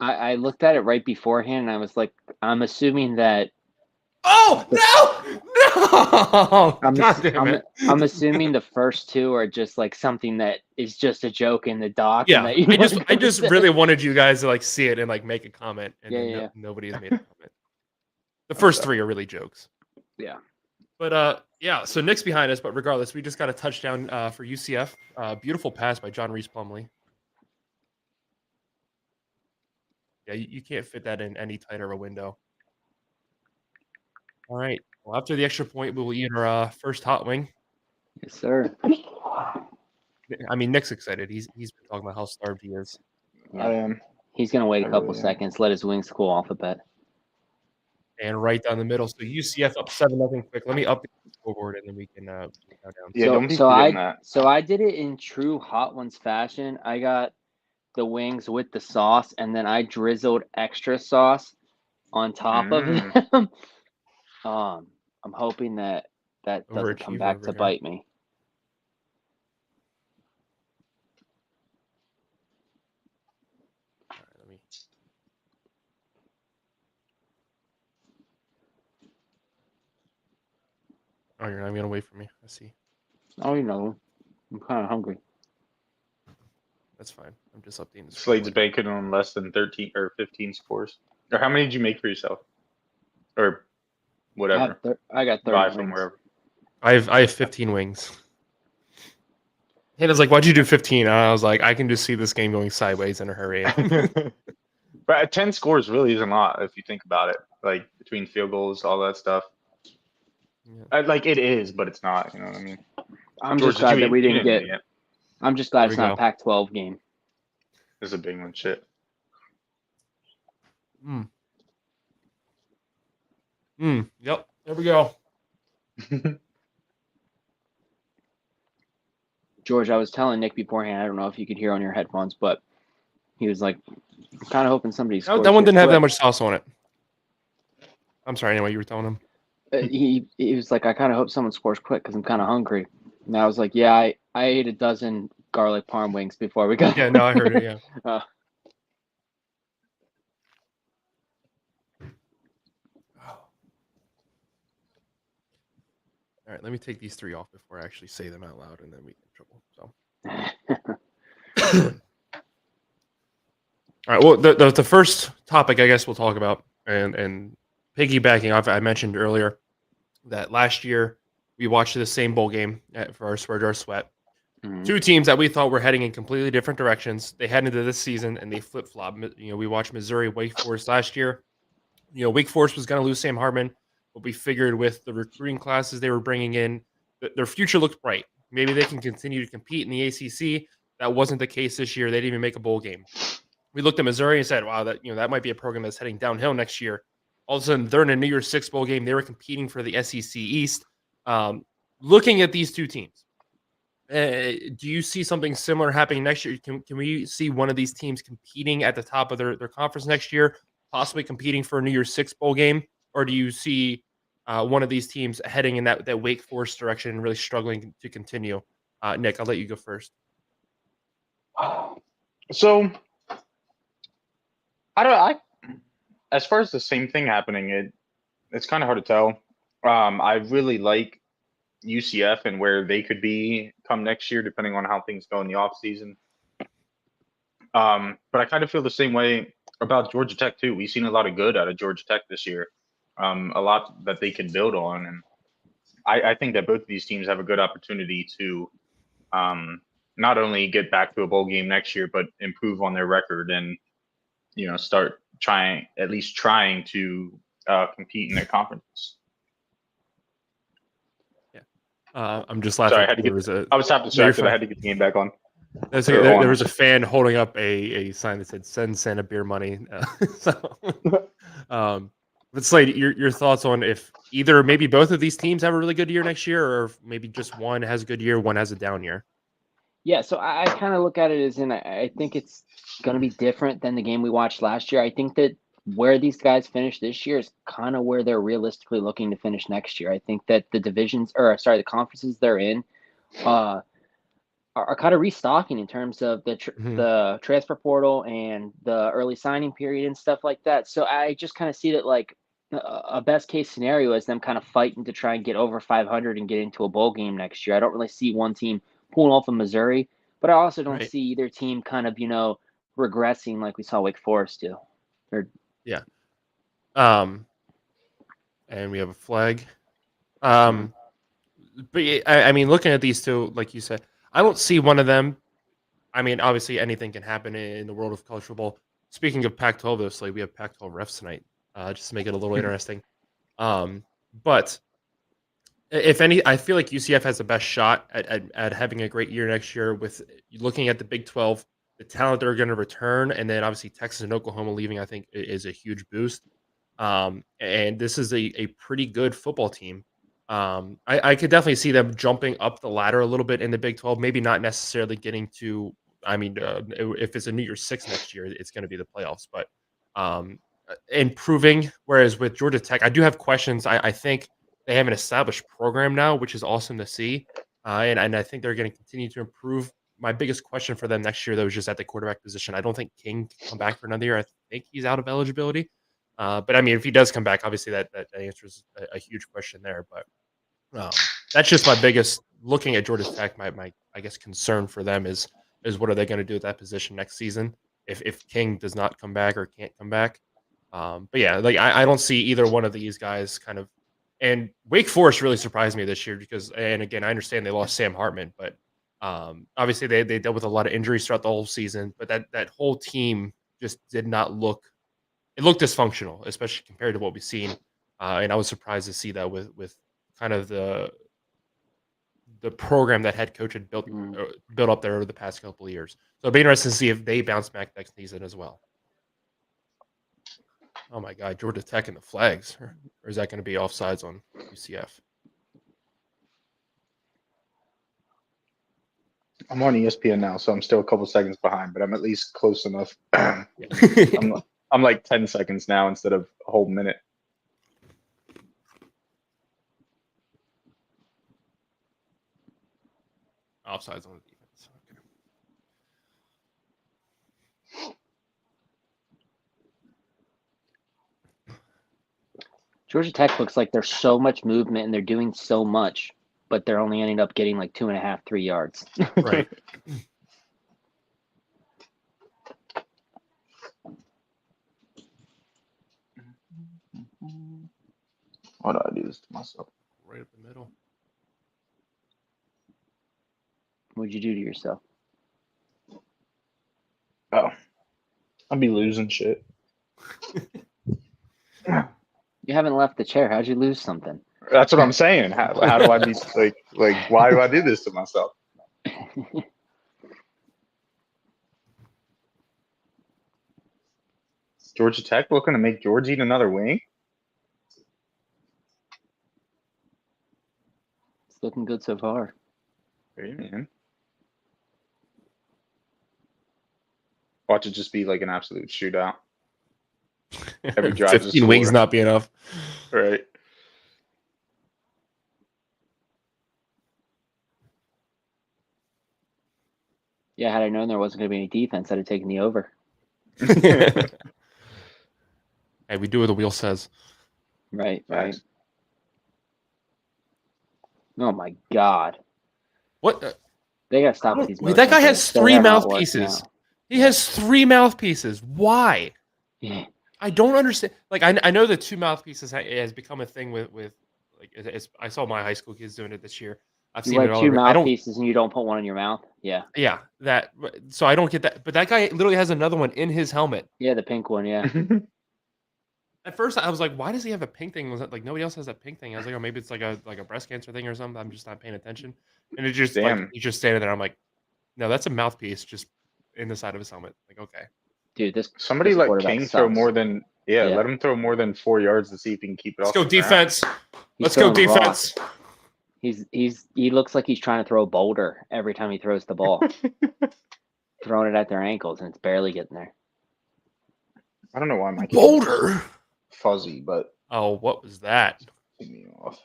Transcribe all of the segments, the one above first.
I looked at it right beforehand, and I was like, I'm assuming that Oh no! I'm God damn it! I'm assuming the first two are just like something that is just a joke in the doc, and Yeah, that you I just really wanted you guys to like see it and like make a comment, and then yeah. nobody has made a comment. The first three are really jokes. Yeah. But yeah. So Nick's behind us, but regardless, we just got a touchdown for UCF. Beautiful pass by John Reese Plumley. Yeah, you can't fit that in any tighter of a window. All right. Well, after the extra point, we will eat our first hot wing. Yes, sir. I mean, Nick's excited. He's been talking about how starved he is. Yeah. I am. He's gonna wait a I couple really am. seconds, let his wings cool off a bit. And right down the middle. So UCF up 7-0 quick. Let me up the scoreboard and then we can count down. Yeah, don't be forgetting that. So I did it in true Hot Ones fashion. I got the wings with the sauce, and then I drizzled extra sauce on top of them. I'm hoping that doesn't come Overachiever back over to here. bite me. All right, let me. Oh, you're not even gonna wait for me. I see. Oh, you know, I'm kind of hungry. That's fine. I'm just updating the Slade's scoreboard. banking on less than 13 or 15 scores. Or how many did you make for yourself? Or whatever. I got 30 Buy wings. from wherever. I have 15 wings. Hannah's like, "Why'd you do 15?" I was like, "I can just see this game going sideways in a hurry." But 10 scores really isn't a lot if you think about it. Like between field goals, all that stuff. Yeah. Like it is, but it's not. You know what I mean? I'm George, just glad that we you didn't get. eat it. I'm just glad There it's we not a go. Pac-12 game. This is a big one. Shit. Yep. There we go. George, I was telling Nick beforehand. I don't know if you could hear on your headphones, but he was like, "I'm kind of hoping somebody scores." That one here didn't have that quick." much sauce on it. I'm sorry. Anyway, you were telling him. He was like, "I kind of hope someone scores quick because I'm kind of hungry." And I was like, "Yeah, I ate a dozen garlic parm wings before we got." Yeah. No, I heard it. Yeah. All right, let me take these three off before I actually say them out loud, and then we get in trouble. So, all right. Well, the first topic I guess we'll talk about, and piggybacking off, I mentioned earlier that last year we watched the same bowl game for our Sweae Jar Sweat. Mhm. Two teams that we thought were heading in completely different directions. They head into this season and they flip flop. We watched Missouri, Wake Forest last year. Wake Forest was going to lose Sam Hartman, but we figured with the recruiting classes they were bringing in, their future looked bright. Maybe they can continue to compete in the ACC. That wasn't the case this year. They didn't even make a bowl game. We looked at Missouri and said, "Wow, that might be a program that's heading downhill next year." All of a sudden, they're in a New Year's Six bowl game. They were competing for the SEC East. Looking at these two teams, do you see something similar happening next year? Can we see one of these teams competing at the top of their conference next year, possibly competing for a New Year's Six bowl game? Or do you see one of these teams heading in that Wake Forest direction and really struggling to continue? Nick, I'll let you go first. So I as far as the same thing happening, it's kind of hard to tell. I really like UCF and where they could be come next year, depending on how things go in the off season. But I kind of feel the same way about Georgia Tech too. We've seen a lot of good out of Georgia Tech this year, a lot that they can build on, and I think that both of these teams have a good opportunity to not only get back to a bowl game next year, but improve on their record and start at least trying to compete in their conference. I'm just laughing. Sorry, I was half distracted. I had to get the game back on. There was a fan holding up a sign that said "Send Santa beer money." But Slade, your thoughts on if either maybe both of these teams have a really good year next year, or if maybe just one has a good year, one has a down year? Yeah, so I kind of look at it as I think it's going to be different than the game we watched last year. I think that where these guys finish this year is kind of where they're realistically looking to finish next year. I think that the conferences they're in, are kind of restocking in terms of the transfer portal and the early signing period and stuff like that. So I just kind of see that like a best case scenario is them kind of fighting to try and get over 500 and get into a bowl game next year. I don't really see one team pulling off of Missouri, but I also don't Right. see either team kind of, regressing like we saw Wake Forest do. Yeah. And we have a flag. But I mean, looking at these two, like you said, I don't see one of them. I mean, obviously anything can happen in the world of college football. Speaking of Pac-12, though, Slade, we have Pac-12 refs tonight, just to make it a little interesting. But if any, I feel like UCF has the best shot at having a great year next year. With looking at the Big 12, the talent they're going to return, and then obviously Texas and Oklahoma leaving, I think is a huge boost. And this is a pretty good football team. I could definitely see them jumping up the ladder a little bit in the Big 12. Maybe not necessarily getting to. I mean, if it's a New Year's Six next year, it's going to be the playoffs. But improving. Whereas with Georgia Tech, I do have questions. I think they have an established program now, which is awesome to see. And I think they're going to continue to improve. My biggest question for them next year, though, is just at the quarterback position. I don't think King can come back for another year. I think he's out of eligibility. But I mean, if he does come back, obviously that answers a huge question there. But that's just my biggest looking at Georgia Tech. My I guess concern for them is what are they going to do at that position next season if King does not come back or can't come back. But yeah, like I don't see either one of these guys kind of. And Wake Forest really surprised me this year because, and again, I understand they lost Sam Hartman, but obviously they dealt with a lot of injuries throughout the whole season. But that whole team just did not look. It looked dysfunctional, especially compared to what we've seen. And I was surprised to see that with kind of the program that head coach had built up there over the past couple of years. So it'll be interesting to see if they bounce back next season as well. Oh my God, Georgia Tech and the flags, or is that going to be offsides on UCF? I'm on ESPN now, so I'm still a couple seconds behind, but I'm at least close enough. I'm like 10 seconds now instead of a whole minute. Offsides on the defense. Okay. Georgia Tech looks like there's so much movement and they're doing so much, but they're only ending up getting like 2.5, 3 yards. Right. Why do I do this to myself? Right up the middle. What'd you do to yourself? Oh, I'll be losing shit. You haven't left the chair. How'd you lose something? That's what I'm saying. How do I be like? Why do I do this to myself? Georgia Tech looking to make George eat another wing? It's looking good so far. Hey, man. Watch it just be like an absolute shootout. Every drive 15 wings not be enough. Right. Yeah, had I known there wasn't going to be any defense, I'd have taken the over. Hey, we do what the wheel says. Right. Nice. Oh my God. What? They got to stop with these. Wait, that guy motion has things. They 3 are not working mouthpieces. out. He has 3 mouthpieces. Why? Yeah. I don't understand. Like, I know the 2 mouthpieces has become a thing with like I saw my high school kids doing it this year. I've You seen it wear all 2 over. I don't. mouthpieces and you don't put one in your mouth? Yeah. Yeah, that. So I don't get that. But that guy literally has another one in his helmet. Yeah, the pink one, yeah. At first, I was like, "Why does he have a pink thing?" Was that like nobody else has that pink thing? I was like, "Oh, maybe it's like a breast cancer thing or something." I'm just not paying attention. And it just like Damn. he's just standing there. I'm like, "No, that's a mouthpiece just in the side of his helmet." Like, okay. Dude, Somebody this let quarterback King throw sucks. more than Yeah. Let him throw more than 4 yards to see if he can keep it Let's off. go the ground. defense. He's Let's go throwing rock. defense. He looks like he's trying to throw a boulder every time he throws the ball. Throwing it at their ankles and it's barely getting there. I don't know why my Boulder. fuzzy, but Oh, what was that? take me off.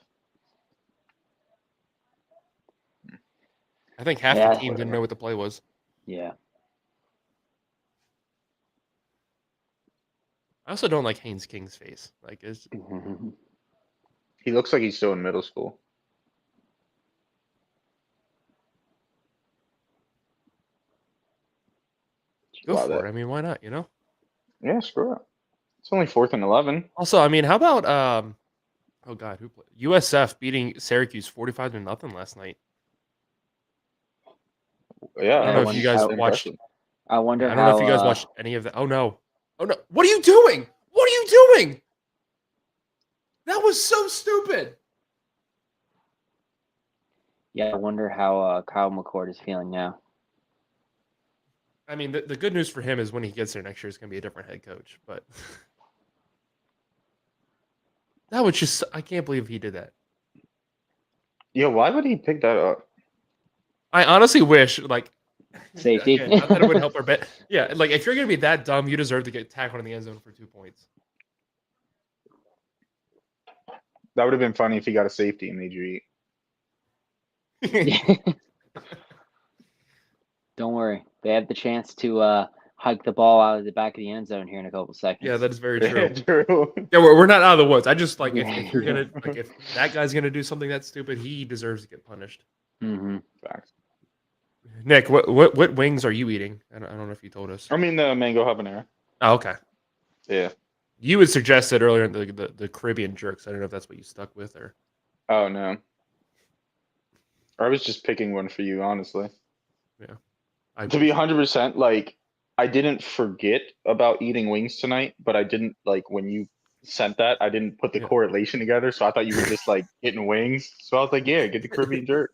I think half Yeah. the team didn't know what the play was. Yeah. I also don't like Haynes King's face. Like, it's He looks like he's still in middle school. go Wow, for that- it. I mean, why not? You know. Yeah, screw it. It's only 4th and 11. Also, I mean, how about oh god, who played USF beating Syracuse 45-0 last night? Yeah, I don't know if when- you guys I- watched. I wonder I don't how. know if you guys watched any of that. Oh no! Oh no! What are you doing? What are you doing? That was so stupid. Yeah, I wonder how Kyle McCord is feeling now. I mean, the good news for him is when he gets there next year, it's going to be a different head coach. But that was just, I can't believe he did that. Yeah, why would he pick that up? I honestly wish, like, Safety. again, not that it would help our bet. Yeah, like, if you're going to be that dumb, you deserve to get tackled in the end zone for 2 points. That would have been funny if he got a safety and made you eat. Don't worry, they have the chance to hike the ball out of the back of the end zone here in a couple seconds. Yeah, that is very true. True. Yeah, we're not out of the woods. I just, like, if you're going to, like, if that guy's going to do something that stupid, he deserves to get punished. Mm-hmm. Facts. Nick, what wings are you eating? I don't know if you told us. I mean the mango habanero. Oh, okay. Yeah. You had suggested earlier the Caribbean jerks. I don't know if that's what you stuck with or. Oh no. I was just picking one for you, honestly. To be 100%, like I didn't forget about eating wings tonight, but I didn't like when you sent that, I didn't put the correlation together, so I thought you were just like getting wings. So I was like, yeah, get the Caribbean jerk.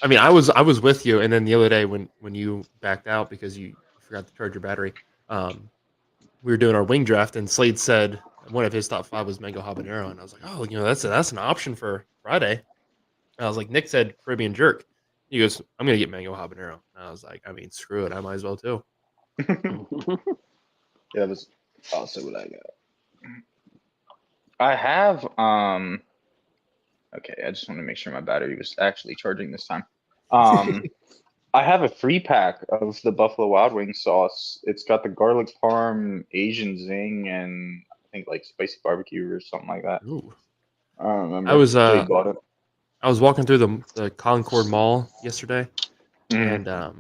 I mean, I was with you, and then the other day when you backed out because you forgot to charge your battery, we were doing our wing draft, and Slade said one of his top 5 was mango habanero, and I was like, oh, that's an option for Friday. And I was like, Nick said Caribbean jerk. He goes, I'm gonna get mango habanero. And I was like, I mean, screw it, I might as well too. Yeah, that was also what I got. I have okay, I just want to make sure my battery was actually charging this time. I have a 3-pack of the Buffalo Wild Wings sauce. It's got the garlic parm, Asian zing, and I think like spicy barbecue or something like that. Ooh. I don't remember. I was They bought it. I was walking through the Concord Mall yesterday, and I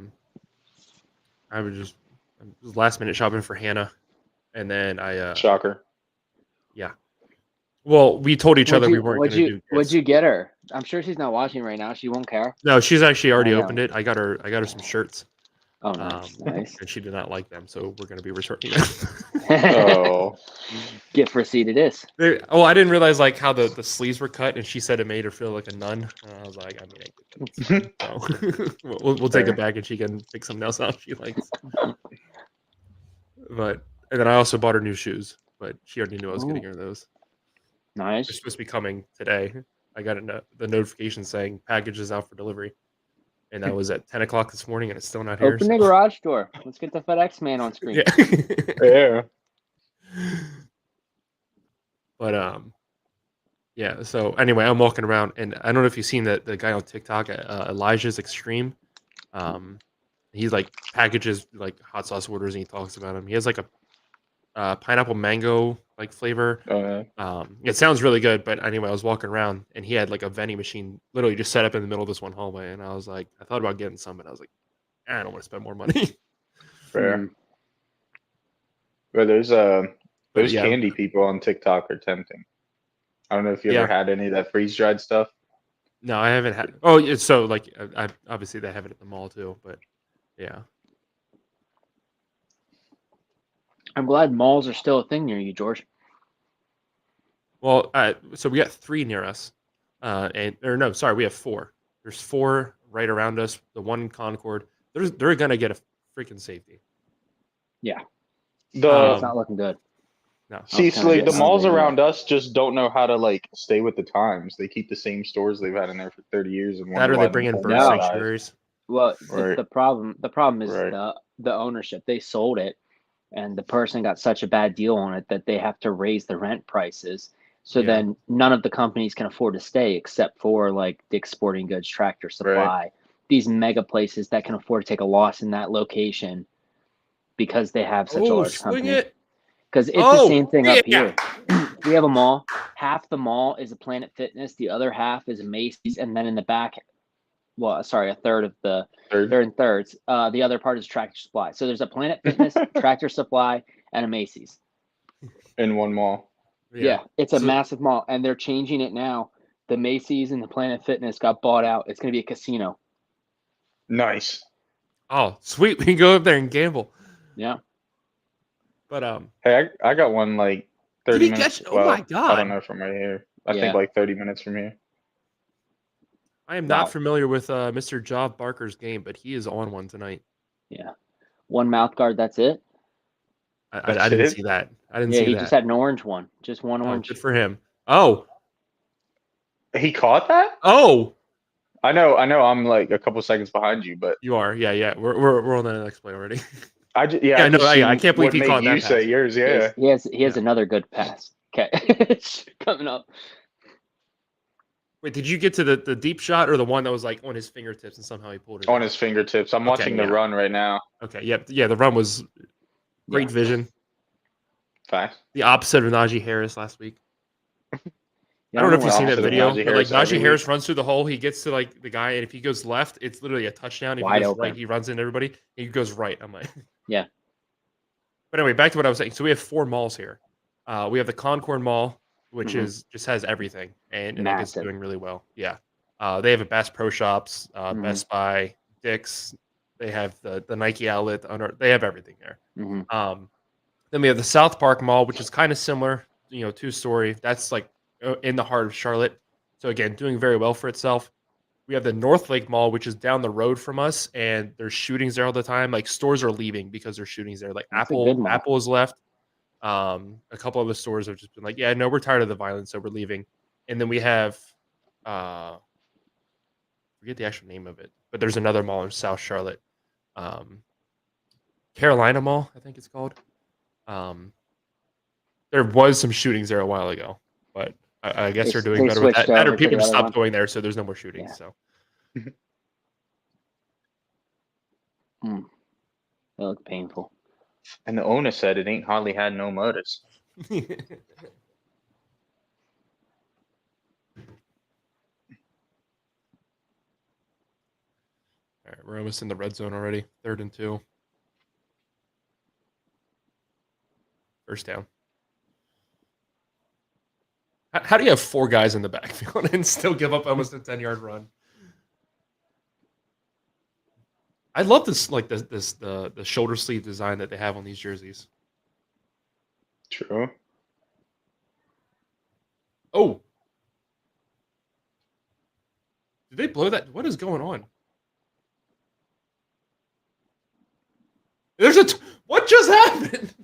was last minute shopping for Hannah, and then I Shocker. yeah. Well, we told each other we weren't going to do. What'd you get her? I'm sure she's not watching right now. She won't care. No, she's actually already I know. opened it. I got her some shirts. Oh, nice, nice. And she did not like them, so we're going to be returning them. Oh. Gift receipt it is. Oh, I didn't realize like how the sleeves were cut, and she said it made her feel like a nun. And I was like, I mean, I get that. So we'll take Fair. it back, and she can pick something else out she likes. But and then I also bought her new shoes, but she already knew I was getting her those. They're Nice. supposed to be coming today. I got the notification saying package is out for delivery, and that was at 10 o'clock this morning, and it's still not here. Open the garage door. Let's get the FedEx man on screen. Yeah. Yeah. But yeah. So anyway, I'm walking around, and I don't know if you've seen the guy on TikTok, Elijah's Extreme. He's like packages like hot sauce orders, and he talks about them. He has like a pineapple mango like flavor. Oh, yeah. It sounds really good, but anyway, I was walking around, and he had like a vending machine literally just set up in the middle of this one hallway, and I was like, I thought about getting some, but I was like, I don't want to spend more money. Fair. But those yeah. candy people on TikTok are tempting. I don't know if you ever had any of that freeze dried stuff. No, I haven't had. Oh, it's so like I obviously they have it at the mall too, but yeah. I'm glad malls are still a thing near you, George. Well, so we got 3 near us, we have 4. There's 4 right around us. The one in Concord, they're gonna get a freaking safety. Yeah. The It's not looking good. No, see, kinda like the getting malls something, yeah. around us just don't know how to like stay with the times. They keep the same stores they've had in there for 30 years, and that wonder or why they bring in don't bird No. die. sanctuaries. Well, Right. the problem is Right. the ownership. They sold it, and the person got such a bad deal on it that they have to raise the rent prices. So Yeah. then none of the companies can afford to stay except for like Dick's Sporting Goods, Tractor Supply, these mega places that can afford to take a loss in that location because they have such a large swing company. it. Because it's the same thing up yeah. here. We have a mall. Half the mall is a Planet Fitness. The other half is a Macy's. And then in the back, well, sorry, a third of the they're in thirds. The other part is Tractor Supply. So there's a Planet Fitness, Tractor Supply, and a Macy's. In one mall. Yeah, it's a massive mall, and they're changing it now. The Macy's and the Planet Fitness got bought out. It's going to be a casino. Nice. Oh, sweet. We can go up there and gamble. Yeah. But Hey, I got one like 30 Did he minutes. catch- oh my I God. don't know from right here. I Yeah. think like 30 minutes from here. I am Wow. not familiar with Mr. Job Barker's game, but he is on one tonight. Yeah. One mouth guard, that's it. I That's didn't it? see that. I didn't Yeah, see he that. just had an orange one. Just one Oh, orange. good for him. Oh, He caught that? oh, I know. I'm like a couple seconds behind you, but you are. Yeah. We're on the next play already. I just Yeah, I no, just I seen can't believe what he made caught that you say pass. yours. Yeah. He has Yeah. another good pass. Okay. Coming up. Wait, did you get to the deep shot or the one that was like on his fingertips and somehow he pulled it? On in? his fingertips. I'm Okay, watching the yeah. run right now. Okay. Yep. Yeah. The run was great vision. Fact. The opposite of Najee Harris last week. Yeah, I don't know if what you've seen that opposite of video, Najee but like Harris every Najee Harris week. runs through the hole, he gets to like the guy, and if he goes left, it's literally a touchdown. If Wide he goes open. right, he runs into everybody. He goes right. I'm like, Yeah. But anyway, back to what I was saying. So we have 4 malls here. We have the Concord Mall, which Mhm. is just has everything, and I think it's Massive. doing really well. Yeah. They have a Bass Pro Shops, Mhm. Best Buy, Dick's. They have the Nike outlet. They have everything there. Mhm. Then we have the South Park Mall, which is kind of similar, 2-story. That's like in the heart of Charlotte. So again, doing very well for itself. We have the North Lake Mall, which is down the road from us, and there's shootings there all the time. Like stores are leaving because there's shootings there. Like That's a good mall. Apple is left. A couple of the stores have just been like, yeah, no, we're tired of the violence, so we're leaving. And then we have, forget the actual name of it, but there's another mall in South Charlotte, Carolina Mall, I think it's called. There was some shootings there a while ago, but I guess they're doing They better with switched that. over to People the just other stopped one. going there, so there's no more shootings. Yeah. So That looked painful. And the owner said it ain't hardly had no murders. All right, we're almost in the red zone already. 3rd and 2. First down. How do you have 4 guys in the backfield and still give up almost a 10-yard run? I love this, like the shoulder sleeve design that they have on these jerseys. True. Oh, did they blow that? What is going on? There's what just happened?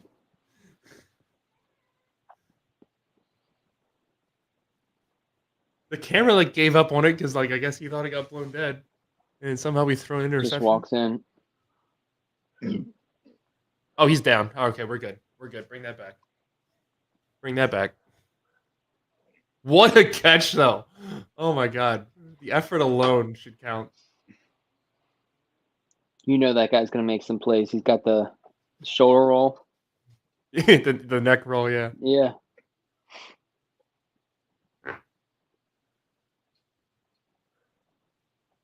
The camera like gave up on it because like I guess he thought it got blown dead, and somehow we throw an interception. Just walks in. Oh, he's down. Oh, okay, we're good. We're good. Bring that back. Bring that back. What a catch, though! Oh my god, the effort alone should count. You know that guy's gonna make some plays. He's got the shoulder roll. the neck roll, yeah. Yeah.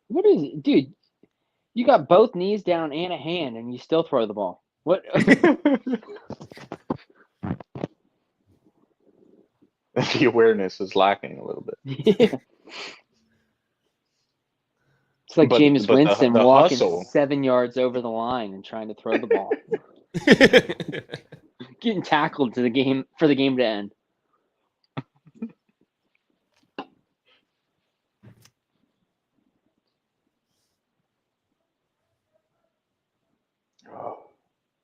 What is it? Dude? You got both knees down and a hand, and you still throw the ball. What? The awareness is lacking a little bit. Yeah. It's like But- Jameis but the Winston hustle. walking 7 yards over the line and trying to throw the ball, getting tackled for the game to end.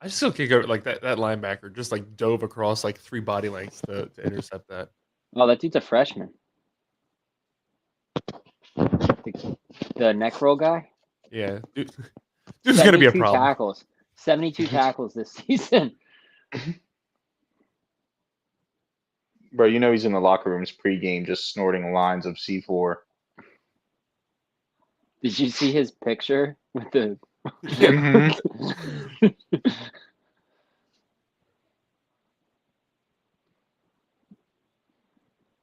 I still kick over like that linebacker just like dove across like 3 body lengths to intercept that. Oh, that dude's a freshman. The neck roll guy. Yeah, dude's gonna be a 72 problem. Tackles. 72 tackles this season. Bro, you know he's in the locker rooms pregame just snorting lines of C4. Did you see his picture with the? Mhm.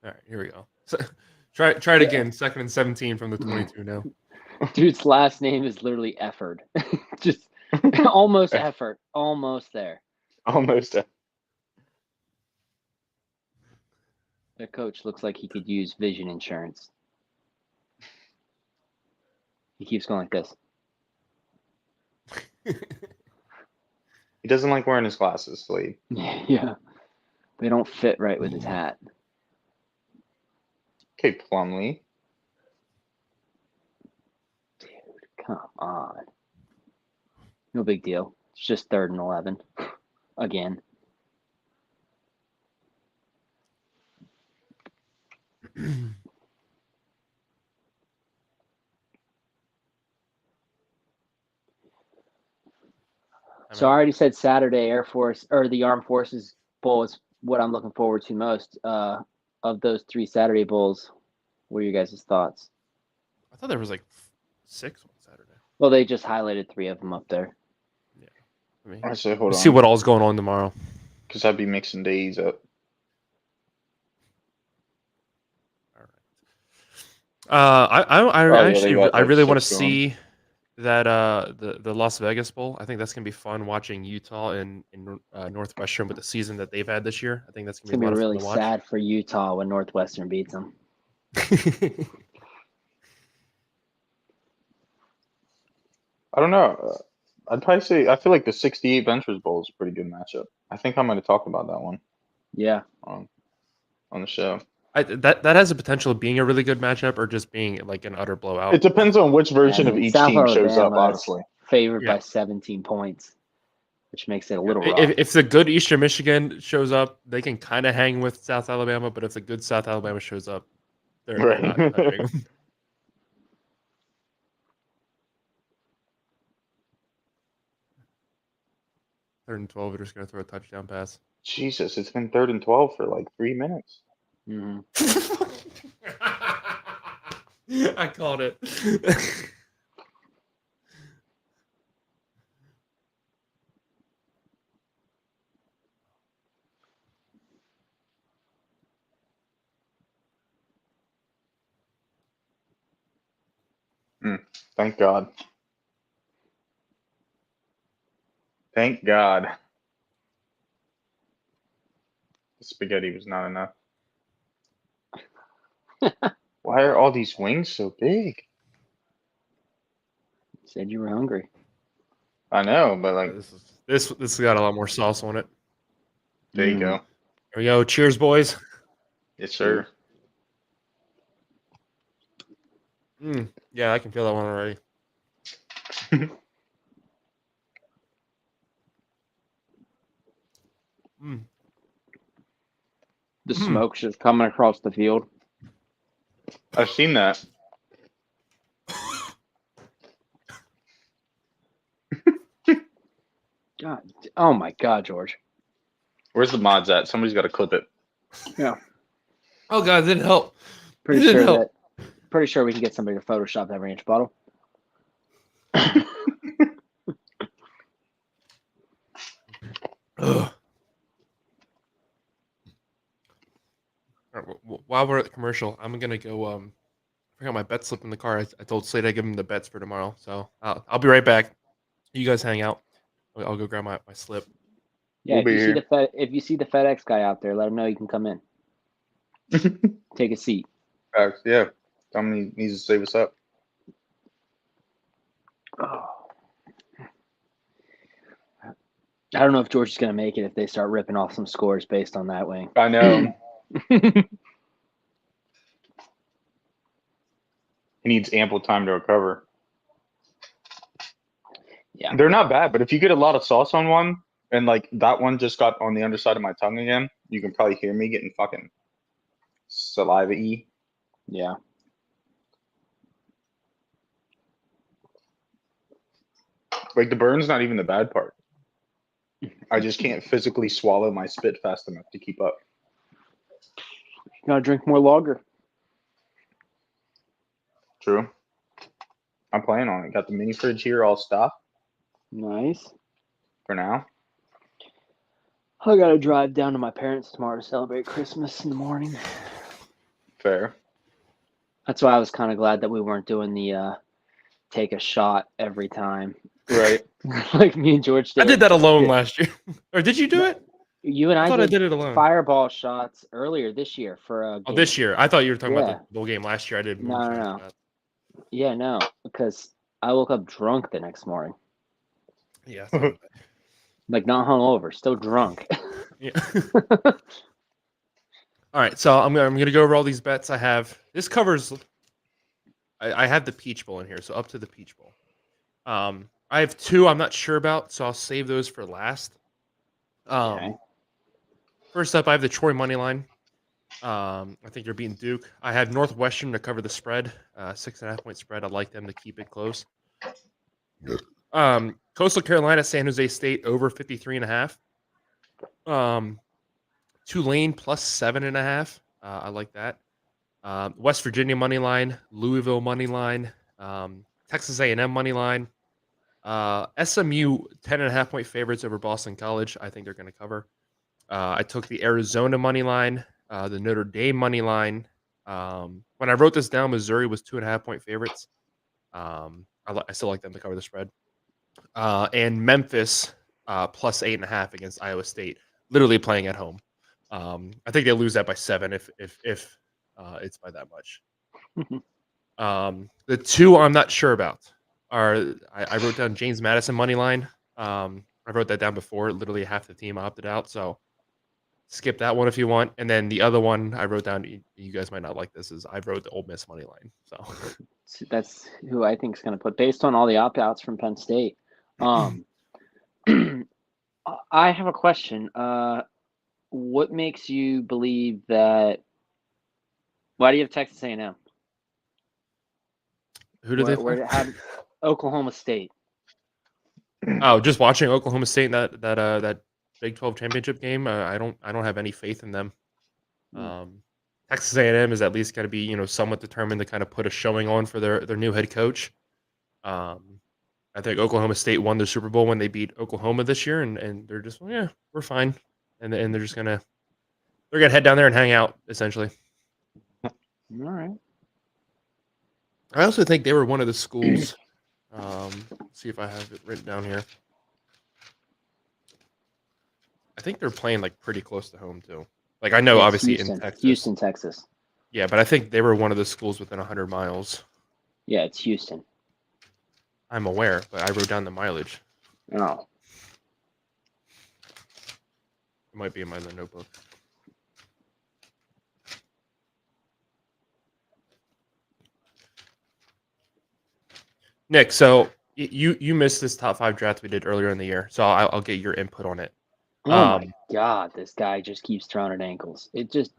All right, here we go. So, try it again. 2nd and 17 from the 22 now. Dude's last name is literally Efford. Just almost effort. Almost there. Almost. The coach looks like he could use vision insurance. He keeps going like this. He doesn't like wearing his glasses, Slade. Yeah. They don't fit right with his hat. Okay, Plumlee. Dude, come on. No big deal. It's just 3rd and 11. Again. So I already said Saturday Air Force or the Armed Forces Bowl is what I'm looking forward to most. Of those 3 Saturday bowls, what are your guys' thoughts? I thought there was like 6 on Saturday. Well, they just highlighted 3 of them up there. Yeah. I mean, I say, hold we'll on. see what all's going on tomorrow. Because I'd be mixing days up. All right. I yeah, they got, I like, really want to 6 going. see that the Las Vegas Bowl. I think that's gonna be fun watching Utah and Northwestern with the season that they've had this year. I think that's It's gonna be gonna a be lot really of fun to sad for Utah when Northwestern beats them. watch. I don't know. I'd probably say I feel like the 68 Ventures Bowl is a pretty good matchup. I think I might have talked about that one Yeah. on the show. That has the potential of being a really good matchup or just being like an utter blowout. It depends on which version of each South team shows up, Alabama is honestly. favored Yeah. by 17 points, which makes it a little rough. If the good Eastern Michigan shows up, they can kind of hang with South Alabama. But if the good South Alabama shows up, they're not Right. touching them. Third and 12, they're just gonna throw a touchdown pass. Jesus, it's been 3rd and 12 for like 3 minutes. hmm I called it. Thank God. Thank God. The spaghetti was not enough. Why are all these wings so big? Said you were hungry. I know, but like, This has got a lot more sauce on it. there you go. Here we go. Cheers, boys. Yes, sir. Yeah, I can feel that one already. The smoke's just coming across the field. I've seen that. God, oh my God, George. Where's the mods at? Somebody's got to clip it. Yeah. Oh God, it didn't help. Pretty It sure didn't help. we can get somebody to Photoshop that ranch bottle. Ugh. All right, while we're at the commercial, I'm gonna go. I forgot my bet slip in the car. I told Slade I'd give him the bets for tomorrow, so I'll be right back. You guys hang out. I'll go grab my slip. Yeah, We'll be here. if you see the FedEx guy out there, let him know you can come in. Take a seat. Yeah. Dominic needs to say what's up. Oh. I don't know if George is going to make it if they start ripping off some scores based on that wing. I know. He needs ample time to recover. Yeah. They're not bad, but if you get a lot of sauce on one, and like that one just got on the underside of my tongue again, you can probably hear me getting fucking saliva-y. Yeah. Like the burn's not even the bad part. I just can't physically swallow my spit fast enough to keep up. gotta drink more lager. True. I'm planning on it. Got the mini fridge here all stocked Nice. for now. I gotta drive down to my parents tomorrow to celebrate Christmas in the morning. Fair. That's why I was kind of glad that we weren't doing the take a shot every time. Right. Like me and George did. I did that alone Yeah. last year. Or did you do it? You and I I thought I did did it alone. fireball shots earlier this year for a game. Oh, this year. I thought you were talking Yeah. about the bowl game last year. I did No. moonshine shots. Yeah, no, because I woke up drunk the next morning. Yeah. Like not hungover, still drunk. Yeah. All right, so I'm gonna go over all these bets I have. This covers. I have the Peach Bowl in here, so up to the Peach Bowl. I have two I'm not sure about, so I'll save those for last. Okay. First up, I have the Troy money line. I think they're beating Duke. I have Northwestern to cover the spread, 6.5 point spread. I'd like them to keep it close. Coastal Carolina, San Jose State over 53.5. Tulane plus 7.5. I like that. West Virginia money line, Louisville money line, Texas A&M money line, SMU 10.5 point favorites over Boston College. I think they're going to cover. I took the Arizona money line, the Notre Dame money line. When I wrote this down, Missouri was 2.5 point favorites. I still like them to cover the spread. And Memphis plus 8.5 against Iowa State, literally playing at home. I think they lose that by 7 if it's by that much. The two I'm not sure about are I wrote down James Madison money line. I wrote that down before. Literally half the team opted out, so skip that one if you want. And then the other one I wrote down. You guys might not like this. Is I wrote the Ole Miss money line. So That's who I think is going to put based on all the opt-outs from Penn State. I have a question. What makes you believe that? Why do you have Texas A&M? who did they play? Where did have Oklahoma State? Oh, just watching Oklahoma State in that Big 12 championship game. I don't have any faith in them. Texas A&M is at least going to be somewhat determined to kind of put a showing on for their new head coach. I think Oklahoma State won the Super Bowl when they beat Oklahoma this year, and they're just we're fine, and they're just gonna head down there and hang out essentially. All right. I also think they were one of the schools. See if I have it written down here. I think they're playing like pretty close to home too. Like I know, It's obviously Houston, in Texas, Houston, Texas. Yeah, but I think they were one of the schools within 100 miles. Yeah, it's Houston. I'm aware, but I wrote down the mileage. Oh, It might be in my notebook. Nick, so you missed this top 5 draft we did earlier in the year, so I'll get your input on it. oh my God! This guy just keeps throwing at ankles. It just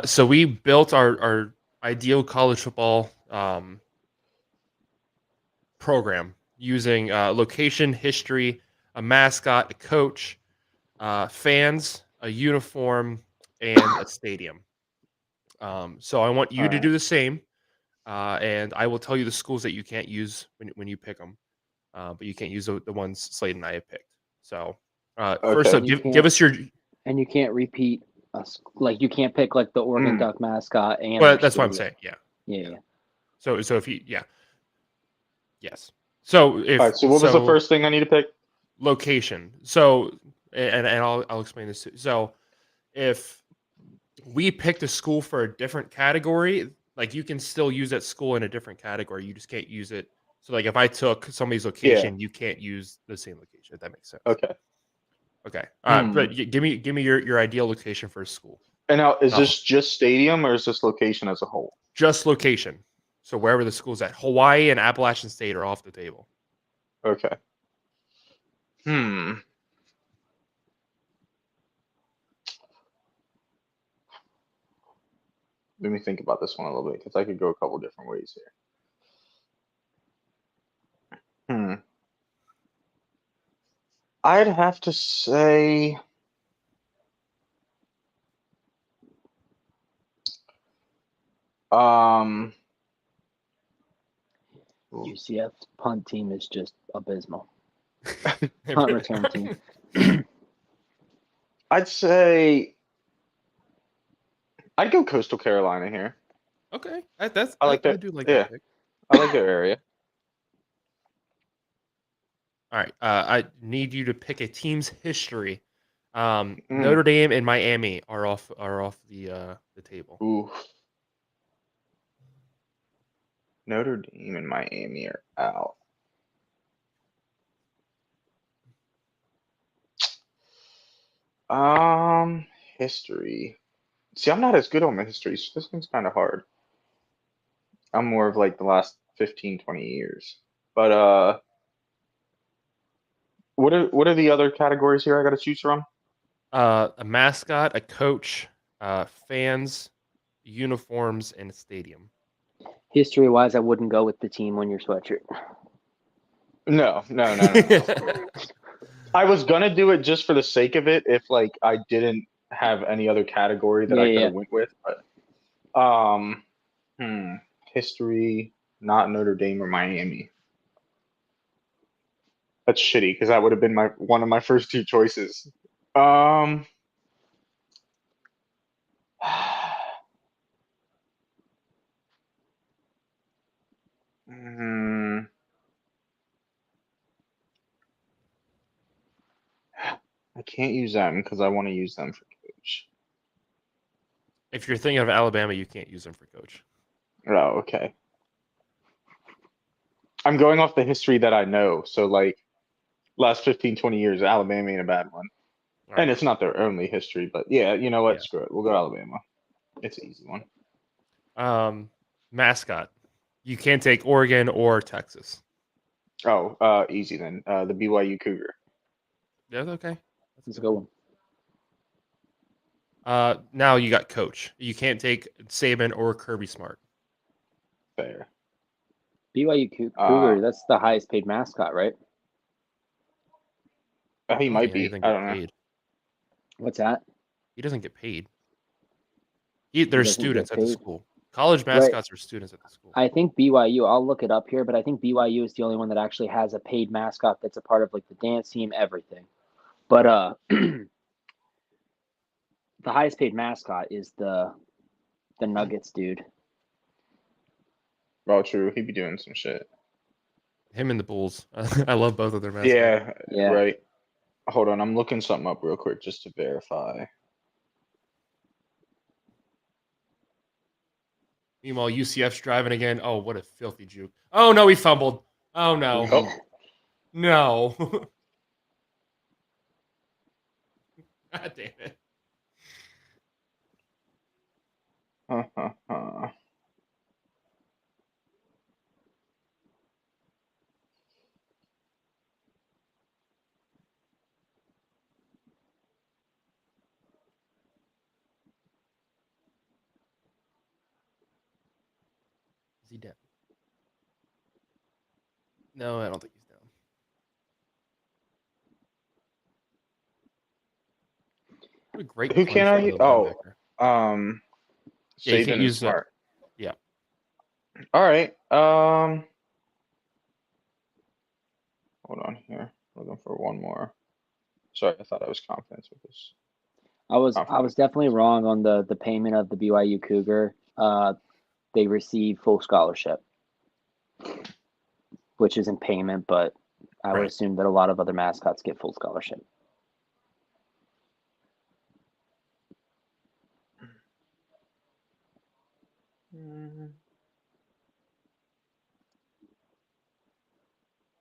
So we built our ideal college football program using location, history, a mascot, a coach, fans, a uniform, and a stadium. So I want you to do the same, and I will tell you the schools that you can't use when you pick them, but you can't use the ones Slade and I have picked. So first up, give us your. And you can't repeat us. Like you can't pick like the Oregon Duck mascot and. Well, that's what I'm saying. Yeah. Yeah. So if you yes. So if All right, so what was the first thing I need to pick? Location. So and I'll explain this too. So if we picked a school for a different category, like you can still use that school in a different category. You just can't use it. So like if I took somebody's location, you can't use the same location. If that makes sense. Okay. Okay. But give me your ideal location for a school. And now, is this just stadium or is this location as a whole? Just location. So wherever the school's at, Hawaii and Appalachian State are off the table. Okay. Let me think about this one a little bit because I could go a couple different ways here. I'd have to say Um, UCF's punt team is just abysmal. Punt return team. I'd say I'd go Coastal Carolina here. Okay, I I like that. do like Yeah. that pick. I like their area. All right, I need you to pick a team's history. Mm. Notre Dame and Miami are off the table. Ooh. Notre Dame and Miami are out. History. See, I'm not as good on the history, so this one's kind of hard. I'm more of like the last 15, 20 years. But what are the other categories here I got to choose from? A mascot, a coach, fans, uniforms, and a stadium. History wise, I wouldn't go with the team on your sweatshirt. No. I was gonna do it just for the sake of it if like I didn't have any other category that I could have went with. But history, not Notre Dame or Miami. That's shitty because that would have been one of my first two choices. I can't use them because I want to use them for coach. If you're thinking of Alabama, you can't use them for coach. Oh, okay. I'm going off the history that I know. So, like, last 15, 20 years, Alabama ain't a bad one. All right. And it's not their only history, but yeah, you know what? Yeah. Screw it. We'll go Alabama. It's an easy one. Mascot. You can't take Oregon or Texas. Oh, easy then. The BYU Cougar. Yeah, okay. That's a good one. Now you got coach. You can't take Saban or Kirby Smart. Fair. BYU Cougar, that's the highest paid mascot, right? He might be. I don't know. What's that? He doesn't get paid. They're students at the school. College mascots are students at the school. I think BYU, I'll look it up here, but I think BYU is the only one that actually has a paid mascot that's a part of like the dance team, everything. But the highest paid mascot is the Nuggets dude. Oh, true. He'd be doing some shit. Him and the Bulls. I love both of their mascots. Yeah. Right. Hold on. I'm looking something up real quick just to verify. Meanwhile, UCF's driving again. Oh, what a filthy juke. Oh, no, he fumbled. Oh, no. Oh. No. God damn it. Is he dead? No, I don't think he's down. What a great Who can I? Oh, yeah, you can't use Smart. Yeah. All right. Hold on here. Looking for one more. Sorry, I thought I was confident with this. I was definitely wrong on the payment of the BYU Cougar. They receive full scholarship, which isn't payment, but I would assume that a lot of other mascots get full scholarship.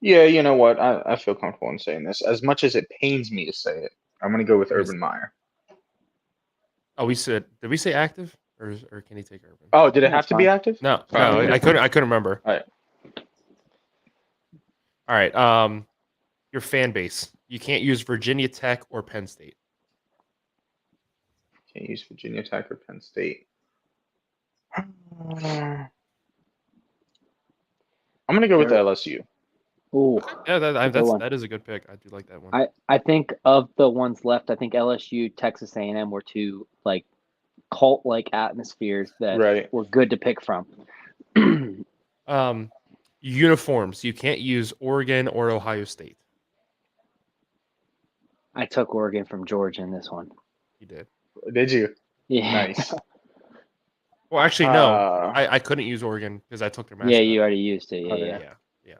Yeah, you know what? I feel comfortable in saying this. As much as it pains me to say it, I'm going to go with Urban Meyer. Oh, did we say active? Or can he take Urban? Oh, did it have to be active? No, I couldn't remember. All right. Your fan base. You can't use Virginia Tech or Penn State. Can't use Virginia Tech or Penn State. I'm going to go with LSU. Ooh, yeah, that is a good pick. I do like that one. I think of the ones left, I think LSU, Texas A&M were two like cult-like atmospheres that Right. were good to pick from. Uniforms. You can't use Oregon or Ohio State. I took Oregon from Georgia in this one. You did. Did you? Yeah. Nice. Well, actually, no. Uh, I couldn't use Oregon because I took their mascot. Yeah, you already used it. Yeah, Okay. yeah. Yeah.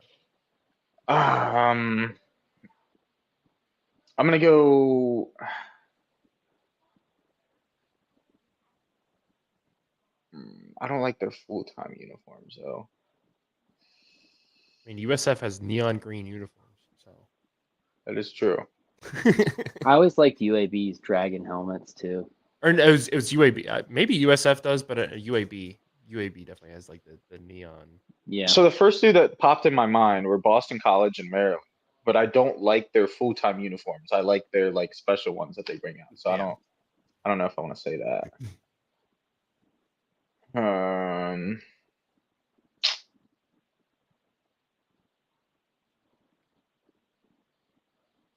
I'm gonna go. I don't like their full-time uniforms though. I mean, USF has neon green uniforms, so. That is true. I always liked UAB's dragon helmets too. Or no, it was UAB. Maybe USF does, but UAB definitely has like the neon. Yeah. So the first two that popped in my mind were Boston College and Maryland, but I don't like their full-time uniforms. I like their like special ones that they bring out. So Yeah. I don't know if I want to say that.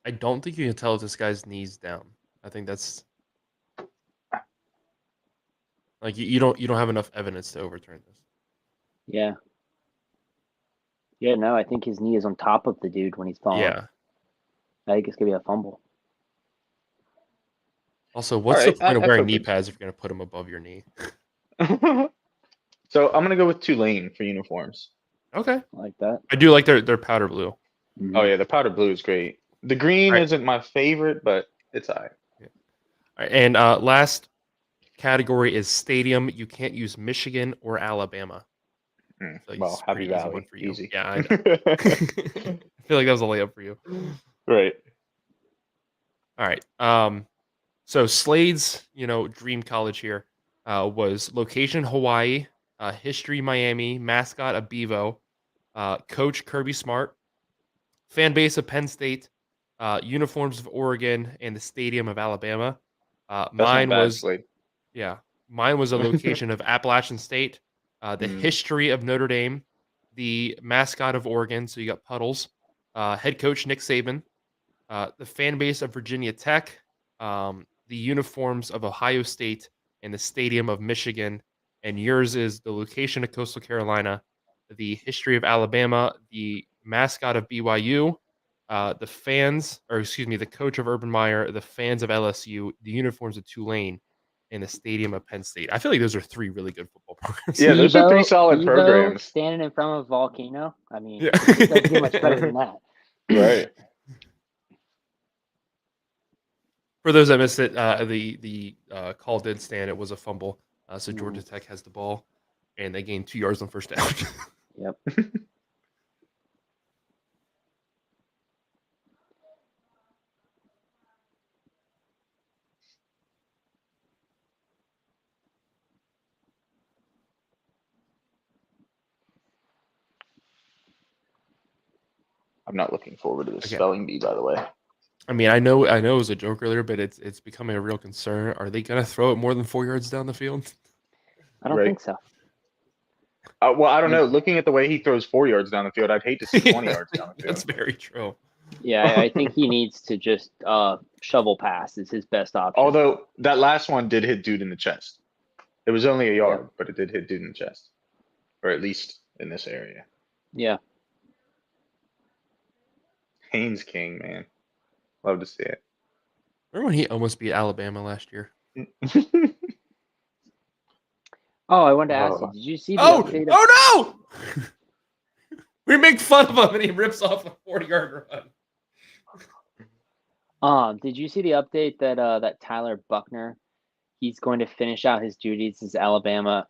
I don't think you can tell if this guy's knees down. I think that's like you don't have enough evidence to overturn this. Yeah. Yeah, no, I think his knee is on top of the dude when he's falling. Yeah. I think it's gonna be a fumble. Also, what's the Alright, point of that wearing could knee be. pads if you're gonna put them above your knee? So I'm gonna go with Tulane for uniforms. Okay. I like that. I do like their powder blue. Mhm. Oh yeah, the powder blue is great. The green Alright. isn't my favorite, but it's alright. All right, and last category is stadium. You can't use Michigan or Alabama. So Well, it's a Happy pretty easy Valley, one for you. easy. Yeah, I know. I feel like that was a layup for you. Right. All right. So Slade's, dream college here was location Hawaii, history Miami, mascot of Bevo, coach Kirby Smart, fan base of Penn State, uniforms of Oregon, and the stadium of Alabama. That's Mine not bad, was Slade. mine was a location of Appalachian State, the Mm. history of Notre Dame, the mascot of Oregon. So you got Puddles, head coach Nick Saban, the fan base of Virginia Tech, the uniforms of Ohio State, and the stadium of Michigan. And yours is the location of Coastal Carolina, the history of Alabama, the mascot of BYU, the coach of Urban Meyer, the fans of LSU, the uniforms of Tulane, and the stadium of Penn State. I feel like those are three really good football programs. Yeah, those are three solid Bevo programs. standing in front of a volcano. I mean, Yeah. it doesn't get much better than that. Right. For those that missed it, the call did stand. It was a fumble. So Georgia Tech has the ball, and they gained 2 yards on first down. Yep. I'm not looking forward to the Okay. spelling bee, by the way. I mean, I know it was a joke earlier, but it's becoming a real concern. Are they going to throw it more than 4 yards down the field? I don't Right. think so. Well, I don't know. Looking at the way he throws 4 yards down the field, I'd hate to see 20 yards down the field. That's very true. Yeah, I think he needs to just shovel pass is his best option. Although that last one did hit dude in the chest. It was only a yard, but it did hit dude in the chest, or at least in this area. Yeah. Haynes King, man, love to see it. Remember when he almost beat Alabama last year? Oh, I wanted to ask you, Oh. did you see the update? Oh no! We make fun of him and he rips off a 40-yard run. Did you see the update that Tyler Buckner, he's going to finish out his duties as Alabama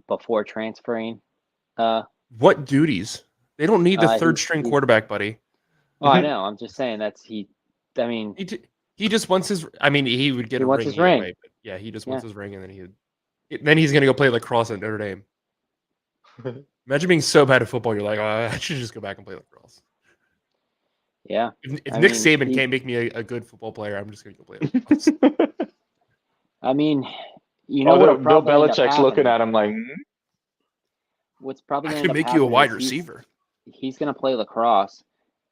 before transferring? What duties? They don't need the third string he- quarterback, buddy. Oh, I know. I'm just saying I mean, He just wants his. I mean, he would get He a wants ring his ring. anyway, but yeah, he just wants his ring, and then he's gonna go play lacrosse at Notre Dame. Imagine being so bad at football, you're like, oh, I should just go back and play lacrosse. yeah. If I Nick mean, Saban he- can't make me a good football player, I'm just gonna go play lacrosse. I mean, you know Although what? Bill Belichick's looking at him like, What's probably I going can to make you a wide receiver. He's going to play lacrosse,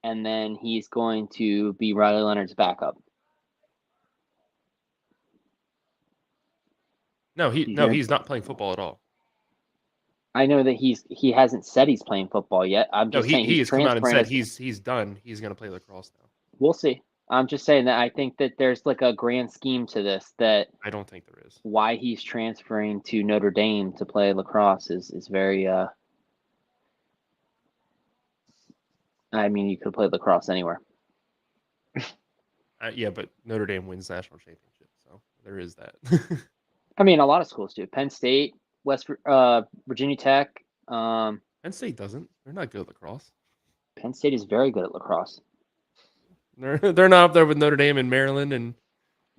and then he's going to be Riley Leonard's backup. No, You hear? he's not playing football at all. I know that he hasn't said he's playing football yet. I'm No, just saying he he's has come out and transferring. said he's done. He's going to play lacrosse now. We'll see. I'm just saying that I think that there's like a grand scheme to this, that I don't think there is. why he's transferring to Notre Dame to play lacrosse is very I mean, you could play lacrosse anywhere. Yeah, but Notre Dame wins national championship, so there is that. I mean, a lot of schools do. Penn State, Virginia Tech. Penn State doesn't. They're not good at lacrosse. Penn State is very good at lacrosse. They're not up there with Notre Dame and Maryland and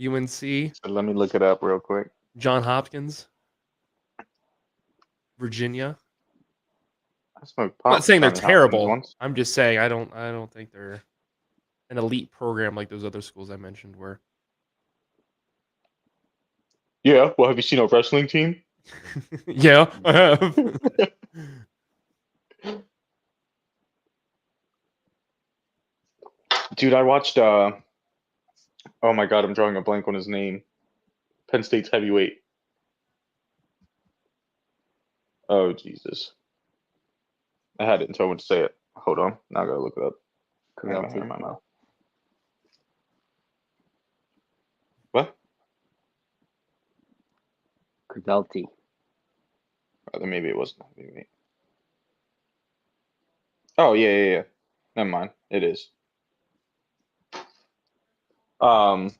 UNC. So let me look it up real quick. John Hopkins, Virginia. I smoked I'm pot not saying they're with Johnny Hopkins terrible. once. I'm just saying I don't think they're an elite program like those other schools I mentioned were. Yeah. Well, have you seen our wrestling team? Yeah, I have. Dude, I watched. Oh my God, I'm drawing a blank on his name. Penn State's heavyweight. Oh Jesus. I had it until I went to say it. Hold on. Now I gotta look it up. I have my hair in my mouth. What? Crevelti. Oh, then maybe it wasn't heavyweight. Oh yeah. Never mind. It is. But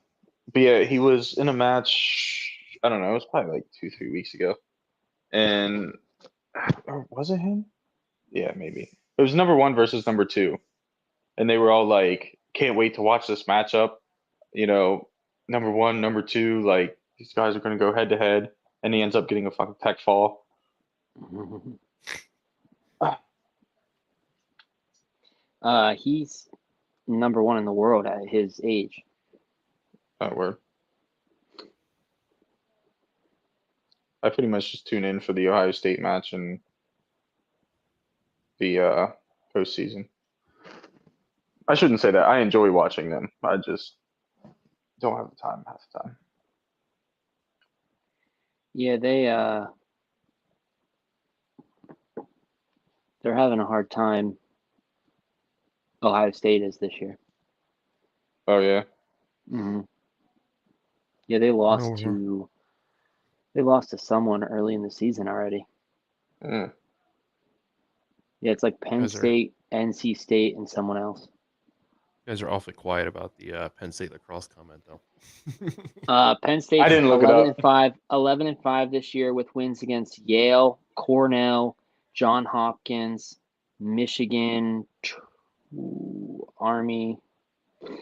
yeah, he was in a match. I don't know. It was probably like 2-3 weeks ago, and or was it him? Yeah, maybe. It was number 1 versus number 2, and they were all like, "Can't wait to watch this matchup." You know, number 1, number 2, like these guys are gonna go head to head, and he ends up getting a fucking tech fall. He's number 1 in the world at his age. That word. I pretty much just tune in for the Ohio State match and the postseason. I shouldn't say that. I enjoy watching them. I just don't have the time half the time. Yeah, they're having a hard time. Ohio State is this year. Oh yeah. Mm-hmm. Yeah, they lost to someone early in the season already. Mm. Yeah, it's like Penn Guys are- State, NC State, and someone else. You guys are awfully quiet about the Penn State lacrosse comment, though. Penn State I didn't look it 11 up. and 5, 11 and 5 this year with wins against Yale, Cornell, John Hopkins, Michigan, Army. You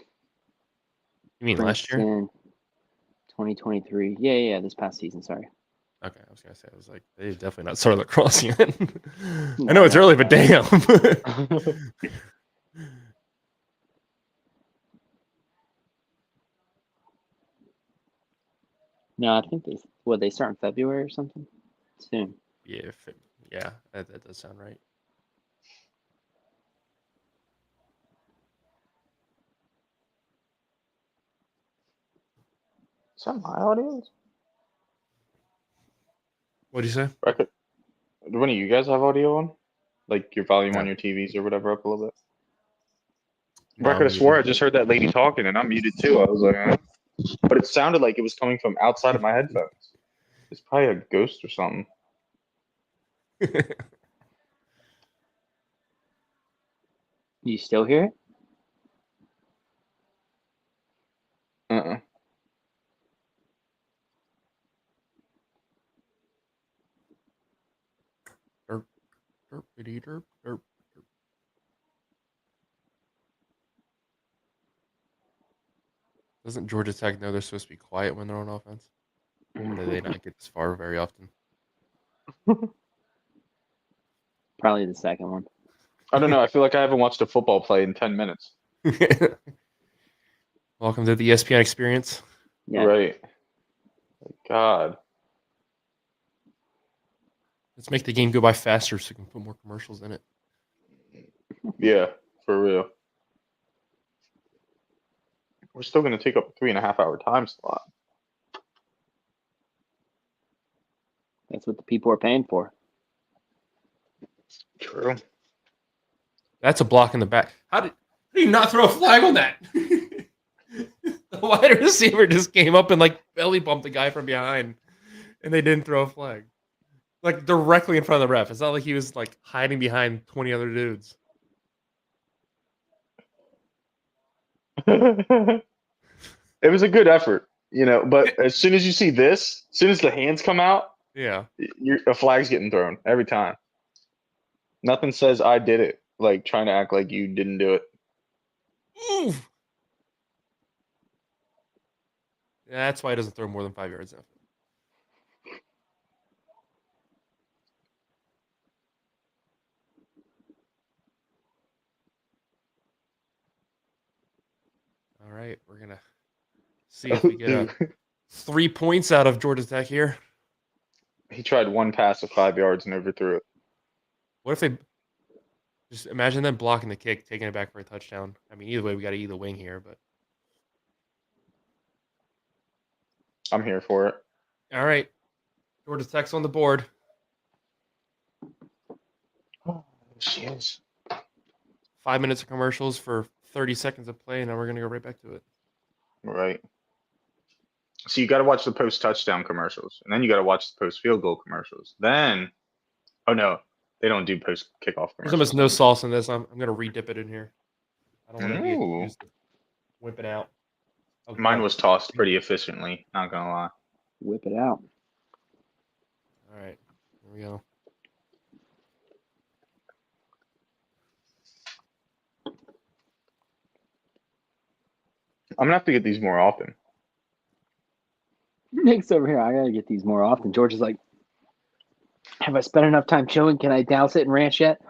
mean last year? Princeton, 2023. Yeah, this past season. Sorry. Okay, I was gonna say, I was like, they've definitely not started lacrosse yet. I know it's early, but damn. No, I think they start in February or something soon. Yeah, that does sound right. Is that my audience? What do you say? Record. Do any of you guys have audio on? Like your volume No. on your TVs or whatever up a little bit? No, Record, I I'm swore I muted. just heard that lady talking and I'm muted too. I was like, but it sounded like it was coming from outside of my headphones. It's probably a ghost or something. You still hear it? Uh-uh. Derpity derp, derp, derp. Doesn't Georgia Tech know they're supposed to be quiet when they're on offense? Or do they not get this far very often? Probably the second one. I don't know. I feel like I haven't watched a football play in 10 minutes. Welcome to the ESPN experience. Yeah. Right. God. Let's make the game go by faster so we can put more commercials in it. Yeah, for real. We're still going to take up a 3.5 hour time slot. That's what the people are paying for. True. That's a block in the back. How did you not throw a flag on that? The wide receiver just came up and like belly bumped the guy from behind, and they didn't throw a flag. Like directly in front of the ref. It's not like he was like hiding behind 20 other dudes. It was a good effort, but as soon as you see this, as soon as the hands come out, Yeah. a flag's getting thrown every time. Nothing says I did it, like trying to act like you didn't do it. Oof. Yeah, that's why he doesn't throw more than 5 yards now. All right, we're gonna see if we get 3 points out of Georgia Tech here. He tried one pass of 5 yards and overthrew it. What if they just imagine them blocking the kick, taking it back for a touchdown? I mean, either way, we got to eat the wing here, but I'm here for it. all right. Georgia Tech's on the board. Oh, she is. 5 minutes of commercials for 30 seconds of play, and then we're gonna go right back to it. Right. So you got to watch the post touchdown commercials, and then you got to watch the post field goal commercials. Then, oh no, they don't do post kickoff There's commercials. almost no sauce in this. I'm gonna re-dip it in here. I don't want to Ooh. use the whip it out. Okay. Mine was tossed pretty efficiently. Not gonna lie. Whip it out. All right. Here we go. I'm gonna have to get these more often. Nick's over here. I gotta get these more often. George is like, have I spent enough time chewing? Can I douse it in ranch yet?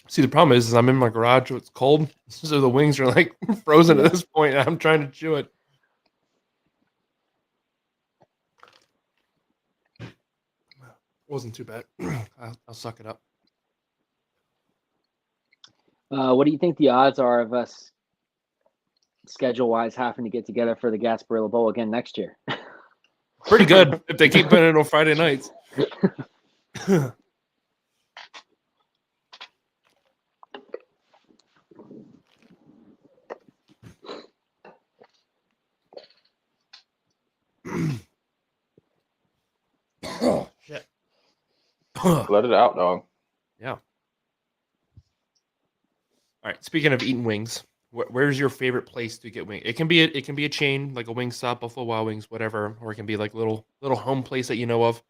See, the problem is I'm in my garage. It's cold, so the wings are like frozen at this point, and I'm trying to chew it. Wasn't too bad. I'll suck it up. What do you think the odds are of us schedule-wise having to get together for the Gaspirilla Bowl again next year? Pretty good if they keep putting it on Friday nights. Oh, shit. Let it out, dog. Yeah. All right. Speaking of eating wings, where's your favorite place to get wings? It can be a chain like a Wingstop, Buffalo Wild Wings, whatever, or it can be like little home place that you know of.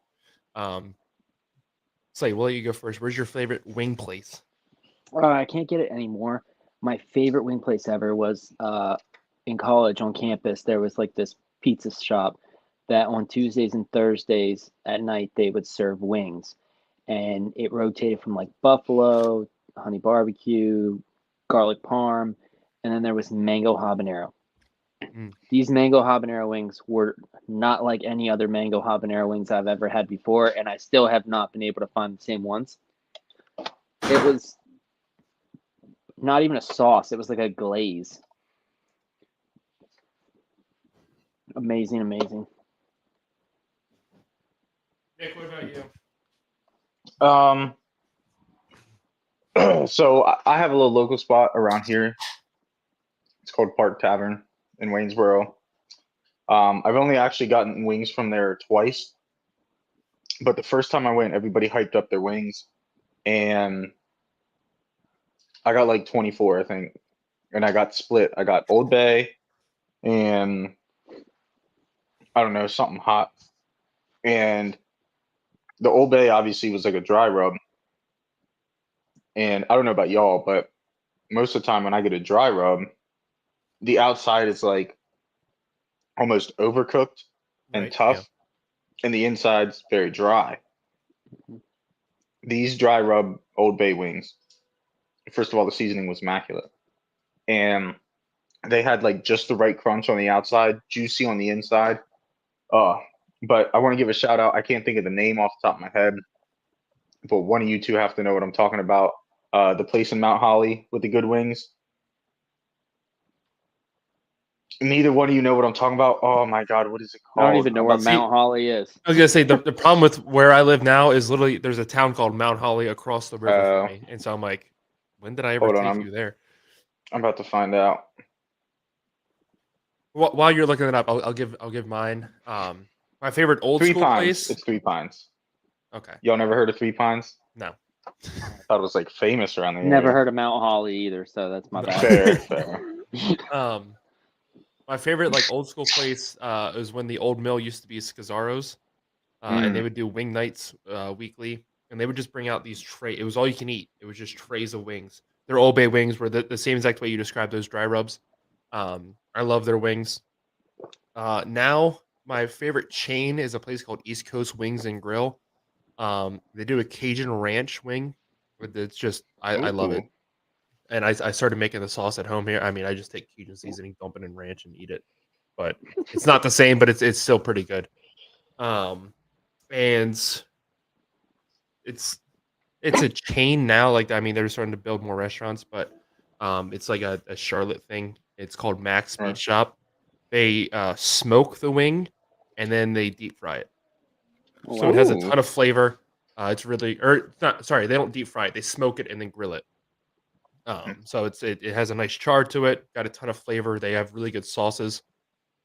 Slade, we'll let you go first. Where's your favorite wing place? I can't get it anymore. My favorite wing place ever was in college on campus. There was like this pizza shop that on Tuesdays and Thursdays at night they would serve wings, and it rotated from like buffalo, honey barbecue, garlic parm, and then there was mango habanero. These mango habanero wings were not like any other mango habanero wings I've ever had before, and I still have not been able to find the same ones. It was not even a sauce. It was like a glaze. Amazing, amazing. Nick, what about you? So I have a little local spot around here. It's called Park Tavern in Waynesboro. I've only actually gotten wings from there twice, but the first time I went, everybody hyped up their wings, and I got like 24, I think, and I got split. I got Old Bay and I don't know, something hot, and the Old Bay obviously was like a dry rub. And I don't know about y'all, but most of the time when I get a dry rub, the outside is like almost overcooked and tough, and the inside's very dry. These dry rub Old Bay wings, first of all, the seasoning was immaculate. And they had like just the right crunch on the outside, juicy on the inside. But I want to give a shout out. I can't think of the name off the top of my head, but one of you two have to know what I'm talking about. The place in Mount Holly with the good wings. Neither one of you know what I'm talking about. Oh my god, what is it I don't called? even know I'm where about to- Mount Holly is. I was gonna say the problem with where I live now is literally there's a town called Mount Holly across the river from me, and so I'm like, when did I ever Hold on, take I'm you there? I'm about to find out. While you're looking it up, I'll give mine. My favorite old Three school Pines. place. It's Three Pines. Okay, Y'all never heard of Three Pines? no. I thought it was like famous around the Never area. heard of Mount Holly either, so that's my No. bad. Fair. My favorite like old school place is when the old mill used to be Scazzaro's, and they would do wing nights weekly, and they would just bring out these tray. It was all you can eat. It was just trays of wings. Their Old Bay wings were the same exact way you described those dry rubs. I love their wings. Now my favorite chain is a place called East Coast Wings and Grill. They do a Cajun ranch wing. It's just I love it. Ooh. And I started making the sauce at home here. I mean, I just take Cajun seasoning, dump it in ranch, and eat it. But it's not the same, but it's still pretty good. And it's a chain now. Like I mean, they're starting to build more restaurants, but it's like a Charlotte thing. It's called Max Meat Right. Shop. They smoke the wing and then they deep fry it. So it has a Ooh. ton of flavor. It's really, or it's not. Sorry, they don't deep fry it. They smoke it and then grill it. So it has a nice char to it. Got a ton of flavor. They have really good sauces.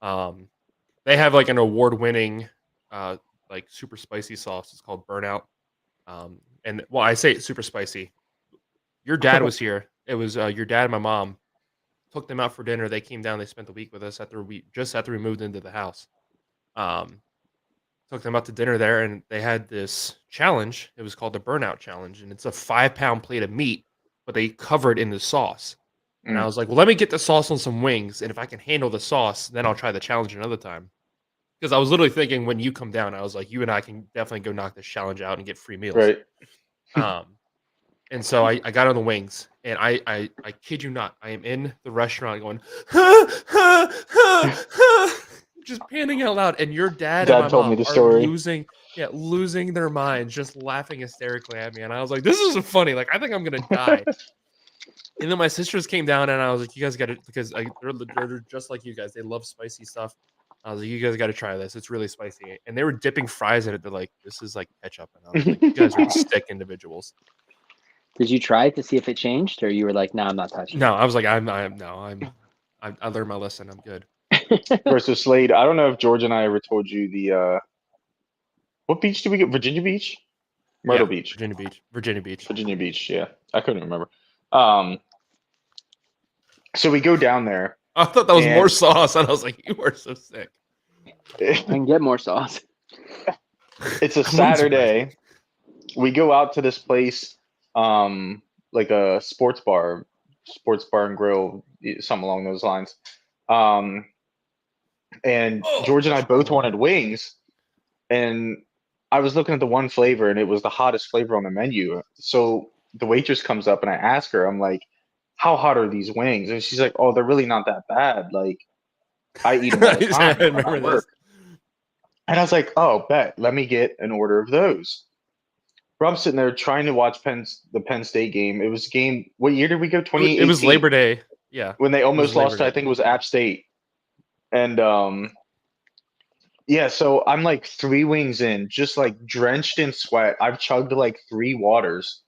They have like an award-winning, like super spicy sauce. It's called Burnout. And well, I say it's super spicy. Your dad was here. It was your dad and my mom. Took them out for dinner. They came down. They spent the week with us after we moved into the house. Took them out to dinner there, and they had this challenge. It was called the Burnout Challenge, and it's a 5-pound plate of meat, but they cover it in the sauce. And I was like, well, let me get the sauce on some wings, and if I can handle the sauce, then I'll try the challenge another time. Because I was literally thinking when you come down, I was like, you and I can definitely go knock this challenge out and get free meals. Right. And so I got on the wings, and I kid you not, I am in the restaurant going, just panting out loud, and your dad and my told me mom the are story. losing their minds, just laughing hysterically at me. And I was like, this isn't funny. Like, I think I'm gonna die. And then my sisters came down, and I was like, you guys got to, because they're just like you guys. They love spicy stuff. I was like, you guys got to try this. It's really spicy. And they were dipping fries in it. They're like, this is like ketchup. And I was like, you guys are sick individuals. Did you try it to see if it changed, or you were like, "No, I'm not touching"? No, I was like, I learned my lesson. I'm good. Versus Slade. I don't know if George and I ever told you the what beach did we get? Virginia Beach? Myrtle Yeah, Beach. Virginia Beach. Virginia Beach, yeah. I couldn't remember. So we go down there. I thought that was And- more sauce, and I was like, you are so sick. I can get more sauce. It's a Saturday. We go out to this place, like a sports bar and grill, something along those lines. And George and I both wanted wings, and I was looking at the one flavor, and it was the hottest flavor on the menu. So the waitress comes up, and I ask her, I'm like, "How hot are these wings?" And she's like, "Oh, they're really not that bad. Like, I eat them all the time. I when I'm remember at this. work." And I was like, "Oh, bet. Let me get an order of those." Bro, I'm sitting there trying to watch the Penn State game. It was a game. What year did we go? 2018. It was Labor Day. Yeah. When they almost Labor lost to, Day. I think it was App State. And yeah, so I'm like 3 wings in, just like drenched in sweat. I've chugged like 3 waters.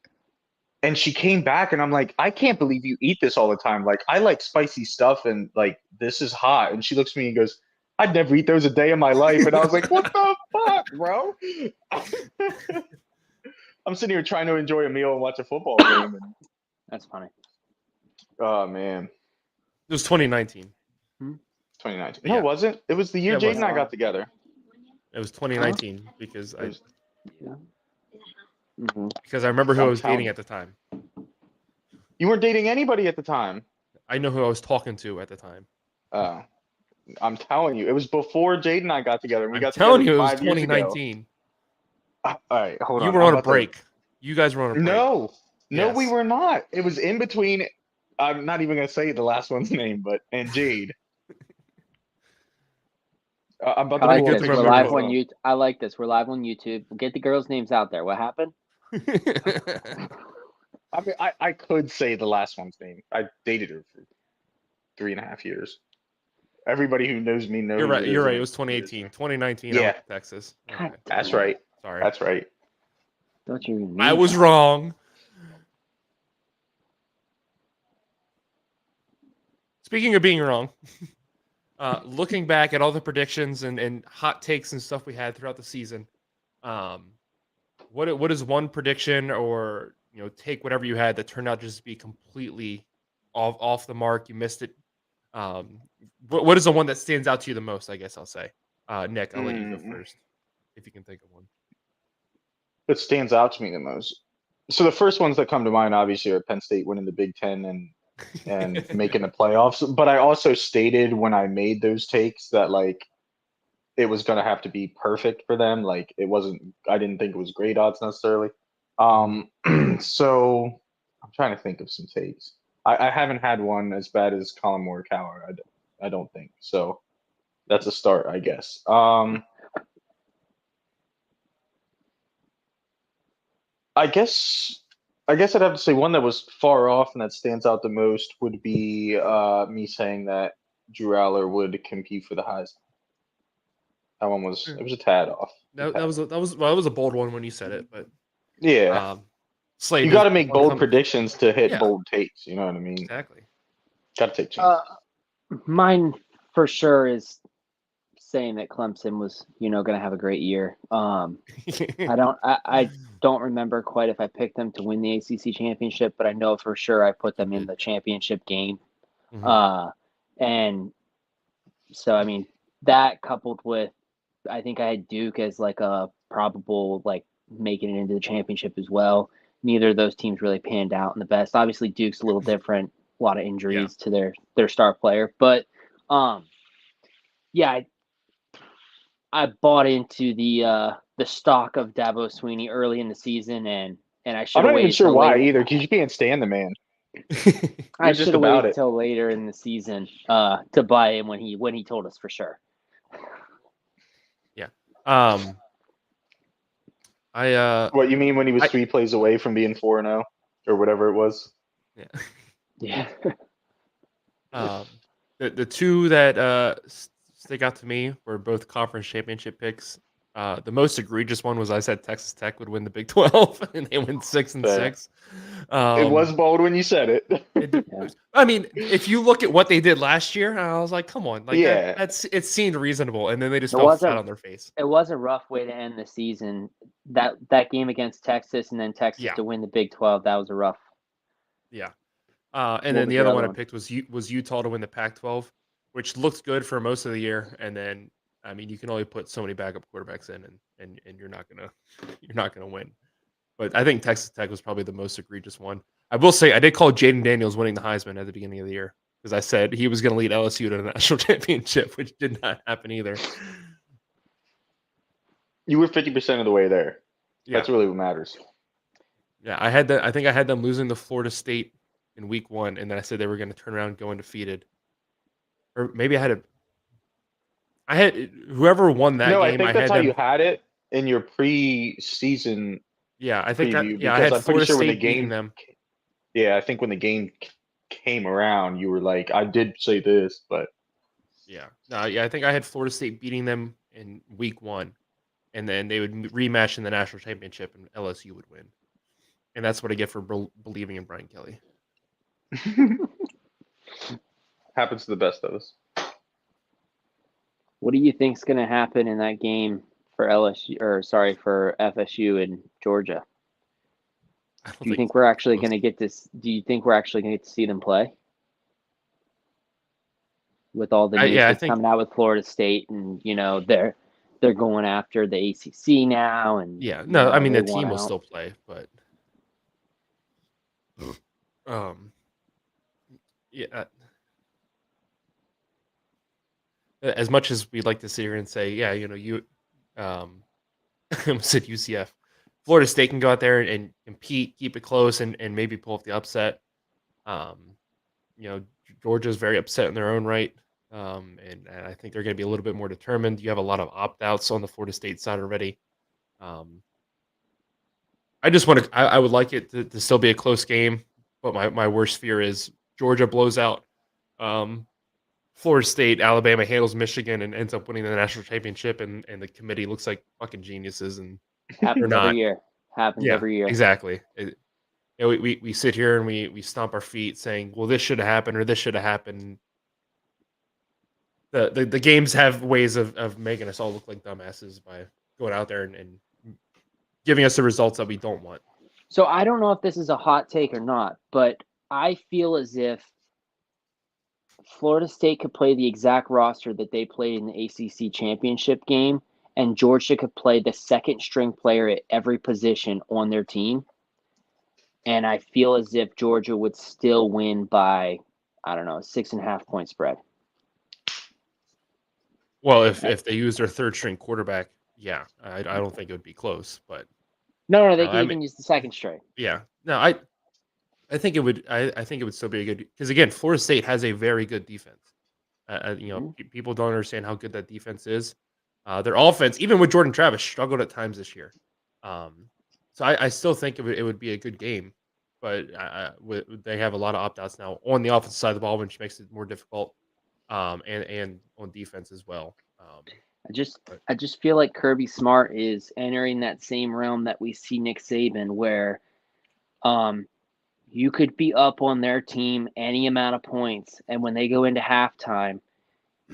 And she came back, and I'm like, I can't believe you eat this all the time. Like, I like spicy stuff, and like, this is hot. And she looks at me and goes, I'd never eat those a day in my life. And I was like, what the fuck, bro? I'm sitting here trying to enjoy a meal and watch a football game. And, That's funny. oh, man. It was 2019. 2019. Yeah. No, it wasn't. It was the year Yeah, it Jade was. and I got together. It was 2019 because It was- Mm-hmm. I remember who I I'm was telling dating you. at the time. You weren't dating anybody at the time. I know who I was talking to at the time. I'm telling you, it was before Jade and I got together. We I'm got telling together you, it was 5 years ago. 2019. All right, hold on. You were I'm on a about to- break. You guys were on a break. No, we Yes. were not. It was in between. I'm not even gonna say the last one's name, and Jade. I'm about I to like pull good this. up to We're pictures remember. live of on them. YouTube. I like this. We're live on YouTube. Get the girls' names out there. What happened? I mean, I could say the last one's name. I dated her for 3.5 years. Everybody who knows me knows. You're right. You're right. It isn't. was 2018. 2019, I Yeah. went to Texas. God Okay. damn That's it. right. Sorry. That's right. Don't you even I need was that. wrong. Speaking of being wrong, looking back at all the predictions and hot takes and stuff we had throughout the season, what is one prediction or take whatever you had that turned out just to be completely off the mark? You missed it. What is the one that stands out to you the most? I guess I'll say. Nick, I'll let you go first if you can think of one. What stands out to me the most? So the first ones that come to mind, obviously, are Penn State winning the Big Ten and making the playoffs. But I also stated when I made those takes that like it was going to have to be perfect for them. Like it wasn't. I didn't think it was great odds necessarily. So I'm trying to think of some takes. I haven't had one as bad as Colin Morikawa. I don't think so. That's a start, I guess. I guess I'd have to say one that was far off and that stands out the most would be me saying that Drew Aller would compete for the Heisman. That one was it was a tad off. That was a bold one when you said it, but Yeah. Slade, You got to make bold predictions to hit bold takes. You know what I mean? Exactly. Got to take chances. Mine for sure is saying that Clemson was, going to have a great year. I don't remember quite if I picked them to win the ACC championship, but I know for sure I put them in the championship game. And so, I mean, that coupled with, I think I had Duke as like a probable, like making it into the championship as well. Neither of those teams really panned out in the best. Obviously, Duke's a little different, a lot of injuries to their star player, but yeah, I bought into the stock of Dabo Sweeney early in the season, and I should. I'm not even sure why later. either, because you can't stand the man. I should have waited till later in the season to buy him when he told us for sure. Yeah. What you mean when he was 3 plays away from being 4-0 or whatever it was? Yeah. The two that stick out to me were both conference championship picks. The most egregious one was I said Texas Tech would win the Big 12, and they went 6-6. It was bold when you said it. I mean, if you look at what they did last year, I was like, come on, like it seemed reasonable, and then they just fell flat on their face. It was a rough way to end the season. That game against Texas, and then Texas to win the Big 12. That was a rough. Yeah, and then the other one I picked was Utah to win the Pac-12, which looked good for most of the year, and then I mean you can only put so many backup quarterbacks in, and you're not gonna win. But I think Texas Tech was probably the most egregious one. I will say I did call Jaden Daniels winning the Heisman at the beginning of the year because I said he was going to lead LSU to the national championship, which did not happen either. You were 50% of the way there. Yeah. That's really what matters. Yeah, I think I had them losing to Florida State in week 1, and then I said they were going to turn around and go undefeated. Or maybe I had whoever won that game. No, I think that's how you had it in your preseason. Yeah, I think preview, I had I'm Florida sure State beating them. Yeah, I think when the game came around, you were like, I did say this, but yeah, I think I had Florida State beating them in week 1, and then they would rematch in the national championship, and LSU would win. And that's what I get for believing in Brian Kelly. Happens to the best of us. What do you think's going to happen in that game for for FSU and Georgia? Do you think we're actually going to get this? Do you think we're actually going to get to see them play? With all the news that's coming out with Florida State, and they're going after the ACC now, and I mean the team will still play, but as much as we'd like to sit here and say, you said UCF, Florida State can go out there and compete, keep it close, and maybe pull off the upset. Georgia's very upset in their own right, and I think they're going to be a little bit more determined. You have a lot of opt-outs on the Florida State side already. I would like it to still be a close game, but my worst fear is Georgia blows out Florida State, Alabama handles Michigan and ends up winning the national championship, and the committee looks like fucking geniuses, and Happens they're not. every year. Happens Yeah, every year. exactly. We sit here and we stomp our feet saying, well, this should have happened or this should have happened. The games have ways of making us all look like dumbasses by going out there and giving us the results that we don't want. So I don't know if this is a hot take or not, but I feel as if Florida State could play the exact roster that they played in the ACC championship game, and Georgia could play the second string player at every position on their team. And I feel as if Georgia would still win by, I don't know, 6.5 point spread. Well, if they use their third string quarterback, yeah, I don't think it would be close, but No, they No, can I even mean- use the second string. yeah, no, I think it would. I think it would still be a good, because again, Florida State has a very good defense. People don't understand how good that defense is. Their offense, even with Jordan Travis, struggled at times this year. So I still think it would be a good game, but they have a lot of opt outs now on the offensive side of the ball, which makes it more difficult. And on defense as well. I just feel like Kirby Smart is entering that same realm that we see Nick Saban, where you could be up on their team any amount of points, and when they go into halftime,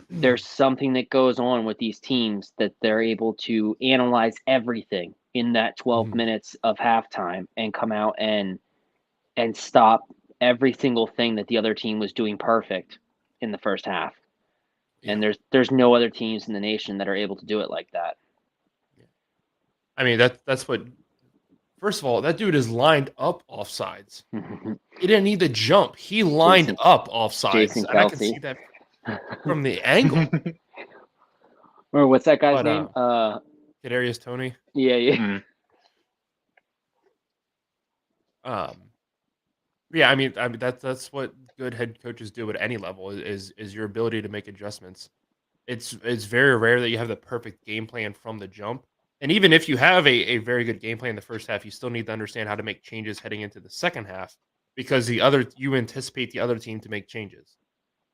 there's something that goes on with these teams that they're able to analyze everything in that 12 minutes of halftime and come out and stop every single thing that the other team was doing perfect in the first half. Yeah. And there's no other teams in the nation that are able to do it like that. I mean, that's what. First of all, that dude is lined up offsides. He didn't need to jump. He lined up offsides. Jason And I can Kelce. see that from the angle. Or what's that guy's But, name? Kadarius Toney. Yeah. Yeah, I mean that's what good head coaches do at any level is your ability to make adjustments. It's very rare that you have the perfect game plan from the jump. And even if you have a very good game plan in the first half, you still need to understand how to make changes heading into the second half, because you anticipate the other team to make changes.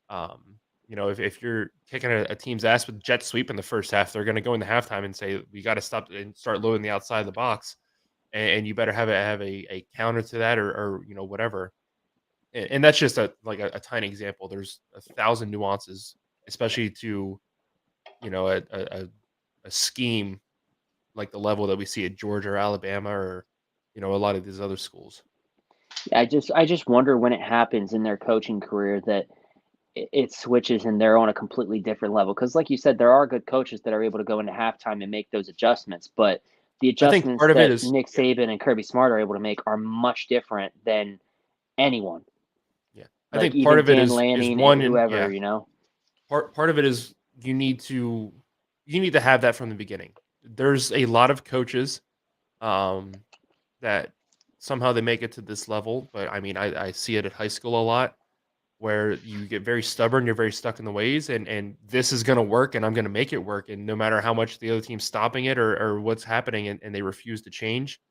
If you're kicking a team's ass with jet sweep in the first half, they're going to go into halftime and say, we got to stop and start loading the outside of the box. And you better have a counter to that or whatever. And that's just a tiny example. There's 1,000 nuances, especially to, a scheme like the level that we see at Georgia or Alabama or, a lot of these other schools. I just wonder when it happens in their coaching career that it switches and they're on a completely different level. Because like you said, there are good coaches that are able to go into halftime and make those adjustments, but the adjustments part of that it is Nick Saban and Kirby Smart are able to make are much different than anyone. Yeah, I think part of it is one and whoever, Part of it is you need to have that from the beginning. There's a lot of coaches that somehow they make it to this level, but I mean I see it at high school a lot, where you get very stubborn, you're very stuck in the ways, and this is going to work, and I'm going to make it work, and no matter how much the other team's stopping it or what's happening, and they refuse to change.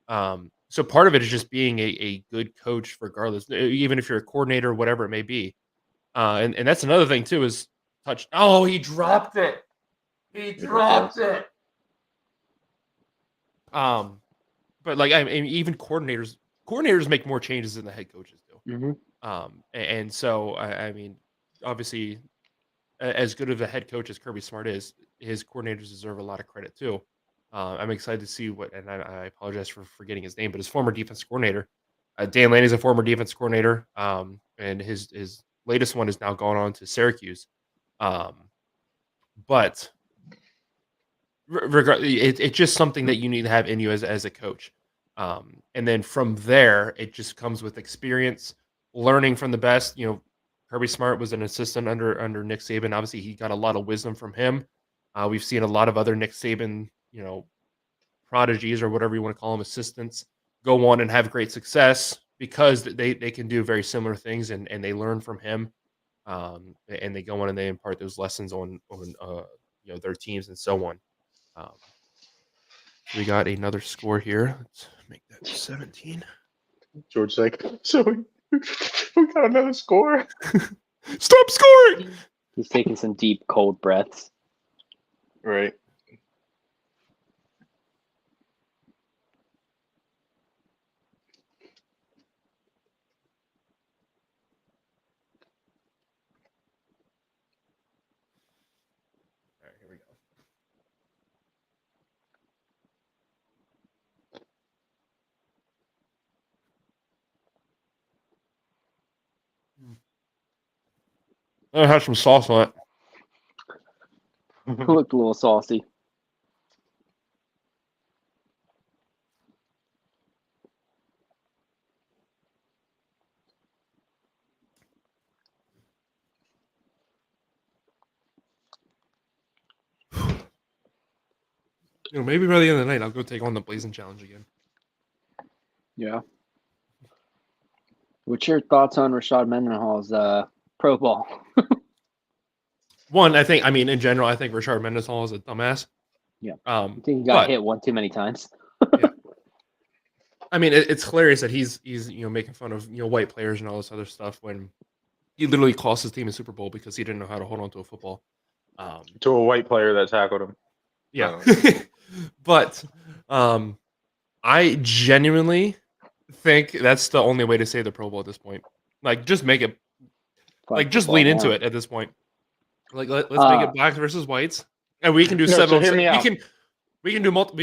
So part of it is just being a good coach, regardless, even if you're a coordinator, whatever it may be. And that's another thing too is touch. Oh, he dropped it. He dropped it. But I mean, even coordinators make more changes than the head coaches do. Mm-hmm. And so I mean, obviously, as good of a head coach as Kirby Smart is, his coordinators deserve a lot of credit too. I'm excited to see and I apologize for forgetting his name, but his former defense coordinator, Dan Lanning, is a former defense coordinator, and his latest one is now gone on to Syracuse. But it's just something that you need to have in you as a coach. And then from there, it just comes with experience, learning from the best. Kirby Smart was an assistant under Nick Saban. Obviously, he got a lot of wisdom from him. We've seen a lot of other Nick Saban, prodigies or whatever you want to call them, assistants, go on and have great success because they can do very similar things and they learn from him. And they go on and they impart those lessons on their teams and so on. We got another score here. Let's make that 17. George's like, so we got another score. Stop scoring. He's taking some deep, cold breaths. Right. All right, here we go. I have some sauce on it. Looked a little saucy. Maybe by the end of the night, I'll go take on the Blazing Challenge again. Yeah. What's your thoughts on Rashad Mendenhall's Pro Bowl? One, I mean, in general, I think Rashard Mendenhall is a dumbass. Yeah. I think he got hit one too many times. I mean, it's hilarious that he's making fun of white players and all this other stuff when he literally cost his team a Super Bowl because he didn't know how to hold on to a football. To a white player that tackled him. Yeah, but I genuinely think that's the only way to save the Pro Bowl at this point. Like, just make it, just lean into it at this point. Like, let's make it blacks versus whites, and we can do 7 on 7. We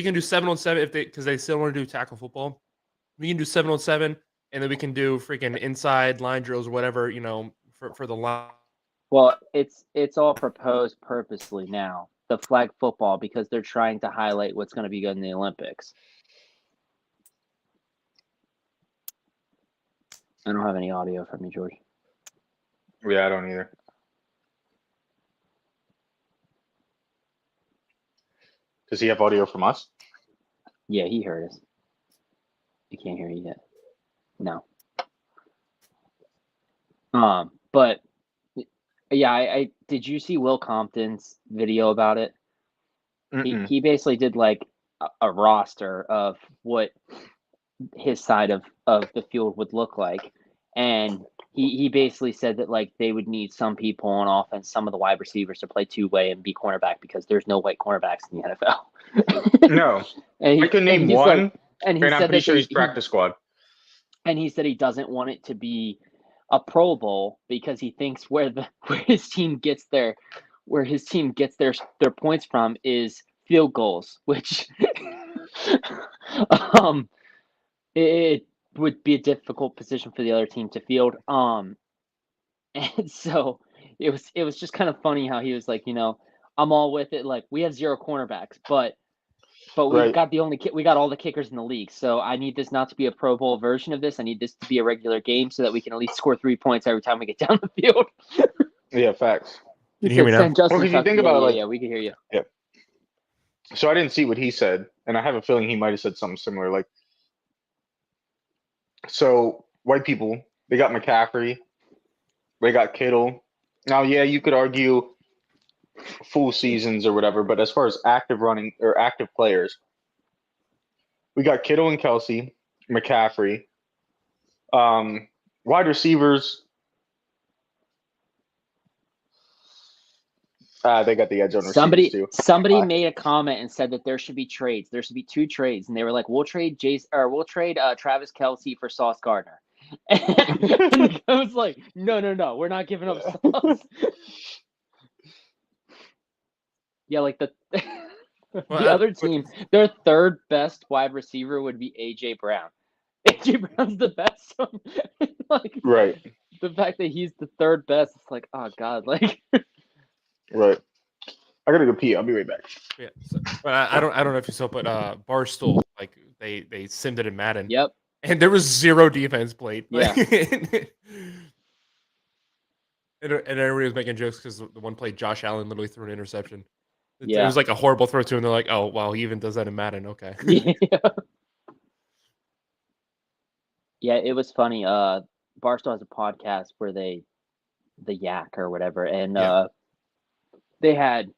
can do 7 on 7 because they still want to do tackle football. We can do 7 on 7, and then we can do freaking inside line drills or whatever, for the line. Well, it's all proposed purposely now, the flag football, because they're trying to highlight what's going to be good in the Olympics. I don't have any audio from you, George. Yeah, I don't either. Does he have audio from us? Yeah, he heard us. He can't hear you yet. No. But yeah, I did you see Will Compton's video about it? He basically did like a roster of what his side of the field would look like, and he basically said that like they would need some people on offense, some of the wide receivers to play two-way and be cornerback because there's no white cornerbacks in the NFL. No. I can name one, and I'm pretty sure he's practice squad. And he said he doesn't want it to be a Pro Bowl because he thinks where his team gets their points from is field goals, which it would be a difficult position for the other team to field. And so it was just kind of funny how he was like, I'm all with it. Like, we have 0 cornerbacks, but we've got we got all the kickers in the league. So I need this not to be a Pro Bowl version of this. I need this to be a regular game so that we can at least score 3 points every time we get down the field. Yeah, facts. Can you hear me now? Well, because you think about it, yeah, we can hear you. Yeah. So I didn't see what he said, and I have a feeling he might have said something similar. Like, so white people, they got McCaffrey, they got Kittle. Now, yeah, you could argue full seasons or whatever, but as far as active running or active players, we got Kittle and Kelsey, McCaffrey, wide receivers. They got the edge on receivers too. Somebody made a comment and said that there should be trades. There should be 2 trades, and they were like, "We'll trade Travis Kelce for Sauce Gardner." And I was like, "No, we're not giving up Sauce." Yeah, like the other team, their third best wide receiver would be AJ Brown. AJ Brown's the best. Like, right. The fact that he's the third best, it's like, oh god, like. Right. I gotta go pee. I'll be right back. Yeah. So, I don't know if you saw, but Barstool, like they simmed it in Madden. Yep. And there was 0 defense played. Yeah. And everybody was making jokes because the one play Josh Allen literally threw an interception. It Yeah. was like a horrible throw to him. They're like, oh, wow, he even does that in Madden. Okay. Yeah. Yeah, it was funny. Barstool has a podcast where the Yak or whatever, and they had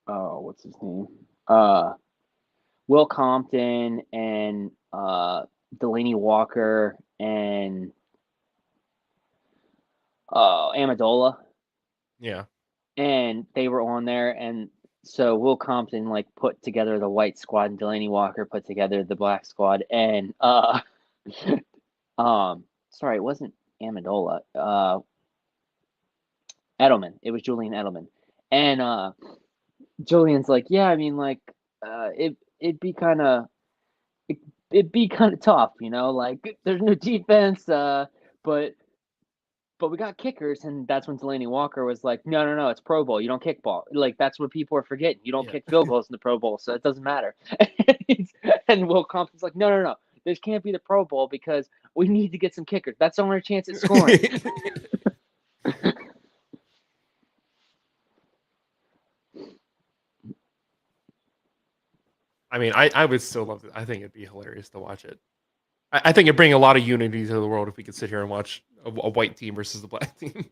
what's his name? Will Compton and Delaney Walker and Amendola, Yeah. and they were on there, and so Will Compton like put together the white squad, and Delaney Walker put together the black squad, and sorry, it wasn't Amendola, Edelman. It was Julian Edelman, and Julian's like, yeah, I mean, like, it'd be kind of it'd be kind of tough, like there's no defense, but we got kickers, and that's when Delaney Walker was like, no, it's Pro Bowl. You don't kick ball. Like that's what people are forgetting. You don't Yeah. kick field goals in the Pro Bowl, so it doesn't matter. And Will Compton's like, no. This can't be the Pro Bowl because we need to get some kickers. That's the only chance at scoring. I mean, I would still love it. I think it'd be hilarious to watch it. I think it'd bring a lot of unity to the world if we could sit here and watch a white team versus the black team.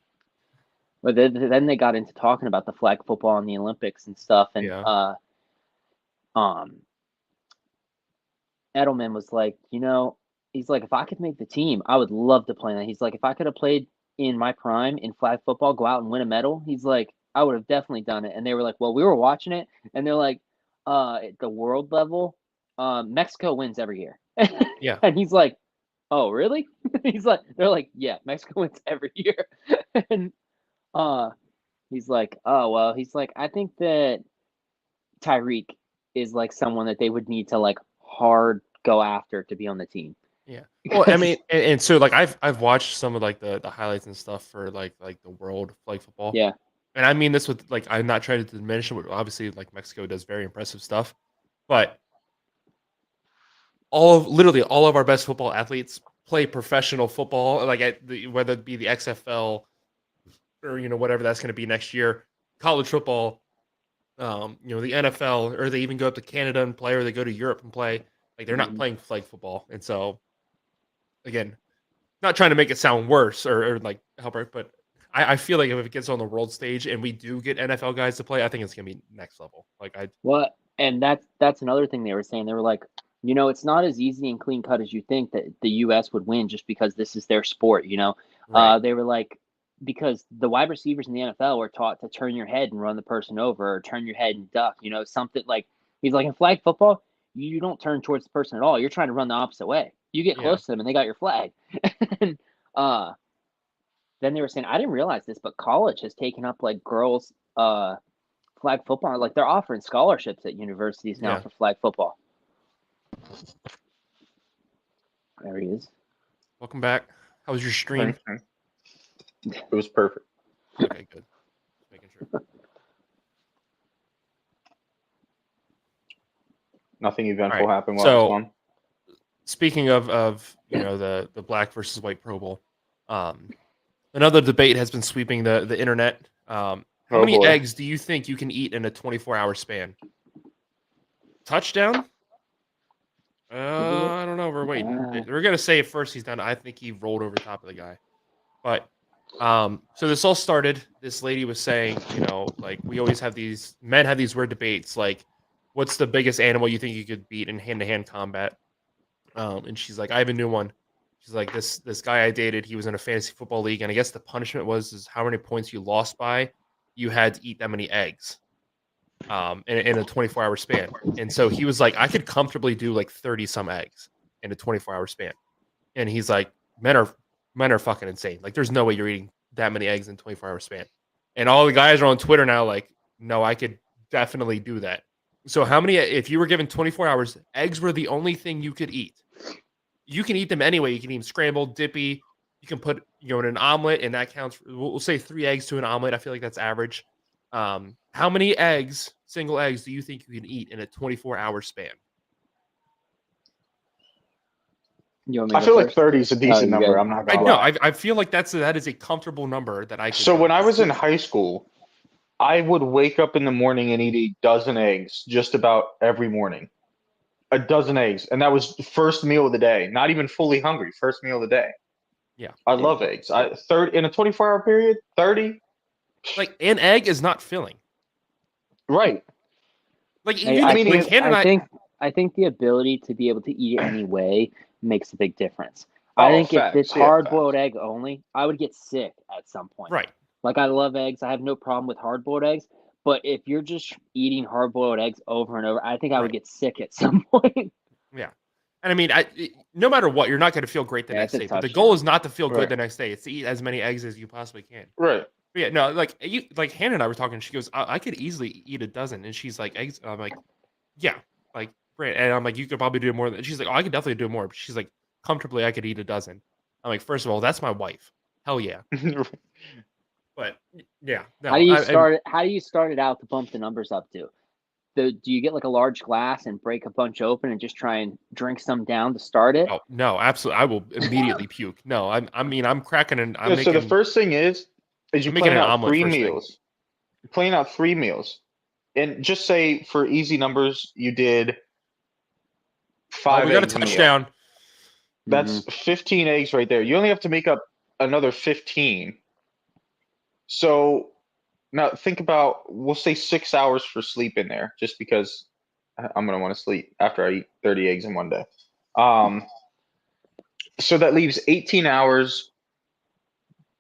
But then they got into talking about the flag football and the Olympics and stuff, and Yeah. Edelman was like, he's like, if I could make the team, I would love to play that. He's like, if I could have played in my prime in flag football, go out and win a medal, he's like, I would have definitely done it. And they were like, well, we were watching it, and they're like, at the world level, Mexico wins every year. Yeah. And he's like, oh, really? They're like, yeah, Mexico wins every year. And he's like, oh, well, he's like, I think that Tyreek is like someone that they would need to like hard go after to be on the team. Yeah. Well, I mean, and so like I've watched some of like the highlights and stuff for like the world flag football. Yeah. And I mean this with like I'm not trying to diminish it. Obviously, like Mexico does very impressive stuff, but literally all of our best football athletes play professional football, like whether it be the XFL or whatever that's going to be next year, college football, the NFL, or they even go up to Canada and play, or they go to Europe and play. Like they're not playing flag football, and so again, not trying to make it sound worse or like help it, but I feel like if it gets on the world stage and we do get NFL guys to play, I think it's gonna be next level. And that's another thing they were saying. They were like, it's not as easy and clean cut as you think that the U.S. would win just because this is their sport. Right. They were like, because the wide receivers in the NFL were taught to turn your head and run the person over, or turn your head and duck. Something like he's like in flag football, you don't turn towards the person at all. You're trying to run the opposite way. You get close to them and they got your flag. And then they were saying, I didn't realize this, but college has taken up like girls flag football. Like they're offering scholarships at universities now for flag football. There he is. Welcome back. How was your stream? It was perfect. Okay, good. Just making sure. Nothing eventful Right. happened while I was So, gone. speaking of the black versus white Pro Bowl, another debate has been sweeping the internet. How many eggs do you think you can eat in a 24-hour span? Touchdown? I don't know. We're waiting. We're gonna say at first he's done. I think he rolled over top of the guy. But so this all started. This lady was saying, like we always have men have these weird debates, like what's the biggest animal you think you could beat in hand-to-hand combat? And she's like, I have a new one. She's like, this guy I dated, he was in a fantasy football league, and I guess the punishment is how many points you lost by. You had to eat that many eggs in a 24-hour span. And so he was like, I could comfortably do like 30 some eggs in a 24-hour span. And he's like, men are fucking insane. Like there's no way you're eating that many eggs in a 24-hour span. And all the guys are on Twitter now like, no, I could definitely do that. So how many, if you were given 24 hours, eggs were the only thing you could eat. You can eat them anyway. You can eat them scrambled, dippy. You can put, in an omelet, and that counts. We'll say 3 eggs to an omelet. I feel like that's average. How many single eggs, do you think you can eat in a 24-hour span? I feel like 30 is a decent number. I'm not gonna lie. I feel like that is a comfortable number that I could. So when I was in high school, I would wake up in the morning and eat a dozen eggs just about every morning. A dozen eggs. And that was the first meal of the day. Not even fully hungry. First meal of the day. Yeah. I love eggs. In a 24-hour period, 30. Like, an egg is not filling. Right. Like, I think the ability to be able to eat it anyway makes a big difference. I Oh, think if facts. it's Yeah, hard-boiled facts. egg only, I would get sick at some point. Right. Like, I love eggs. I have no problem with hard-boiled eggs. But if you're just eating hard-boiled eggs over and over, I think I would Right. get sick at some point. Yeah. And I mean, no matter what, you're not going to feel great the Yeah, next it's a day. But the touchdown. goal is not to feel good Right. the next day. It's to eat as many eggs as you possibly can. Right. But yeah, no, like Hannah and I were talking. She goes, I could easily eat a dozen, and she's like, eggs. I'm like, yeah, like great. And I'm like, you could probably do more than. She's like, oh, I could definitely do more. But she's like, comfortably, I could eat a dozen. I'm like, first of all, that's my wife. Hell yeah. But yeah, no. How do you start it? How do you start it out to bump the numbers up to? Do you get like a large glass and break a bunch open and just try and drink some down to start it? Oh, no, absolutely. I will immediately puke. No, I'm cracking and I'm Yeah, making. so the first thing is you I'm making plan an out omelet 3 first thing. meals. You're planning out 3 meals. And just say for easy numbers, you did 5 we got a eggs a meal. touchdown. That's 15 eggs right there. You only have to make up another 15. So now think about, we'll say 6 hours for sleep in there, just because I'm going to want to sleep after I eat 30 eggs in one day. So that leaves 18 hours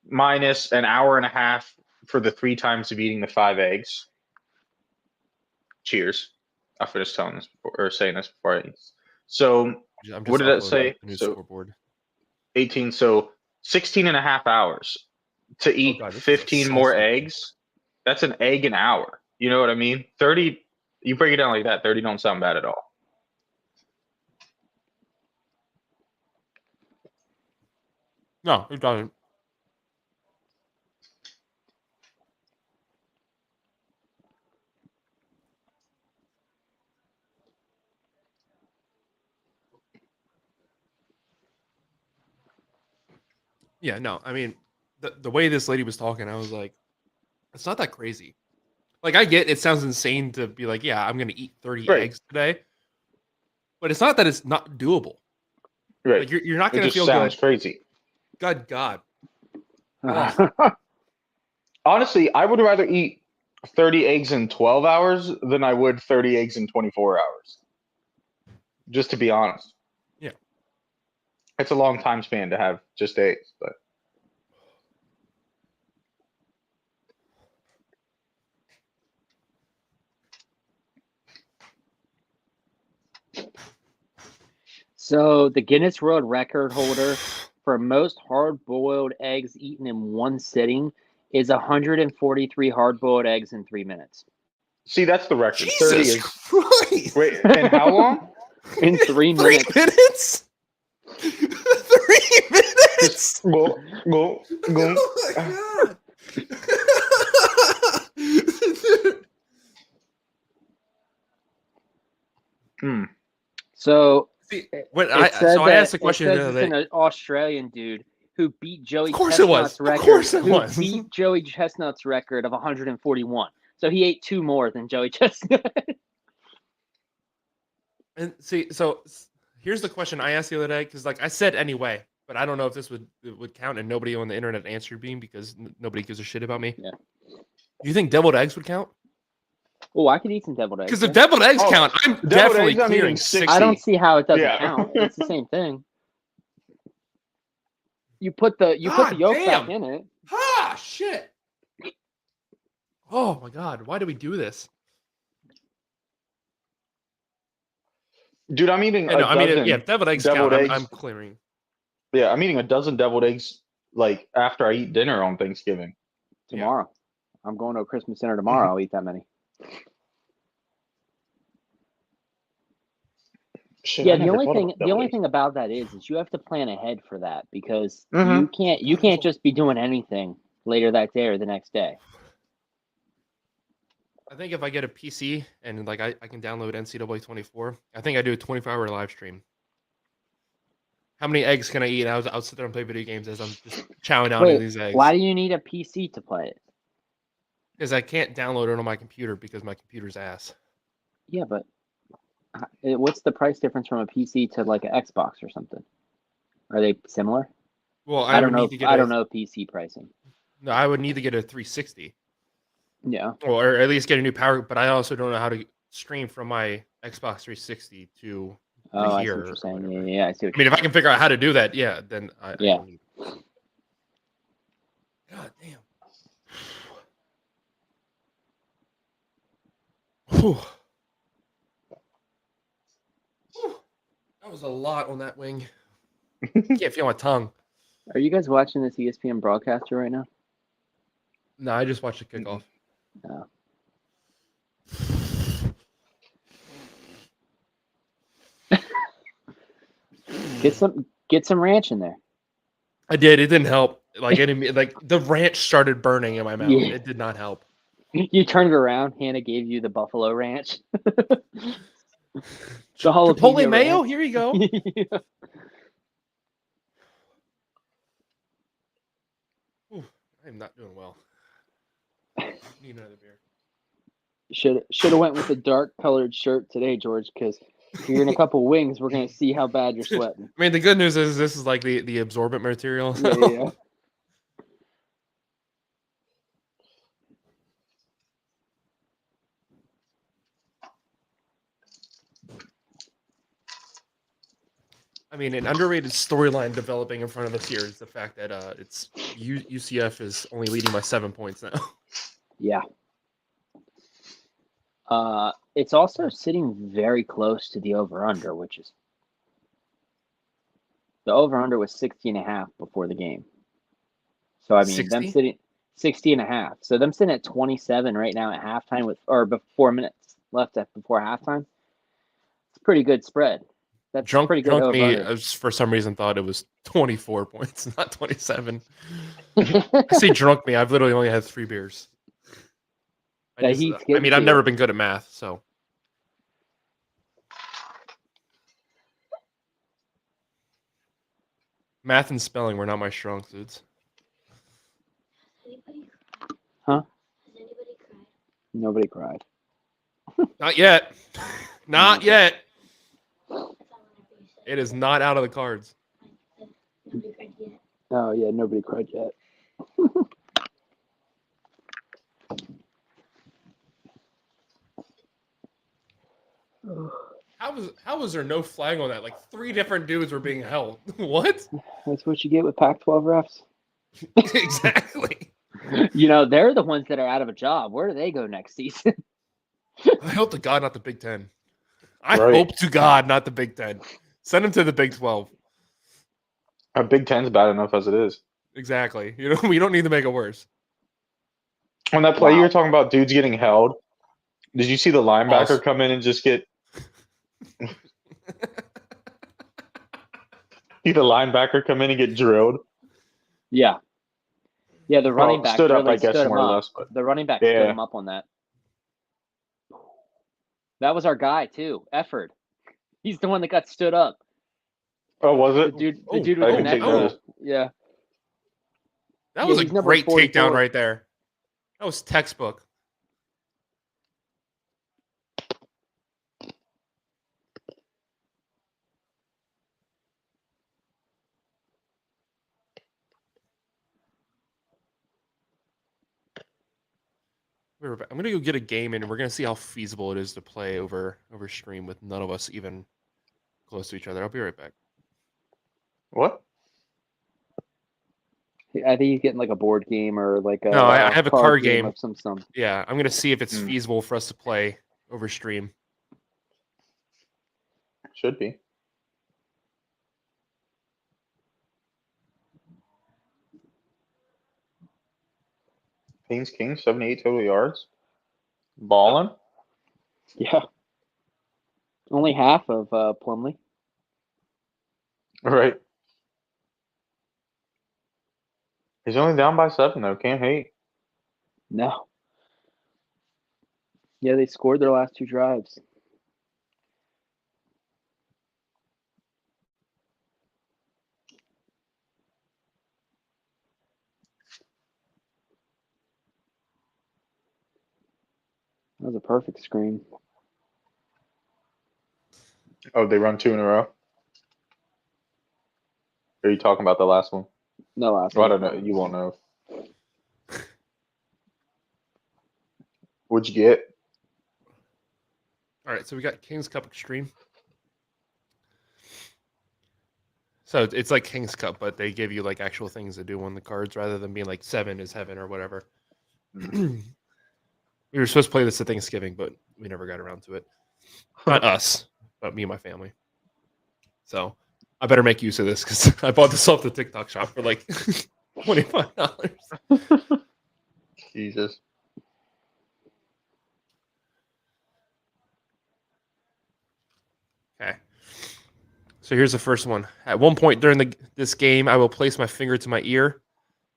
minus an hour and a half for the 3 times of eating the 5 eggs. Cheers. I finished telling this before, or saying this before I eat. So I'm just what did that uploading say? a new So scoreboard. 18, so 16 and a half hours to eat God, this is a 15 more salsa. eggs. That's an egg an hour. You know what I mean? 30, you break it down like that, 30 don't sound bad at all. No, it doesn't. Yeah, no. I mean, the way this lady was talking, I was like, it's not that crazy. Like, I get it sounds insane to be like, yeah, I'm gonna eat 30 Right. eggs today, but it's not that it's not doable. Right. Like, you're not It gonna just feel sounds good. crazy. God. Oh. Honestly, I would rather eat 30 eggs in 12 hours than I would 30 eggs in 24 hours. Just to be honest. Yeah. It's a long time span to have just eggs, but So the Guinness World Record holder for most hard-boiled eggs eaten in one sitting is 143 hard-boiled eggs in 3 minutes. see, that's the record. 30 Jesus is Christ! wait, and how long? In 3 minutes. 3 minutes? 3 minutes? Go. Oh my god! Hmm. So See, when it I said asked the that- question it the says other it's day. an Australian dude who beat Joey Of course it was. Chestnut's Of record. course it who was. beat Joey Chestnut's record of 141. So he ate 2 more than Joey Chestnut. And see, so here's the question I asked the other day because, like, I said anyway, but I don't know if this would count, and nobody on the internet answered me because nobody gives a shit about me. Yeah. Do you think deviled eggs would count? Oh, I could eat some deviled eggs. Because if deviled eggs Oh, count, I'm deviled definitely eggs, I'm clearing eating 60. I don't see how it doesn't Yeah. count. It's the same thing. You put the yolk back in it. Ah, shit. Oh my god, why do we do this? Dude, I'm eating a dozen. Yeah, deviled eggs deviled count. eggs. I'm clearing. Yeah, I'm eating a dozen deviled eggs like after I eat dinner on Thanksgiving. Tomorrow. I'm going to a Christmas dinner tomorrow. I'll eat that many. Shit, Yeah, I the never only thought thing about the deviled only eggs. thing about that is you have to plan ahead for that because Mhm. you can't just be doing anything later that day or the next day. I think if I get a PC and like I can download NCAA 24, I think I do a 24-hour live stream. How many eggs can I eat? I'll sit there and play video games as I'm just chowing down Wait, on these eggs. why do you need a PC to play it? Because I can't download it on my computer because my computer's ass. Yeah, but what's the price difference from a PC to like an Xbox or something? Are they similar? Well, I don't know. need to get I don't know PC pricing. No, I would need to get a 360. Yeah. Or at least get a new power. But I also don't know how to stream from my Xbox 360 to Oh, I see here what you're or saying. whatever. Yeah, I see what I mean, you're if I can figure out how to do that, yeah, then I Yeah. don't need it. God damn. Whew. Whew. That was a lot on that wing. Can't feel my tongue. Are you guys watching this ESPN broadcaster right now? No, I just watched the kickoff. No. Get some ranch in there. I did. It didn't help. Like the ranch started burning in my mouth. Yeah. It did not help. You turned it around. Hannah gave you the buffalo ranch. The jalapeno Chipotle mayo. ranch. Here you go. Yeah. Ooh, I am not doing well. Need another beer. Should have went with the dark colored shirt today, George, because if you're in a couple wings, we're gonna see how bad you're sweating. I mean, the good news is this is like the absorbent material. Yeah. I mean, an underrated storyline developing in front of us here is the fact that it's UCF is only leading by 7 points now. Yeah. It's also sitting very close to the over-under, which is the over-under was 60.5 before the game. So, I mean, them 60? sitting 60.5. So, them sitting at 27 right now at halftime or 4 minutes left before halftime. It's a pretty good spread. That's pretty good Drunk me, over-under. for some reason, thought it was 24 points, not 27. I say drunk me. I've literally only had 3 beers. That I heat's mean, getting I've to never you. been good at math, so. Math and spelling were not my strong suits. Huh? Nobody cried. Not yet. Not yet. It is not out of the cards. Oh, yeah, nobody cried yet. How was there no flag on that? Like 3 different dudes were being held. What? That's what you get with Pac-12 refs. Exactly. You know, they're the ones that are out of a job. Where do they go next season? I hope to God not the Big Ten. I Right. hope to God not the Big Ten. Send them to the Big 12. Big Ten's bad enough as it is. Exactly. You know, we don't need to make it worse. On that play Wow. you were talking about dudes getting held, did you see the linebacker Pause. come in and just get see the linebacker come in and get drilled? Yeah. Yeah, the running back stood up, really I guess, stood him more or up. less, but The running back stood yeah. him up on that. That was our guy too, Efford. He's the one that got stood up. Oh, was The it? dude Oh, with I the didn't neck take roll. notice. Yeah. That Yeah, was a he's number great 44. takedown right there. That was textbook. I'm gonna go get a game and we're gonna see how feasible it is to play over stream with none of us even close to each other. I'll be right back. What? I think he's getting like a board game or like a No, I have a card game. of some. Yeah, I'm gonna see if it's Hmm. feasible for us to play over stream. Should be. Kings, 78 total yards. Balling. Yeah. Only half of Plumlee. Right. He's only down by 7 though. Can't hate. No. Yeah, they scored their last 2 drives. That was a perfect screen. Oh, they run 2 in a row. Or are you talking about the last one? No last Well, I one. don't know. You won't know. What'd you get? All right, so we got Kings Cup Extreme. So it's like King's Cup, but they give you like actual things to do on the cards rather than being like 7 is heaven or whatever. We were supposed to play this at Thanksgiving, but we never got around to it. Not us, but me and my family. So I better make use of this because I bought this off the TikTok shop for like $25. Jesus. Okay. So here's the first one. At one point during this game, I will place my finger to my ear.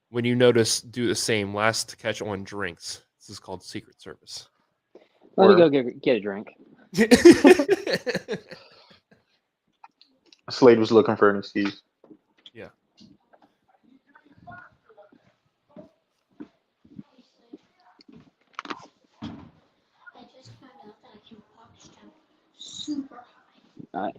When you notice, do the same. Last to catch on drinks. This is called Secret Service. Let me go get a drink. Slade was looking for an excuse. Yeah. I just found out that I can box jump super high. Nice.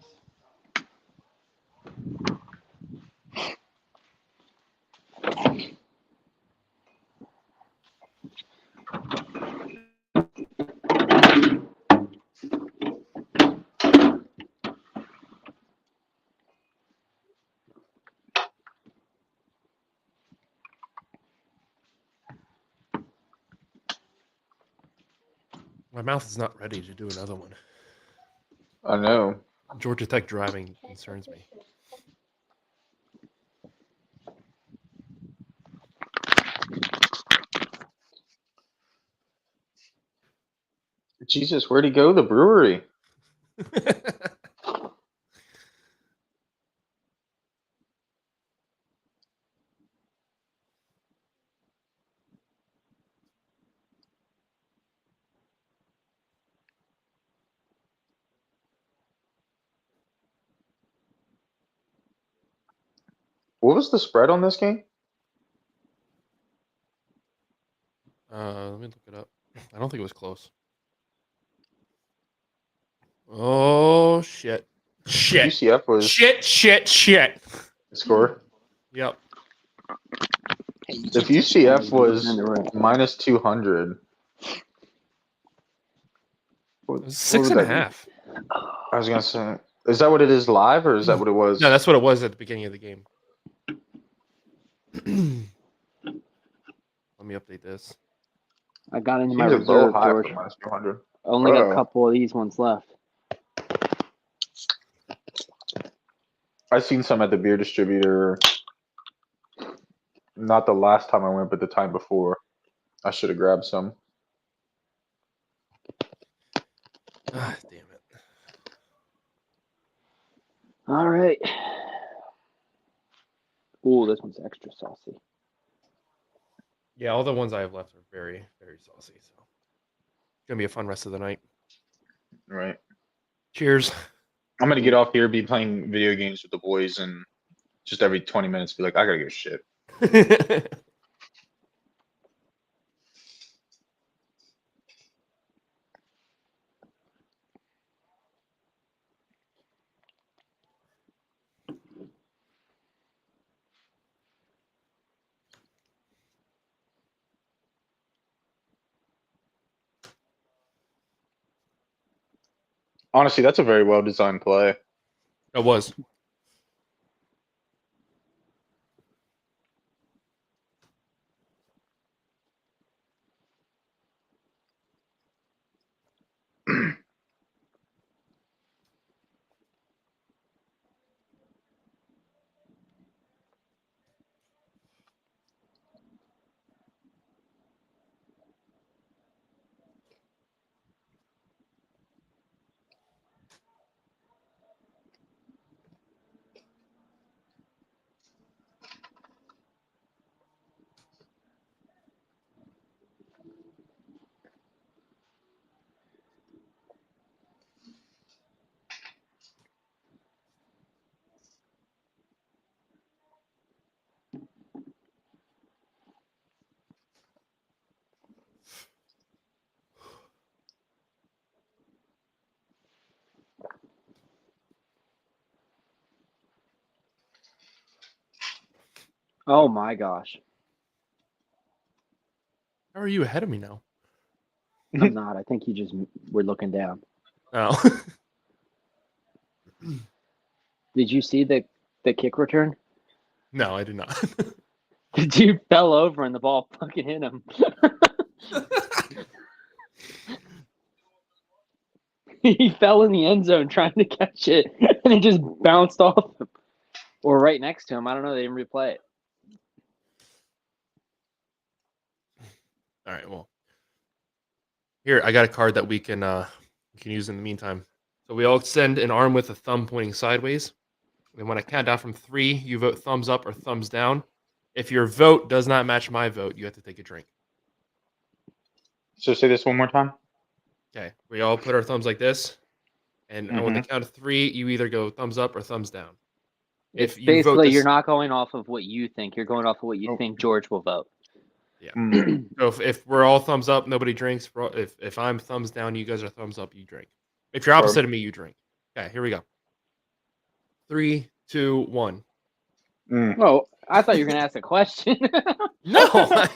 My mouth is not ready to do another one. I know. Georgia Tech driving concerns me. Jesus, where'd he go? The brewery. What was the spread on this game? Let me look it up. I don't think it was close. Oh shit! Shit! UCF was Shit! the score. Yep. If UCF was minus 200, It was 6.5. I was gonna say, is that what it is live, or is that what it was? No, that's what it was at the beginning of the game. Let me update this. I got into my Seems a little reserve, high George. for minus 200. Only got Uh-oh. a couple of these ones left. I seen some at the beer distributor. Not the last time I went, but the time before. I should have grabbed some. Ah, damn it. All right. Ooh, this one's extra saucy. Yeah, all the ones I have left are very, very saucy. So it's gonna be a fun rest of the night. Right. Cheers. I'm gonna get off here, be playing video games with the boys, and just every 20 minutes be like, I gotta go shit. Honestly, that's a very well designed play. It was. Oh my gosh. How are you ahead of me now? I'm not. I think you just were looking down. Oh. Did you see the The kick return? No, I did not. The dude fell over and the ball fucking hit him. He fell in the end zone trying to catch it, and it just bounced off him. Or right next to him. I don't know. They didn't replay it. All right, well, here I got a card that we can use in the meantime. So we all extend an arm with a thumb pointing sideways. And when I count down from 3, you vote thumbs up or thumbs down. If your vote does not match my vote, you have to take a drink. So say this one more time. Okay, we all put our thumbs like this, and on the count of 3, you either go thumbs up or thumbs down. If you vote Basically, this, you're not going off of what you think. You're going off of what you think George will vote. yeah. Mm. So if we're all thumbs up, nobody drinks. If I'm thumbs down, you guys are thumbs up, you drink. If you're opposite of me, you drink. Okay, here we go. 3, 2, 1. Mm. Oh, I thought you were going to ask a question. No.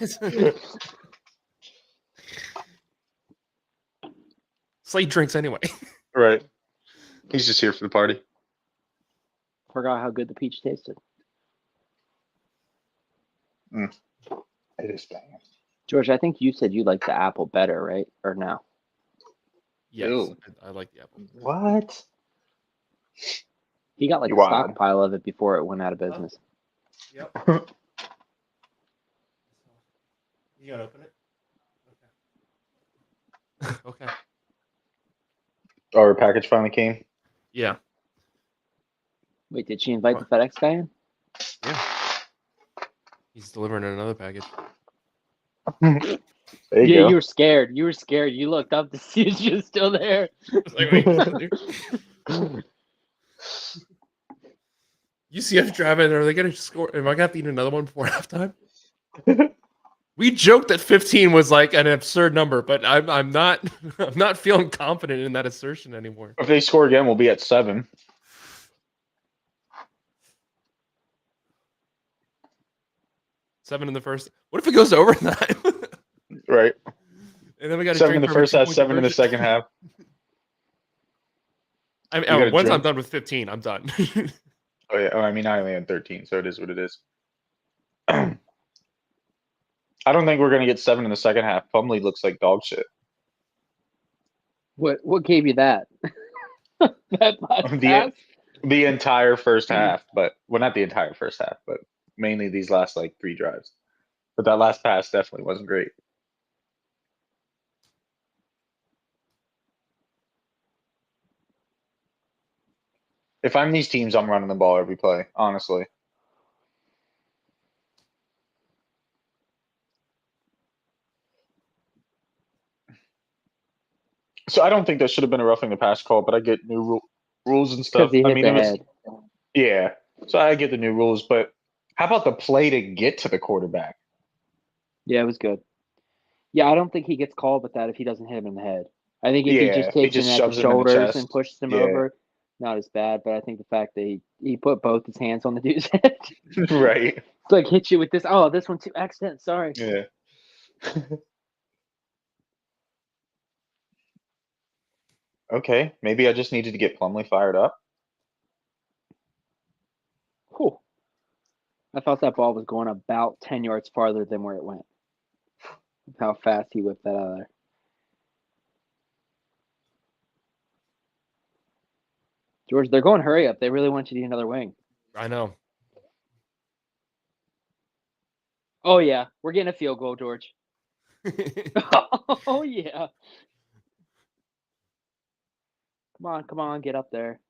Slade drinks anyway. Right. He's just here for the party. Forgot how good the peach tasted. It is banging. George, I think you said you like the apple better, right? Or no? Yes, Ew. I like the apple. What? He got like You a wild. stockpile of it before it went out of business. Yep. You gotta open it. Okay. Okay. Our package finally came. Yeah. Wait, did she invite the FedEx guy in? Yeah. He's delivering another package. There you Yeah, go. you were scared. You were scared. You looked up to see if she was still there. Like, wait, UCF driving, are they gonna score? Am I gonna have to eat another one before halftime? We joked that 15 was like an absurd number, but I'm not I'm not feeling confident in that assertion anymore. If they score again, we'll be at 7. 7 in the first. What if it goes to overtime? Right. And then we got 7 in the first half, 7 in the second half. I mean, gotta once I'm drink. done with 15, I'm done. Oh yeah. Oh, I mean, I only had 13, so it is what it is. I don't think we're gonna get 7 in the second half. Plumlee looks like dog shit. What gave you that? That last pass? The entire first half, but well, not the entire first half, but mainly these last like 3 drives. But that last pass definitely wasn't great. If I'm these teams, I'm running the ball every play, honestly. So I don't think that should have been a roughing the pass call, but I get new rules and stuff. Because he I hit mean, the it was, head. yeah. So I get the new rules, but how about the play to get to the quarterback? Yeah, it was good. Yeah, I don't think he gets called with that if he doesn't hit him in the head. I think if he Yeah, just if he takes just him at the shoves him in the shoulders chest, and pushes him yeah. over, not as bad. But I think the fact that he put both his hands on the dude's head, Right. it's like hit you with this. Oh, this one too. Accident. Sorry. Yeah. Okay, maybe I just needed to get Plumlee fired up. Whew. I thought that ball was going about 10 yards farther than where it went. How fast he whipped that out of there. George, they're going hurry up. They really want you to eat another wing. I know. Oh, yeah. We're getting a field goal, George. Oh, yeah. Come on, get up there.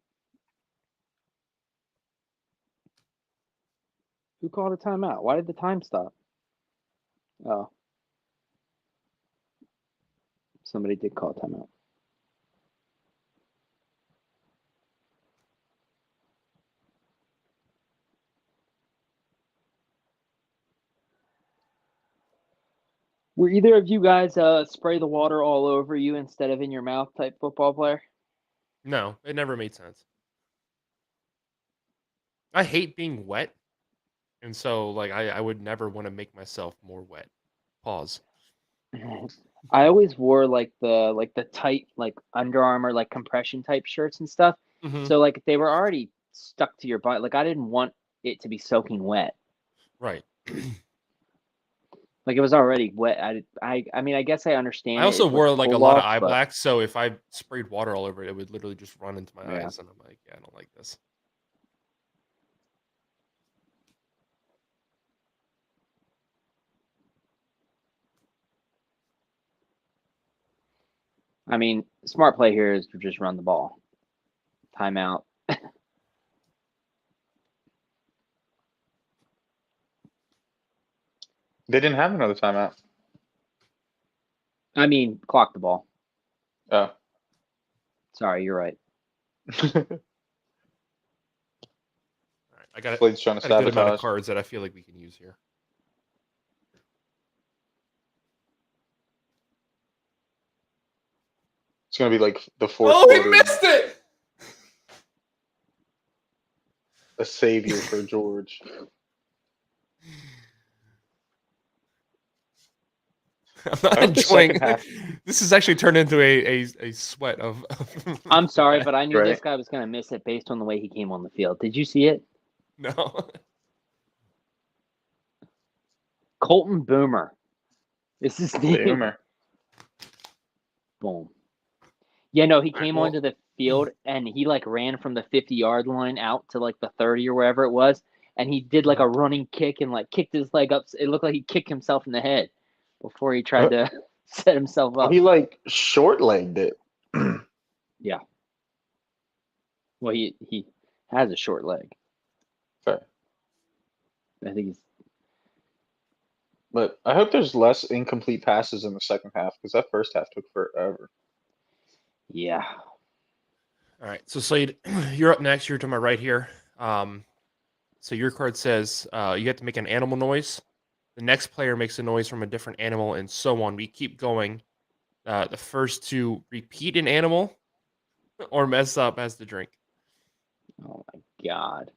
Who called a timeout? Why did the time stop? Oh. Somebody did call a timeout. Were either of you guys spray the water all over you instead of in your mouth type football player? No, it never made sense. I hate being wet. And so like I would never want to make myself more wet. Pause. I always wore like the tight like Under Armour like compression type shirts and stuff. Mhm. So like they were already stuck to your body. Like I didn't want it to be soaking wet. Right. Like it was already wet. I mean, I guess I understand. I also it with wore the like a pull lot of off, eye but black, so if I sprayed water all over it, it would literally just run into my Yeah. eyes, and I'm like, yeah, I don't like this. I mean, smart play here is to just run the ball. Timeout. They didn't have another timeout. I mean, clock the ball. Oh. Sorry, you're right. All right, I got Slade's trying to a good amount of sabotage. cards that I feel like we can use here. It's gonna be like the fourth Oh, he quarter. missed it! A savior for George. I'm not I hope the enjoying. second half- This has actually turned into a sweat of. I'm sorry, but I knew Right. this guy was going to miss it based on the way he came on the field. Did you see it? No. Colton Boomer. This is the Boomer. boom. Yeah, no, he All right, came well- onto the field and he like ran from the 50-yard line out to like the 30 or wherever it was, and he did like a running kick and like kicked his leg up. It looked like he kicked himself in the head before he tried to set himself up. He like short-legged it. Well, he has a short leg. Fair. I think he's But I hope there's less incomplete passes in the second half because that first half took forever. yeah. All right, so Slade, you're up next. You're to my right here. So your card says you have to make an animal noise. The next player makes a noise from a different animal, and so on. We keep going. The first to repeat an animal or mess up has to drink. Oh my god.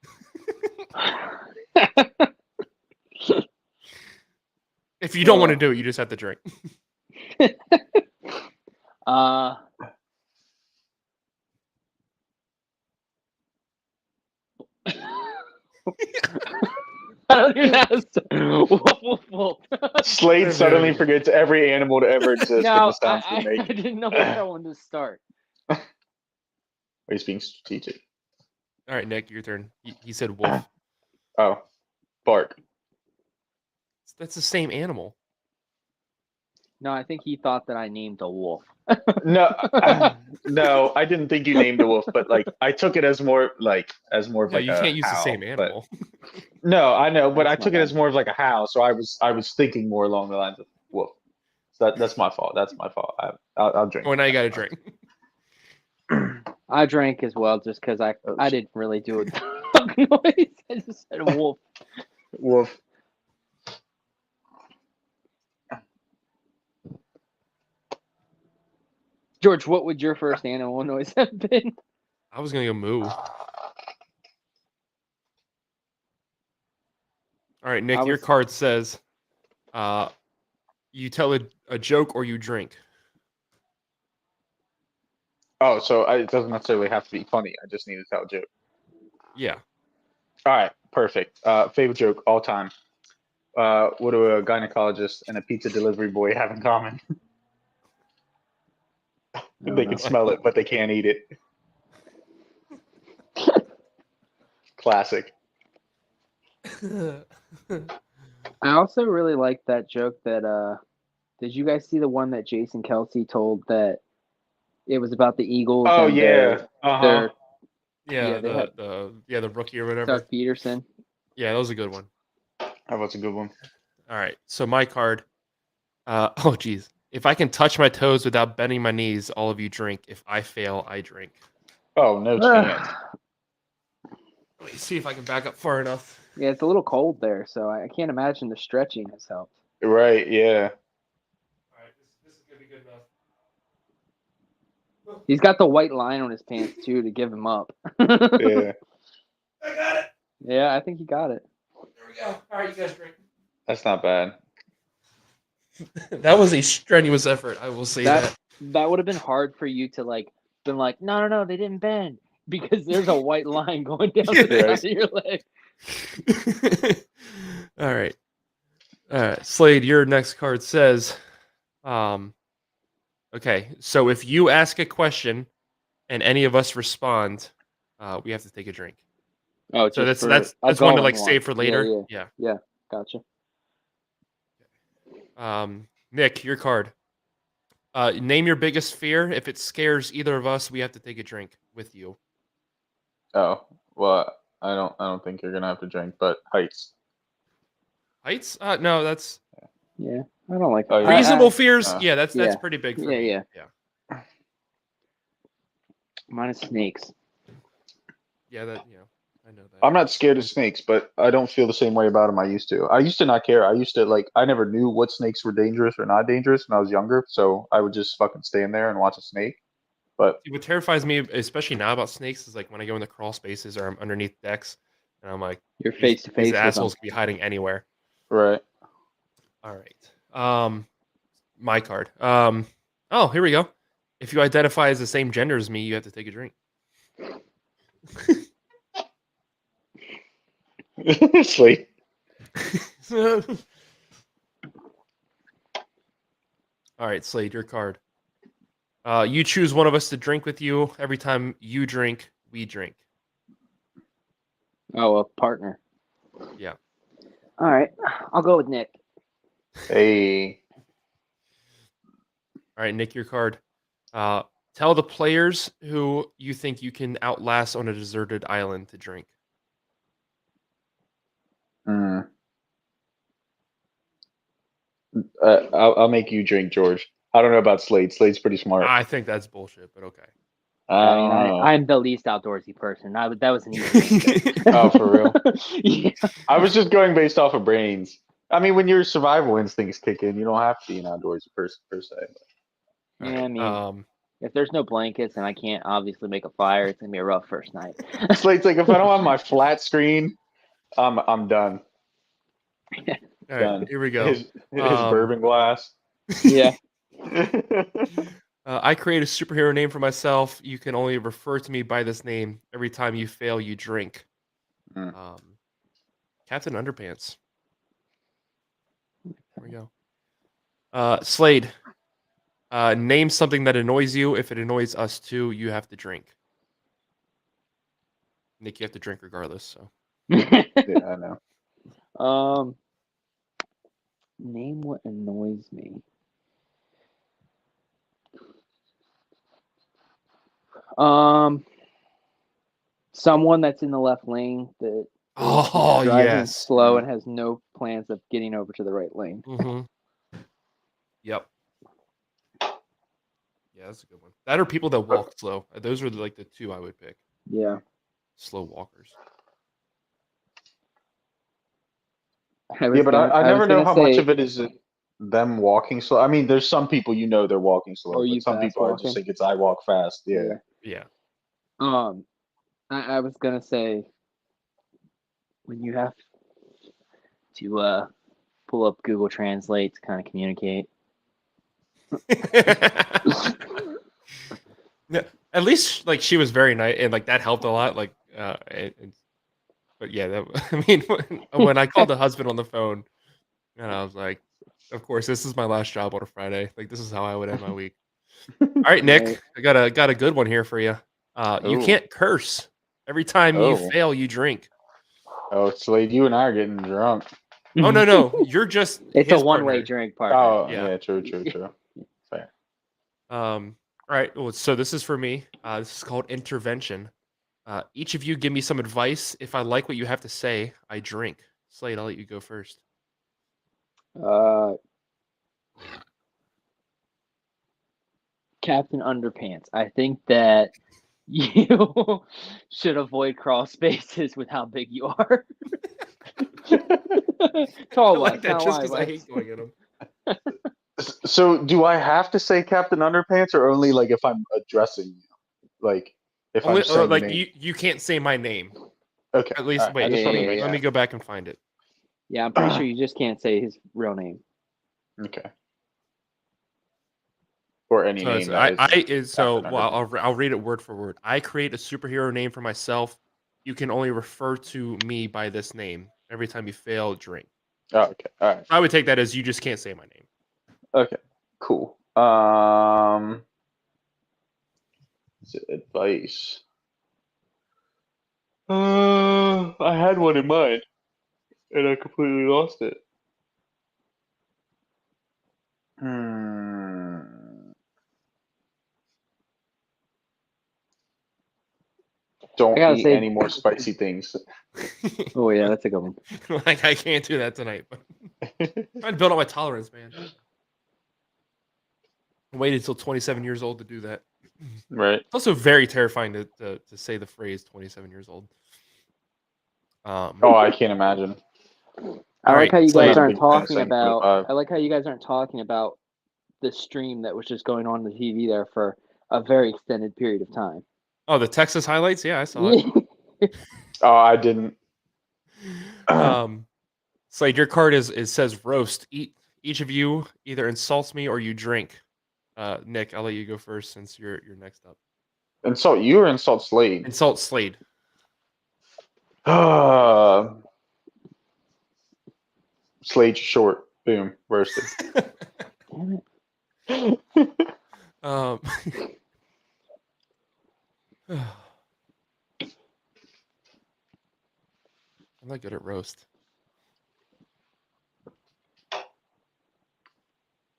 If you don't want to do it, you just have to drink. I don't even know how to say. Woof, woof, woof. Slade suddenly forgets every animal to ever exist No, with the sounds I we make. didn't know where one to start. He's being strategic. All right, Nick, your turn. He said wolf. Oh, bark. That's the same animal. No, I think he thought that I named a wolf. No, no, I didn't think you named a wolf, but like I took it as more of No, like you a can't use the howl, same but- animal. No, I know, but I That's took my it as more of like a howl, so I was thinking more along the lines of wolf. So that's my fault. That's my fault. I'll drink. Well, now you got to drink. I drank as well just because I didn't really do a dog noise. I just said wolf. Wolf. George, what would your first animal noise have been? I was gonna go moo. All right, Nick, I your was- card says, you tell a joke or you drink. Oh, so it doesn't necessarily have to be funny. I just need to tell a joke. Yeah. All right, perfect. Favorite joke all time. What do a gynecologist and a pizza delivery boy have in common? They can smell it, but they can't eat it. Classic. I also really like that joke that did you guys see the one that Jason Kelsey told that it was about the Eagles? Oh and yeah. their Yeah, they had- the rookie or whatever. Doug Peterson. Yeah, that was a good one. That was a good one. All right, so my card. Oh geez, if I can touch my toes without bending my knees, all of you drink. If I fail, I drink. Oh no chance. Let me see if I can back up far enough. Yeah, it's a little cold there, so I can't imagine the stretching has helped. Right? Yeah. All right, this is gonna be good enough. He's got the white line on his pants too to give him up. Yeah. I got it. Yeah, I think he got it. There we go. All right, you guys drink. That's not bad. That was a strenuous effort. I will say that. That would have been hard for you to like been like, no, they didn't bend. because there's a white line going down Yeah. the side of your leg. All right. Slade, your next card says, okay, so if you ask a question and any of us respond, we have to take a drink. Oh, So just that's for a one to going like save for later. Yeah, gotcha. Nick, your card. Name your biggest fear. If it scares either of us, we have to take a drink with you. Oh, well, I don't think you're gonna have to drink, but heights. Heights? No, that's Yeah, I don't like Oh, yeah. reasonable fears. Yeah, that's yeah. pretty big for Yeah, me. yeah. Mine is snakes. Yeah, that I know that. I'm not scared of snakes, but I don't feel the same way about them I used to. I used to not care. I used to like I never knew what snakes were dangerous or not dangerous when I was younger, so I would just fucking stand there and watch a snake. But What terrifies me, especially now about snakes, is like when I go in the crawl spaces or I'm underneath decks, and I'm like, You're these- face to these face with them. assholes could be hiding anywhere. right. All right. My card. Oh, here we go. If you identify as the same gender as me, you have to take a drink. Sleep. All right, Slade, your card. You choose one of us to drink with you. Every time you drink, we drink. Oh, a partner. Yeah. All right, I'll go with Nick. Hey. All right, Nick, your card. Tell the players who you think you can outlast on a deserted island to drink. Hmm. I'll make you drink, George. I don't know about Slade. Slade's pretty smart. I think that's bullshit, but okay. I mean, don't know. I'm the least outdoorsy person. That was an easy. Oh, for real? Yeah. I was just going based off of brains. I mean, when your survival instincts kick in, you don't have to be an outdoorsy person per se. All Yeah, I mean, right, if there's no blankets and I can't obviously make a fire, it's gonna be a rough first night. Slade's like, if I don't have my flat screen, I'm done. all right, Done. here we go. His bourbon glass. Yeah. I create a superhero name for myself. You can only refer to me by this name. Every time you fail, you drink. Mm. Captain Underpants. There we go. Slade. Name something that annoys you. If it annoys us too, you have to drink. Nick, you have to drink regardless. So. Yeah, I know. Name what annoys me. Someone that's in the left lane that Oh, driving yes. slow and has no plans of getting over to the right lane. Mm-hmm. Yep. Yeah, that's a good one. That or people that walk slow. Those are like the two I would pick. Yeah. Slow walkers. Yeah, but I never know how much of it is them walking slow. I mean, there's some people they're walking slow, Or you but some fast people I walking. just think it's I walk fast. Yeah. Yeah. I was gonna say when you have to pull up Google Translate to kind of communicate. Yeah, at least like she was very nice and like that helped a lot. Like, but yeah, I mean, when I called the husband on the phone, and I was like, of course, this is my last job on a Friday. Like, this is how I would end my week. All right, Nick, Right. I got a good one here for you. You Ooh. can't curse. Every time you Oh. fail, you drink. Oh, Slade, you and I are getting drunk. Oh no, you're just It's a his one-way partner. drink partner. Oh, Yeah. yeah, true. Fair. All right. Well, so this is for me. This is called intervention. Each of you give me some advice. If I like what you have to say, I drink. Slade, I'll let you go first. Captain Underpants. I think that you should avoid crawl spaces with how big you are. I Tall like ones, that not just wide because I ones. hate going in them. So, do I have to say Captain Underpants, or only like if I'm addressing you? Like, if I'm saying Like name? you can't say my name. Okay. At least all right, I wait. just wanna make Let me go back and find it. Yeah, I'm pretty sure you just can't say his real name. Okay. or any So, name that is after an underdog. I'll read it word for word. I create a superhero name for myself. You can only refer to me by this name. Every time you fail, drink. Oh, okay. All right. I would take that as you just can't say my name. Okay. Cool. Is it advice? I had one in mind, and I completely lost it. Don't gotta eat say- any more spicy things. Oh yeah, that's a good one. Like I can't do that tonight. But I'm trying to build up my tolerance, man. I waited until 27 years old to do that. Right. It's also very terrifying to say the phrase 27 years old. Oh, I can't imagine. I like how you Slade. guys aren't Been kinda talking saying about. 25. I like how you guys aren't talking about the stream that was just going on the TV there for a very extended period of time. Oh, the Texas highlights? Yeah, I saw it. Oh, I didn't. Slade, your card says roast. Each of you either insults me or you drink. Nick, I'll let you go first since you're next up. Insult you or insult Slade? Insult Slade. Slade's short. Boom. Roasted. Damn it. I'm not good at roast.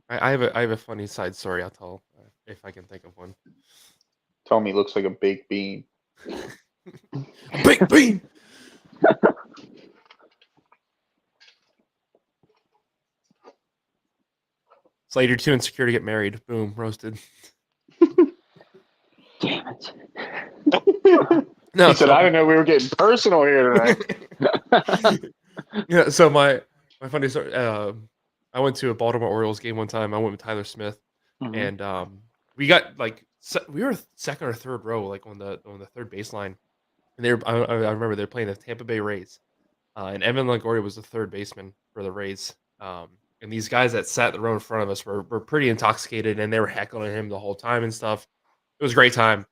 I have a funny side story I'll tell if I can think of one. Tell me, looks like a baked bean. Big bean. Slade, you're too insecure to get married. Boom, roasted. Damn it. No, He said, "I didn't know we were getting personal here tonight." Yeah. So my funny story. I went to a Baltimore Orioles game one time. I went with Tyler Smith, Mhm. and we got we were second or third row, like on the third baseline, and I remember they were playing the Tampa Bay Rays, and Evan Longoria was the third baseman for the Rays. And these guys that sat the row in front of us were pretty intoxicated, and they were heckling him the whole time and stuff. It was a great time.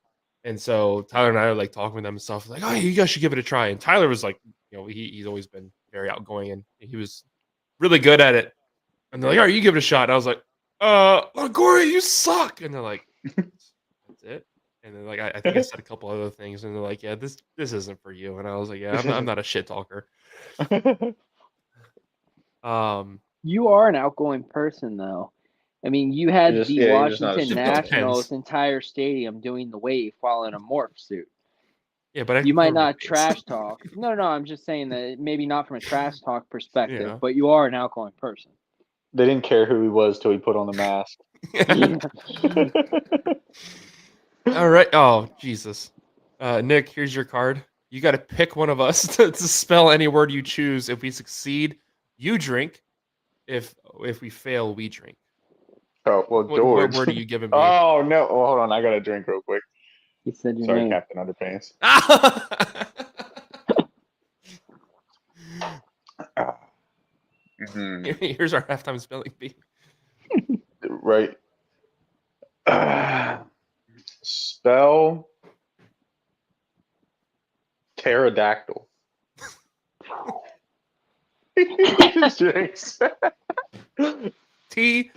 And so Tyler and I are like talking with them and stuff, like, "Oh, you guys should give it a try." And Tyler was like, he's always been very outgoing, and he was really good at it. And they're like, "All right, you give it a shot." And I was like, Longoria, you suck. And they're like, "That's it." And then like I think I said a couple other things, and they're like, "Yeah, this isn't for you." And I was like, "Yeah, I'm not a shit talker." You are an outgoing person, though. I mean, you had Just- the yeah, you're just not a Washington super talker. Nationals Depends. entire stadium doing the wave while in a morph suit. Yeah, but I You might cover my not face. trash talk. No, I'm just saying that maybe not from a trash talk perspective, Yeah. but you are an outgoing person. They didn't care who he was till he put on the mask. All right. Oh, Jesus. Nick, here's your card. You got to pick one of us to spell any word you choose. If we succeed, you drink. If we fail, we drink. Oh, well, What George. word are you giving me? Oh, no. Oh, hold on. I got to drink real quick. He said your Sorry, name. Captain Underpants. Here's our halftime spelling bee. Right. Spell pterodactyl. Just drinks. T.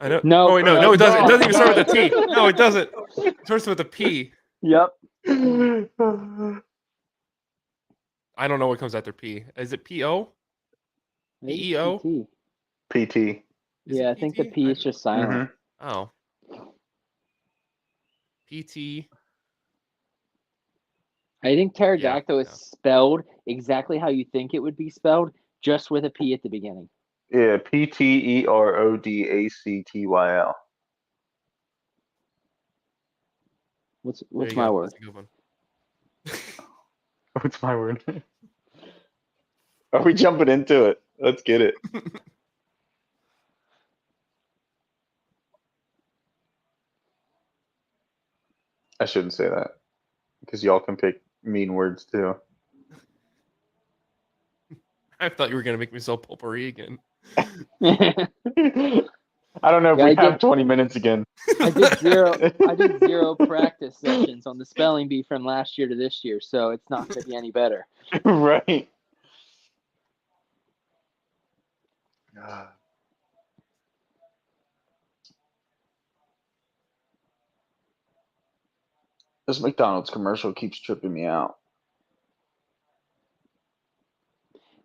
I know. No, Oh wait, no, it doesn't. It doesn't even start with a T. No. No, it doesn't. It starts with a P. Yep. I don't know what comes after P. Is it P-O? Maybe P-E-O? PT. PT. Is Yeah, it I think the PT? P is just silent. Oh. PT. I think pterodactyl is yeah. spelled exactly how you think it would be spelled, just with a P at the beginning. Yeah, PTERODACTYL. What's There you my go. word? That's a good one. What's my word? Are we jumping into it? Let's get it. I shouldn't say that because y'all can pick mean words too. I thought you were gonna make me so potpourri again. I don't know if Yeah, we I have did- 20 minutes again. I did zero practice sessions on the spelling bee from last year to this year, so it's not going to be any better. Right. This McDonald's commercial keeps tripping me out.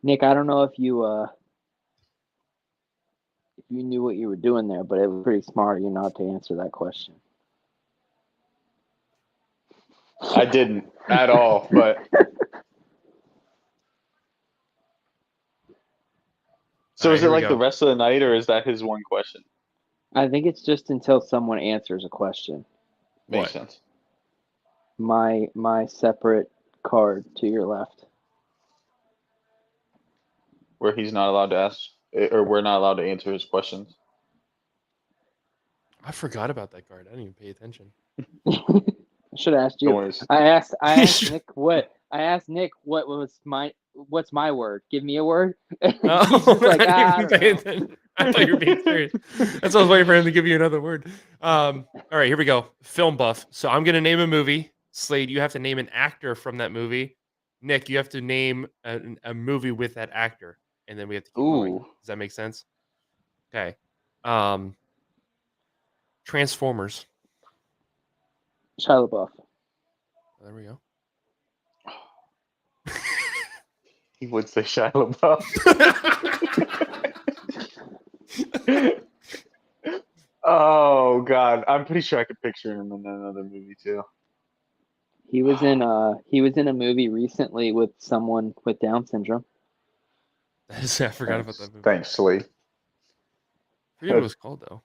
Nick, I don't know if you knew what you were doing there, but it was pretty smart of you not to answer that question. I didn't at all, but so All right, is it here we like the go. rest of the night, or is that his one question? I think it's just until someone answers a question. Makes What? sense. My separate card to your left. Where he's not allowed to ask, or we're not allowed to answer his questions. I forgot about that card. I didn't even pay attention. I should have asked Don't you. worry. I asked Nick what's my word? Give me a word. He's just like, I don't know. Attention. I thought you were being serious. That's why I was waiting for him to give you another word. All right, here we go. Film buff. So I'm gonna name a movie. Slade, you have to name an actor from that movie. Nick, you have to name a movie with that actor, and then we have to keep going. Ooh. Does that make sense? Okay. Transformers. Shia LaBeouf. There we go. He would say Shia LaBeouf. Oh God, I'm pretty sure I could picture him in another movie too. He was in a movie recently with someone with Down syndrome. I forgot about that movie. Thanks, Slade. I forget what it was called though.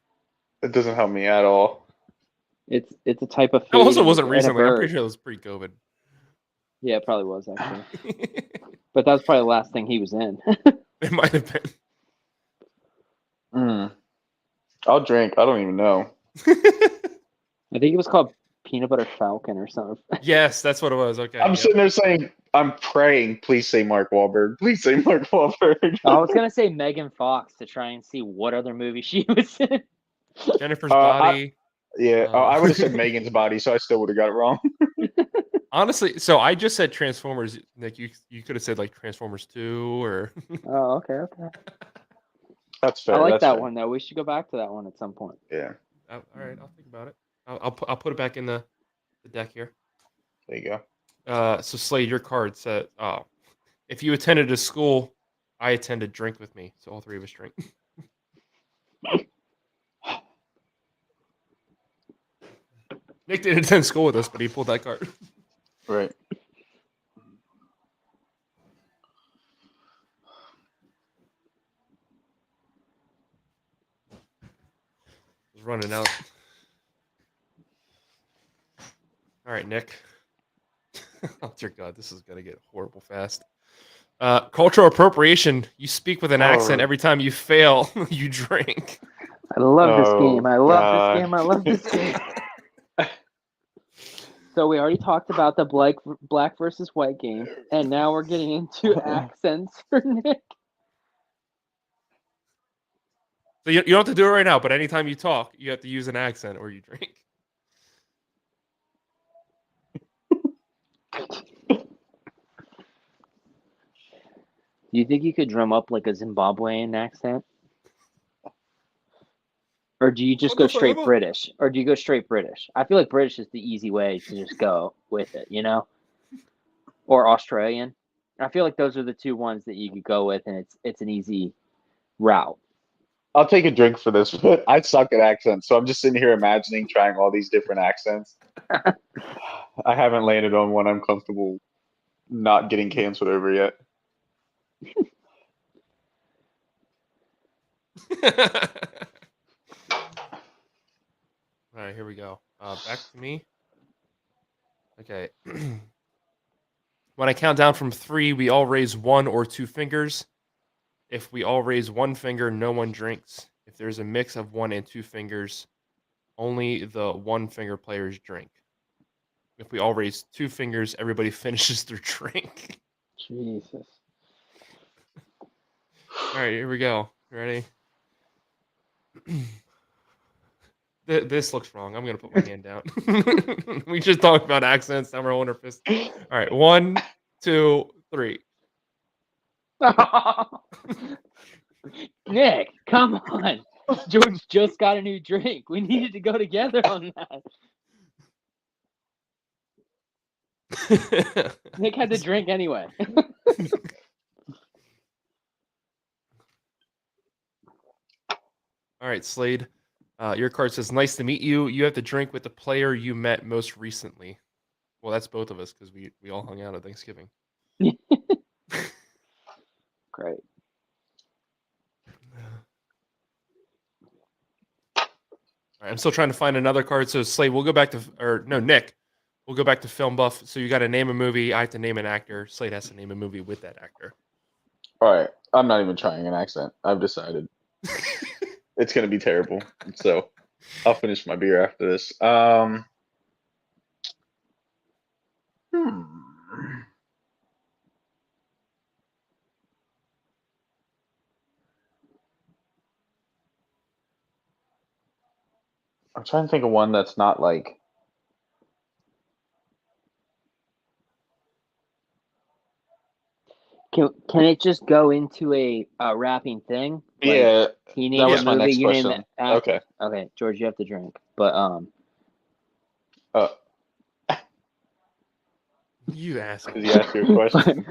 It doesn't help me at all. It's a type of It food. also and wasn't a recently. I'm bird. pretty sure it was pre-COVID. Yeah, it probably was actually. But that was probably the last thing he was in. It might have been. I'll drink. I don't even know. I think it was called Peanut Butter Falcon or something. Yes, that's what it was. Okay. I'm yep. sitting there saying, I'm praying, please say Mark Wahlberg. Please say Mark Wahlberg. I was gonna say Megan Fox to try and see what other movie she was in. Jennifer's Body. I would have said Megan's Body, so I still would have got it wrong. Honestly, so I just said Transformers. Nick, you could have said like Transformers 2 or Oh, okay. That's fair. I like that's that fair. one though. We should go back to that one at some point. Yeah, all right, I'll think about it. I'll put it back in the deck here. there you go. So Slade, your card said, if you attended a school, I attended drink with me. So all three of us drink. Nick didn't attend school with us, but he pulled that card. Right. It's running out. All right, Nick. Oh dear God, this is gonna get horrible fast. Cultural appropriation. You speak with an accent every time you fail. You drink. I love this Oh, game. I love God. this game. I love this game. So we already talked about the black versus white game, and now we're getting into accents for Nick. So you don't have to do it right now, but anytime you talk, you have to use an accent or you drink. Do you think you could drum up like a Zimbabwean accent? Or do you just go straight British? Or do you go straight British? I feel like British is the easy way to just go with it, you know? Or Australian. I feel like those are the two ones that you could go with, and it's an easy route. I'll take a drink for this, but I suck at accents, so I'm just sitting here imagining trying all these different accents. I haven't landed on one I'm comfortable not getting canceled over yet. All right, here we go. Back to me. Okay. When I count down from 3, we all raise 1 or 2 fingers. If we all raise 1 finger, no one drinks. If there's a mix of 1 and 2 fingers, only the 1 finger players drink. If we all raise 2 fingers, everybody finishes their drink. Jesus. All right, here we go. Ready? This looks wrong. I'm gonna put my hand down. We just talked about accents. Now we're holding our fist. All right, 1, 2, 3. Nick, come on. George just got a new drink. We needed to go together on that. Nick had to drink anyway. All right, Slade. Your card says, "Nice to meet you. You have to drink with the player you met most recently." Well, that's both of us because we all hung out at Thanksgiving. Great. All right, I'm still trying to find another card. So Slade, we'll go back to, or no, Nick, we'll go back to Film Buff. So you got to name a movie. I have to name an actor. Slade has to name a movie with that actor. All right. I'm not even trying an accent. I've decided. It's going to be terrible. So I'll finish my beer after this. I'm trying to think of one that's not like. Can it just go into a rapping thing? Like, Yeah, he that named was a my movie, next you name question. the actor. Okay. Okay, George, you have to drink. But You asshole. Because you asked your question.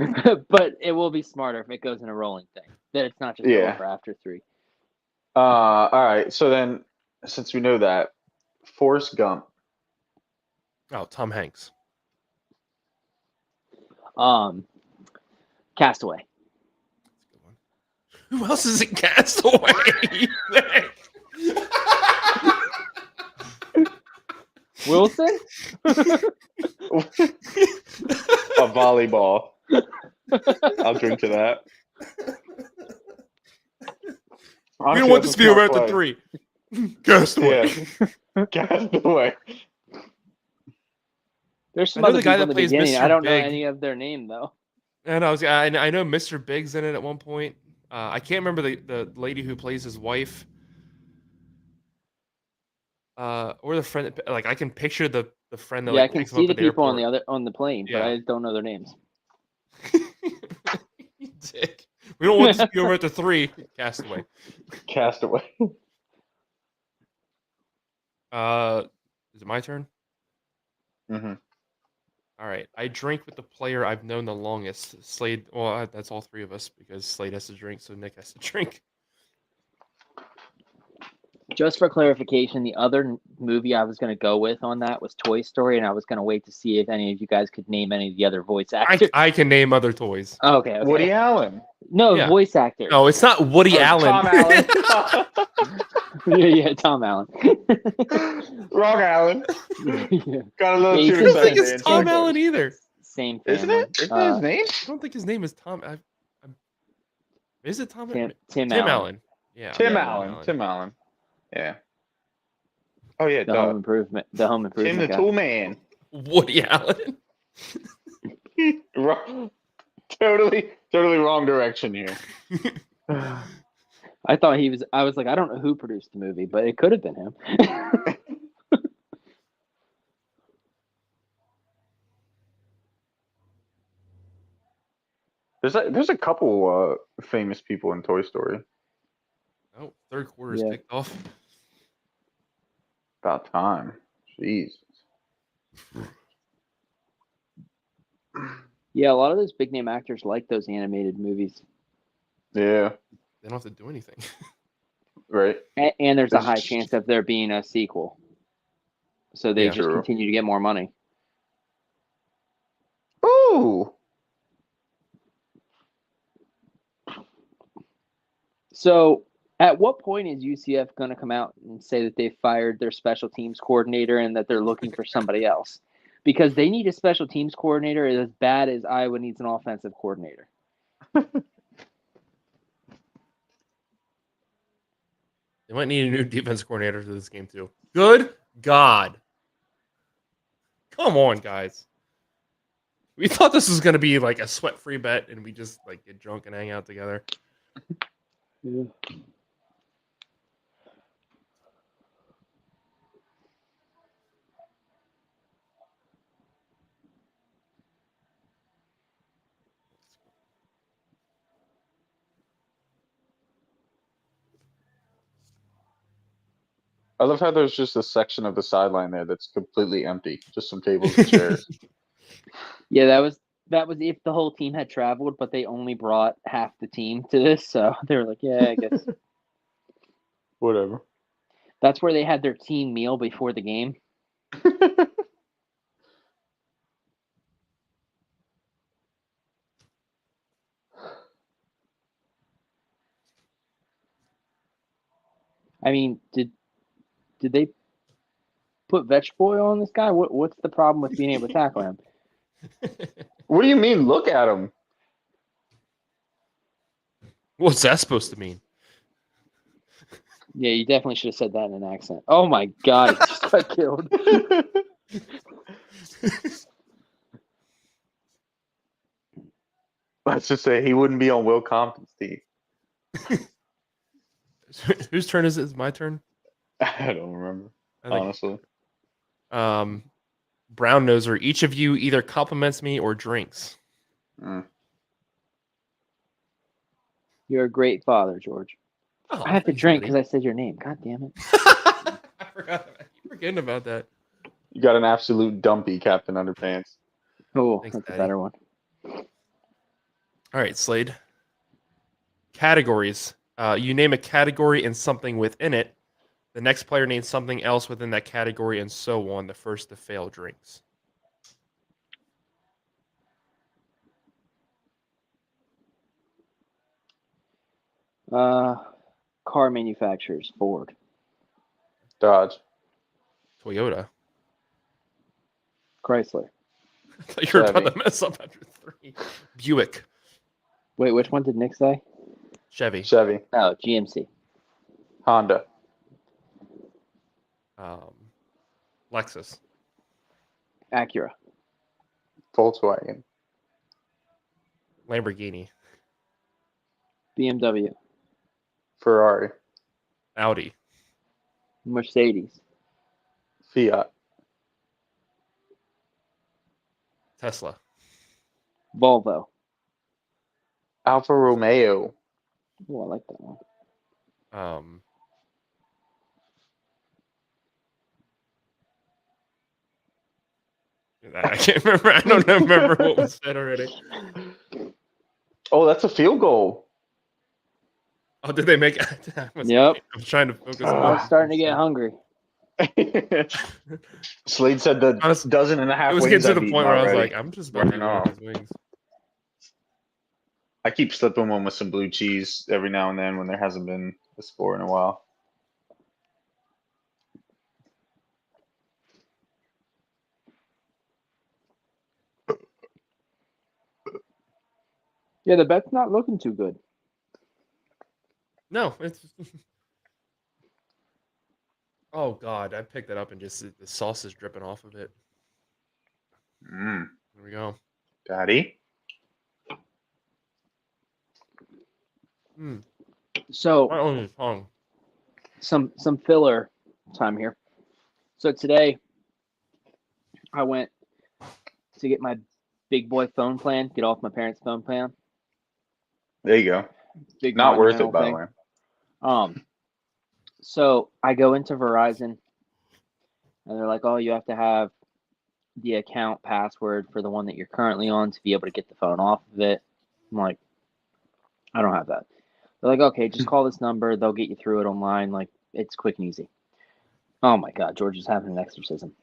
but it will be smarter if it goes in a rolling thing. That it's not just Yeah. over after 3. All right. So then, since we know that, Forrest Gump. Oh, Tom Hanks. Castaway. That's a good one. Who else is in Castaway? Wilson? A volleyball. I'll drink to that. We don't want this to be over after 3. Castaway. Yeah. Castaway. There's some I know other the guy people in that the plays beginning. Mr. I don't know Big. any of their name though. And I know Mr. Big's in it at one point. I can't remember the lady who plays his wife. Or the friend. Like I can picture the friend that Yeah, I like can picks him see up the at the people airport. on the plane, but Yeah. I don't know their names. You dick. We don't want this to be over after 3. Castaway. Castaway. Is it my turn? Mm-hmm. All right. I drink with the player I've known the longest. Slade. Well, that's all 3 of us because Slade has to drink, so Nick has to drink. Just for clarification, the other movie I was going to go with on that was Toy Story, and I was going to wait to see if any of you guys could name any of the other voice actors. I can name other toys. Oh, okay. Woody Allen. No, Yeah. voice actors. No, it's not Woody Allen. Tom Allen. yeah, Tom Allen. Wrong Allen. Yeah. Got a little Yeah, too you I don't think excited. it's Tom Allen either. Same family. Isn't it? Isn't that his name? I don't think his name is Tom. Is it Tom? Tim Allen. Allen. Yeah. Tim yeah, Allen. Tim Allen. Yeah. Oh yeah. The duh. Home Improvement. The Home Tim Improvement the guy. Tool Man. Woody Allen. Wrong. Totally wrong direction here. I thought he was. I was like, I don't know who produced the movie, but it could have been him. There's a couple famous people in Toy Story. Oh, third quarter's Yeah. kicked off. About time. Jeez. Yeah, a lot of those big name actors like those animated movies, Yeah. They don't have to do anything. Right. and there's a There's- high chance of there being a sequel, so they Yeah. just True. continue to get more money. Ooh. So, at what point is UCF going to come out and say that they fired their special teams coordinator and that they're looking for somebody else? Because they need a special teams coordinator as bad as Iowa needs an offensive coordinator. They might need a new defense coordinator for this game too. Good God. Come on, guys. We thought this was gonna be like a sweat-free bet, and we just like get drunk and hang out together. Yeah. I love how there's just a section of the sideline there that's completely empty, just some tables and chairs. Yeah, that was if the whole team had traveled, but they only brought half the team to this, so they were like, yeah, I guess Whatever. that's where they had their team meal before the game. I mean, did they put vegetable oil on this guy? What's the problem with being able to tackle him? What do you mean? Look at him. What's that supposed to mean? Yeah, you definitely should have said that in an accent. Oh my god, he just got killed. Let's just say he wouldn't be on Will Compton's team. Whose turn is it? Is it my turn? I don't remember, I think. honestly. Brown noser. Each of you either compliments me or drinks. You're a great father, George. Oh, I have to thanks, drink buddy. because I said your name. God damn it. I forgot. I keep forgetting about that. You got an absolute dumpy Captain Underpants. Oh, Thanks, that's Daddy. a better one. All right, Slade. Categories. You name a category and something within it. The next player names something else within that category, and so on. The first to fail drinks. Car manufacturers, Ford. Dodge. Toyota. Chrysler. I thought you were about Chevy. to mess up after 3. Buick. Wait, which one did Nick say? Chevy. Chevy. Oh, GMC. Honda. Lexus. Acura. Volkswagen. Lamborghini. BMW. Ferrari. Audi. Mercedes. Fiat. Tesla. Volvo. Alfa Romeo. Oh, I like that one. I can't remember. I don't remember what was said already. Oh, that's a field goal. Oh, did they make it? Yep. I'm trying to focus. I was starting to get hungry. Slade said the Honestly, dozen and a half It was wings getting to I've the eaten point where I was already. like, I'm just about to Running eat off. these wings. I keep slipping one with some blue cheese every now and then when there hasn't been a score in a while. Yeah, the bet's not looking too good. No, it's. Oh God, I picked it up and just the sauce is dripping off of it. Mmm. There we go. Daddy? So My only tongue. some filler time here. So today I went to get my big boy phone plan, get off my parents' phone plan. There you go. Big Not worth monumental it, by thing. the way. So I go into Verizon and they're like, oh, you have to have the account password for the one that you're currently on to be able to get the phone off of it. I'm like, I don't have that. They're like, okay, just call this number. They'll get you through it online. Like, it's quick and easy. Oh my God, George is having an exorcism.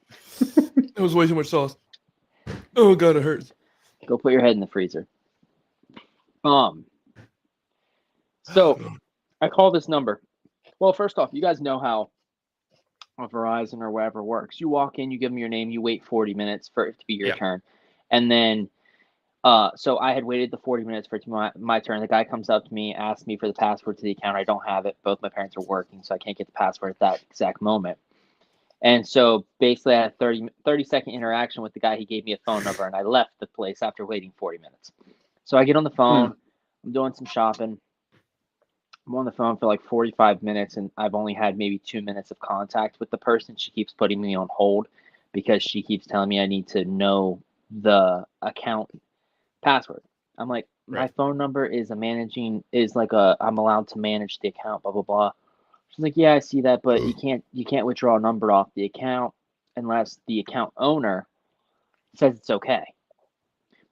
It was way too much sauce. Oh God, it hurts. Go put your head in the freezer. So I call this number. Well, first off, you guys know how Verizon or wherever works. You walk in, you give them your name, you wait 40 minutes for it to be your Yeah. turn. And then, so I had waited the 40 minutes for it to be my turn. The guy comes up to me, asks me for the password to the account. I don't have it. Both my parents are working, so I can't get the password at that exact moment. And so basically I had a 30-second interaction with the guy. He gave me a phone number, and I left the place after waiting 40 minutes. So I get on the phone. I'm doing some shopping. I'm on the phone for like 45 minutes, and I've only had maybe 2 minutes of contact with the person. She keeps putting me on hold because she keeps telling me I need to know the account password. I'm like, my Right. phone number is I'm allowed to manage the account, blah, blah, blah. She's like, yeah, I see that, but you can't withdraw a number off the account unless the account owner says it's okay.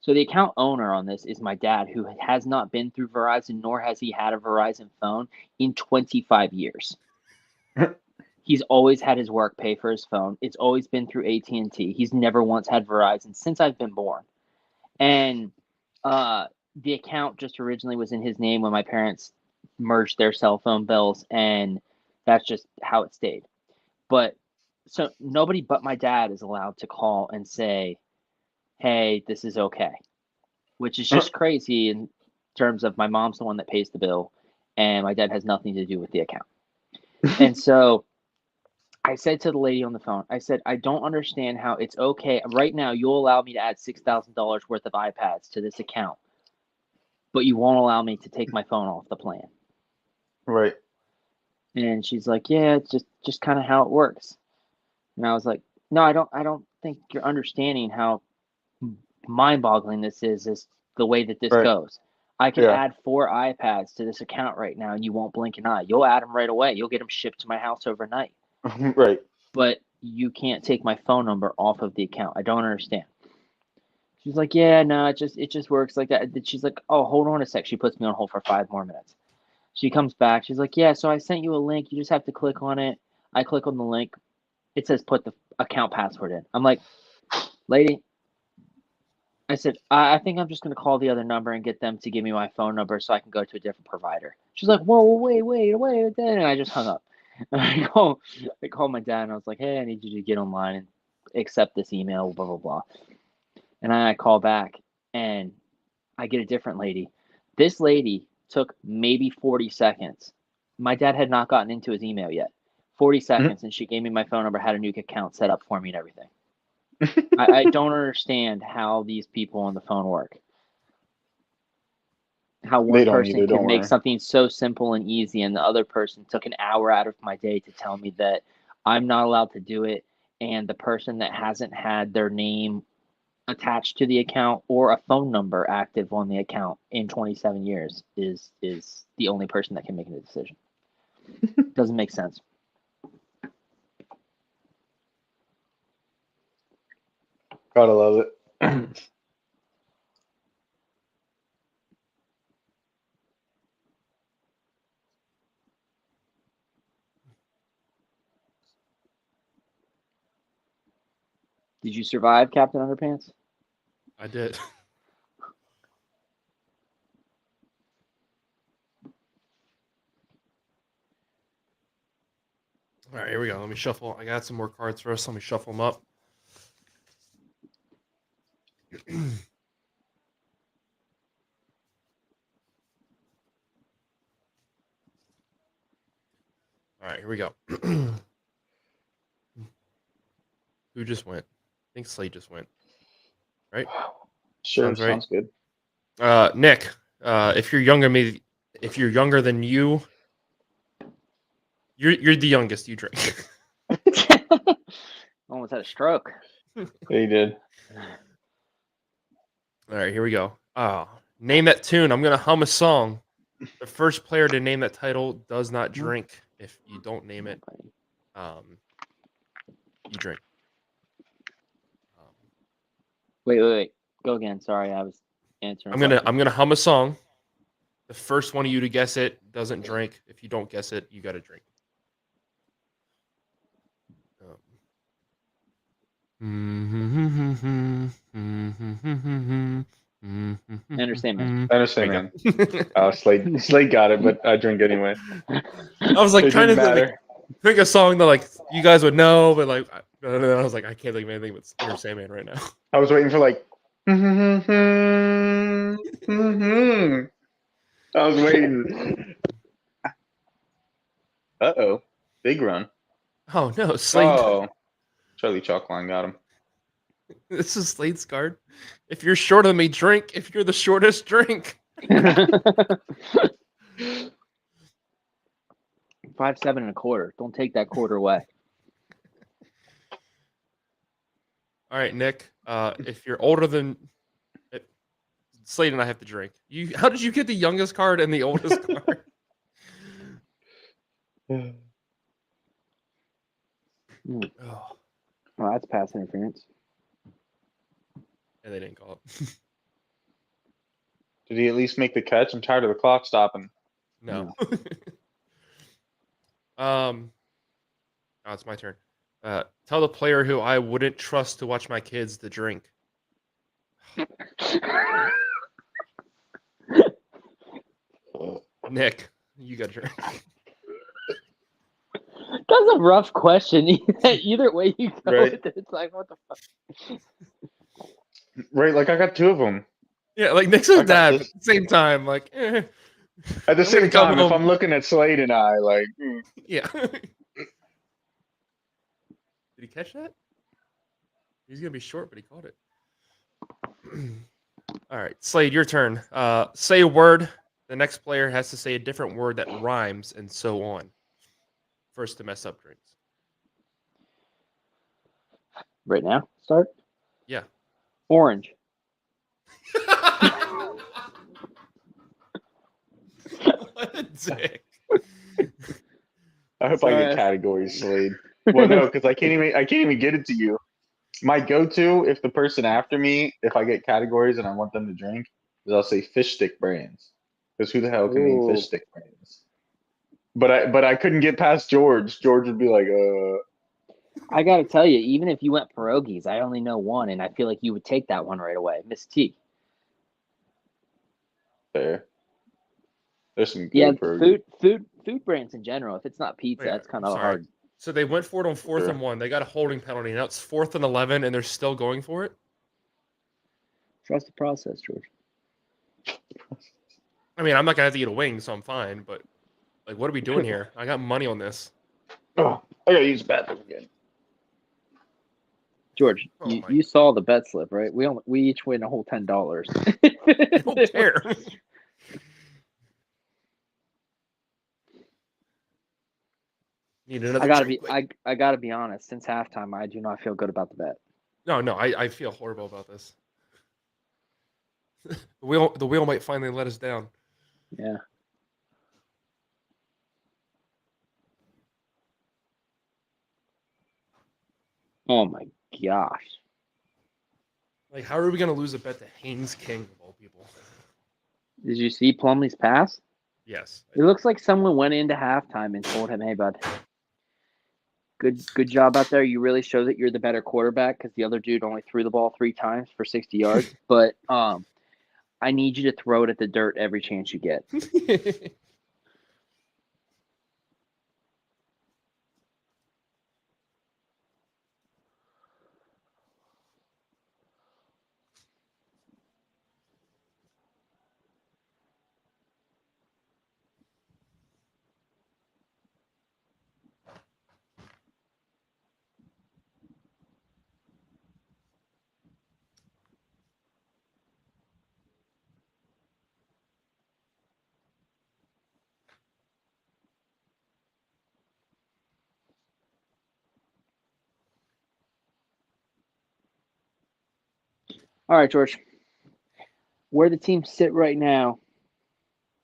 So the account owner on this is my dad, who has not been through Verizon, nor has he had a Verizon phone in 25 years. He's always had his work pay for his phone. It's always been through AT&T. He's never once had Verizon since I've been born. And the account just originally was in his name when my parents merged their cell phone bills, and that's just how it stayed. But so nobody but my dad is allowed to call and say, hey, this is okay, which is just crazy in terms of my mom's the one that pays the bill and my dad has nothing to do with the account. And so I said to the lady on the phone, I said, I don't understand how it's okay. Right now, you'll allow me to add $6,000 worth of iPads to this account, but you won't allow me to take my phone off the plan. Right. And she's like, yeah, it's just kind of how it works. And I was like, no, I don't think you're understanding how mind-boggling this is the way that this goes. I could add 4 iPads to this account right now and you won't blink an eye. You'll add them right away. You'll get them shipped to my house overnight. Right. But you can't take my phone number off of the account. I don't understand. She's like, yeah, no, it just works like that. She's like, oh, hold on a sec. She puts me on hold for 5 more minutes. She comes back. She's like, yeah, so I sent you a link. You just have to click on it. I click on the link. It says put the account password in. I'm like, lady, I said, I think I'm just going to call the other number and get them to give me my phone number so I can go to a different provider. She's like, whoa, wait. And I just hung up. And I called my dad and I was like, hey, I need you to get online and accept this email, blah, blah, blah. And I call back and I get a different lady. This lady took maybe 40 seconds. My dad had not gotten into his email yet. 40 seconds, and she gave me my phone number, had a new account set up for me and everything. I don't understand how these people on the phone work. How one person can make something so simple and easy, and the other person took an hour out of my day to tell me that I'm not allowed to do it, and the person that hasn't had their name attached to the account or a phone number active on the account in 27 years is the only person that can make a decision. Doesn't make sense. Gotta love it. Did you survive, Captain Underpants? I did. All right, here we go. Let me shuffle. I got some more cards for us. Let me shuffle them up. All right, here we go. Who just went? I think Slade just went. Right? Sure, Sounds right. sounds good. Nick, if you're younger than you, you're the youngest. You drink. Almost had a stroke. Yeah, he did. All right, here we go. Name that tune. I'm gonna hum a song. The first player to name that title does not drink. If you don't name it, you drink. Wait. Go again. Sorry, I was answering. I'm gonna hum a song. The first one of you to guess it doesn't drink. If you don't guess it, you got to drink. I understand, man. I understand, man. Slade got it, but I drink anyway. I was like trying to pick a song that like you guys would know, but like I was like, I can't think of anything but Inner Sandman right now. I was waiting for like. I was waiting. Uh-oh. Big run. Oh no, Slade. Oh. Charlie Chalkline got him. This is Slade's card. If you're shorter than me, drink. If you're the shortest, drink. 5'7" and a quarter. Don't take that quarter away. All right, Nick. If you're older than Slade and I have to drink. How did you get the youngest card and the oldest card? Oh, Well, that's pass interference. and they didn't call it. Did he at least make the catch? I'm tired of the clock stopping. No. Oh, it's my turn. Tell the player who I wouldn't trust to watch my kids to drink. Nick, you got to drink. That's a rough question. Either way you go Right. with it, it's like, what the fuck? Right, like I got 2 of them. Yeah, like Nick's a I got dad, but this. at the same time, like, At the I'm gonna same come time, if home- I'm looking at Slade and I, like, yeah. Did he catch that? He's gonna be short, but he caught it. All right, Slade, your turn. Say a word. The next player has to say a different word that rhymes, and so on. First to mess up drinks. Right now, start. Yeah. Orange. What a dick. I hope I Sorry. get categories, Slade. Well, no, because I can't even get it to you. My go-to, if the person after me, if I get categories and I want them to drink, is I'll say fish stick brands. Because who the hell can name Ooh. fish stick brands? But I couldn't get past George. George would be like, I gotta tell you, even if you went pierogies, I only know one, and I feel like you would take that one right away, Miss T. There. There's some good Yeah, pierogi. food brands in general. If it's not pizza, Yeah, it's kind I'm of sorry. hard. So they went for it on 4th Sure. and 1. They got a holding penalty. Now it's 4th and 11, and they're still going for it. Trust the process, George. I mean, I'm not gonna have to eat a wing, so I'm fine. But like, what are we doing here? I got money on this. Oh, I gotta use the bathroom again. George, Oh my- you saw the bet slip, right? We each win a whole $10. I don't care. Need another I gotta drink. be I gotta be honest. Since halftime, I do not feel good about the bet. No, I feel horrible about this. The wheel might finally let us down. Yeah. Oh my gosh. Like, how are we gonna lose a bet to Haynes King of all people? Did you see Plumlee's pass? Yes. It looks like someone went into halftime and told him, "Hey, bud, good job out there. You really show that you're the better quarterback because the other dude only threw the ball 3 times for 60 yards. But I need you to throw it at the dirt every chance you get." All right, George. Where the teams sit right now,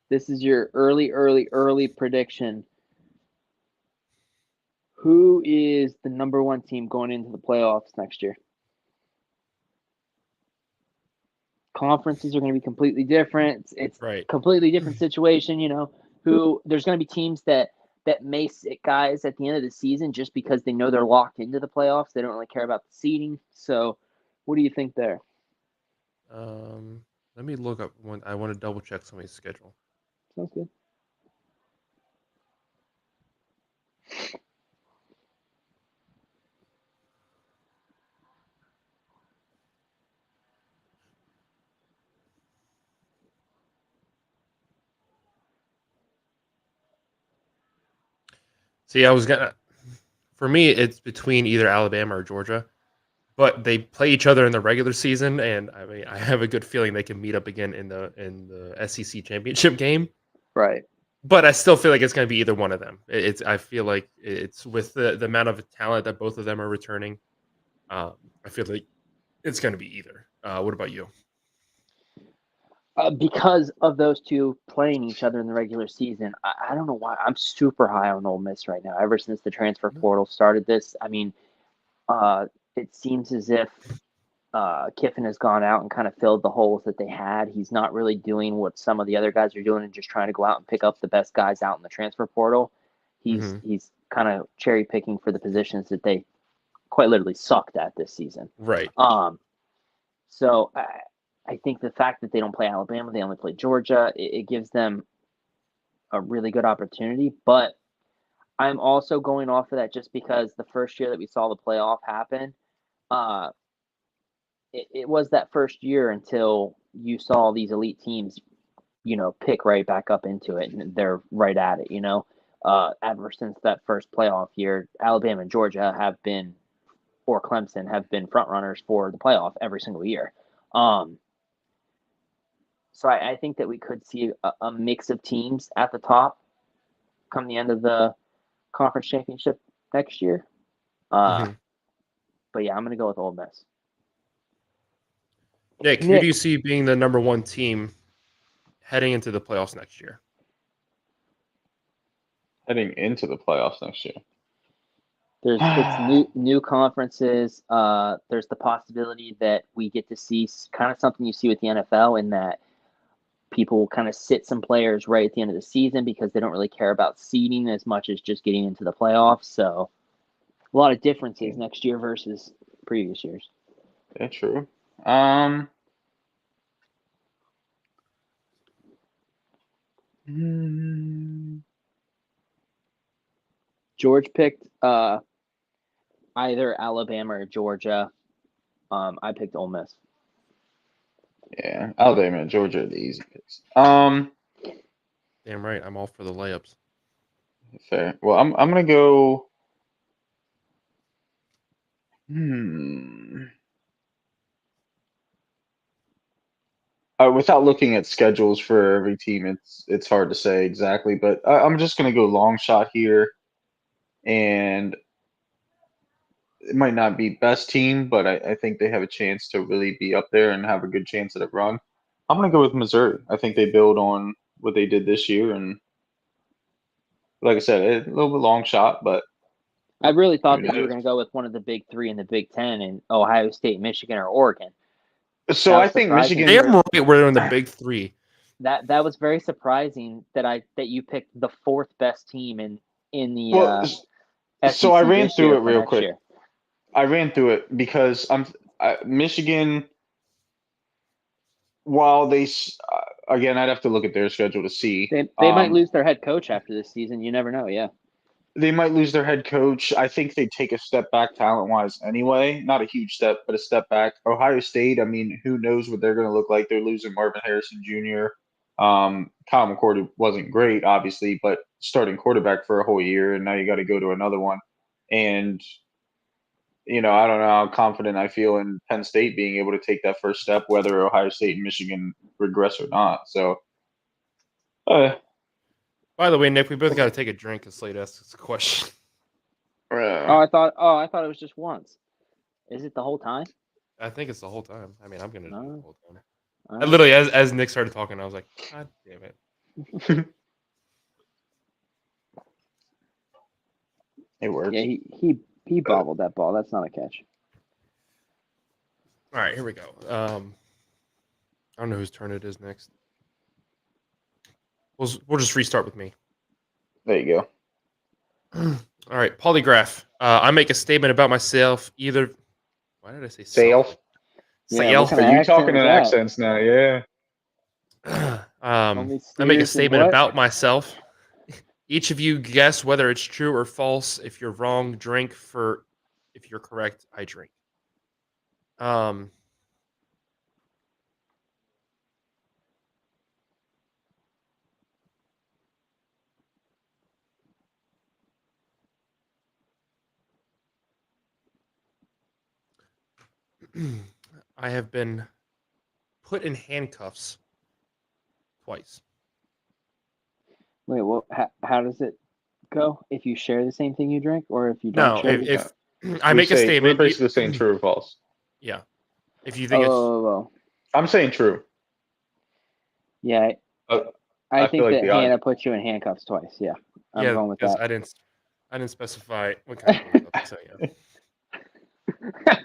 this is your early prediction. Who is the number 1 team going into the playoffs next year? Conferences are going to be completely different. It's Right. completely different situation. Who there's going to be teams that may sit guys at the end of the season just because they know they're locked into the playoffs. They don't really care about the seeding. So, what do you think there? Let me look up one. I want to double check somebody's schedule. Sounds good. See, for me, it's between either Alabama or Georgia, but they play each other in the regular season, and I mean, I have a good feeling they can meet up again in the SEC championship game. Right. But I still feel like it's going to be either one of them. I feel like it's with the amount of talent that both of them are returning. I feel like it's going to be either. What about you? Because of those two playing each other in the regular season, I don't know why I'm super high on Ole Miss right now. Ever since the transfer portal started this, I mean, it seems as if Kiffin has gone out and kind of filled the holes that they had. He's not really doing what some of the other guys are doing and just trying to go out and pick up the best guys out in the transfer portal. He's kind of cherry picking for the positions that they quite literally sucked at this season. Right. So I think the fact that they don't play Alabama, they only play Georgia, it gives them a really good opportunity. But I'm also going off of that just because the first year that we saw the playoff happen, it was that first year until you saw these elite teams, pick right back up into it, and they're right at it. Ever since that first playoff year, Alabama and Georgia have been, or Clemson have been front runners for the playoff every single year. So I think that we could see a mix of teams at the top come the end of the conference championship next year. But yeah, I'm going to go with Ole Miss. Nick, who do you see being the number one team heading into the playoffs next year? Heading into the playoffs next year. It's new conferences. There's the possibility that we get to see kind of something you see with the NFL in that people will kind of sit some players right at the end of the season because they don't really care about seeding as much as just getting into the playoffs. So a lot of differences next year versus previous years. Yeah, true. George picked either Alabama or Georgia. I picked Ole Miss. Yeah, Alabama and Georgia are the easy picks. Damn right, I'm all for the layups. Fair. Well, I'm gonna go. Without looking at schedules for every team, it's hard to say exactly, but I'm just gonna go long shot here, and it might not be best team, but I think they have a chance to really be up there and have a good chance at a run. I'm gonna go with Missouri. I think they build on what they did this year, and like I said, a little bit long shot, but I really thought who that you were knows? going to go with one of the big three in the Big Ten in Ohio State, Michigan, or Oregon. So That I was think surprising. Michigan. Damn right, we're in the big three. That was very surprising that you picked the fourth best team in the Well, so I SEC ran this through year it for real next quick. year. I ran through it because Michigan. While again, I'd have to look at their schedule to see. They might lose their head coach after this season. You never know. Yeah. They might lose their head coach. I think they take a step back talent wise anyway. Not a huge step, but a step back. Ohio State, I mean, who knows what they're going to look like? They're losing Marvin Harrison Jr. Kyle McCord wasn't great, obviously, but starting quarterback for a whole year, and now you got to go to another one. And, I don't know how confident I feel in Penn State being able to take that first step, whether Ohio State and Michigan regress or not. So, By the way, Nick, we both got to take a drink because Slade asked us a question. I thought it was just once. Is it the whole time? I think it's the whole time. I mean, I'm going to do it the whole time. All I literally, as Nick started talking, I was like, God damn it. It works. Yeah, he bobbled that ball. That's not a catch. All right, here we go. I don't know whose turn it is next. We'll just restart with me. There you go. All right, polygraph. I make a statement about myself. Either. Why did I say Self? Yeah, what kind of Are you accent talking was in that? accents now? Yeah. I make a mysterious statement what? about myself. Each of you guess whether it's true or false. If you're wrong, drink. If you're correct, I drink. I have been put in handcuffs twice. Wait, well, how does it go? If you share the same thing you drink, or if you don't No, share? if I make a We're statement, basically saying true or false. yeah. If you think it's Oh, I'm saying true. Yeah, Uh, I I feel think like that the Hannah odd. put you in handcuffs twice. Yeah, I'm Yeah, going with because that. I didn't specify what kind of handcuffs. So yeah,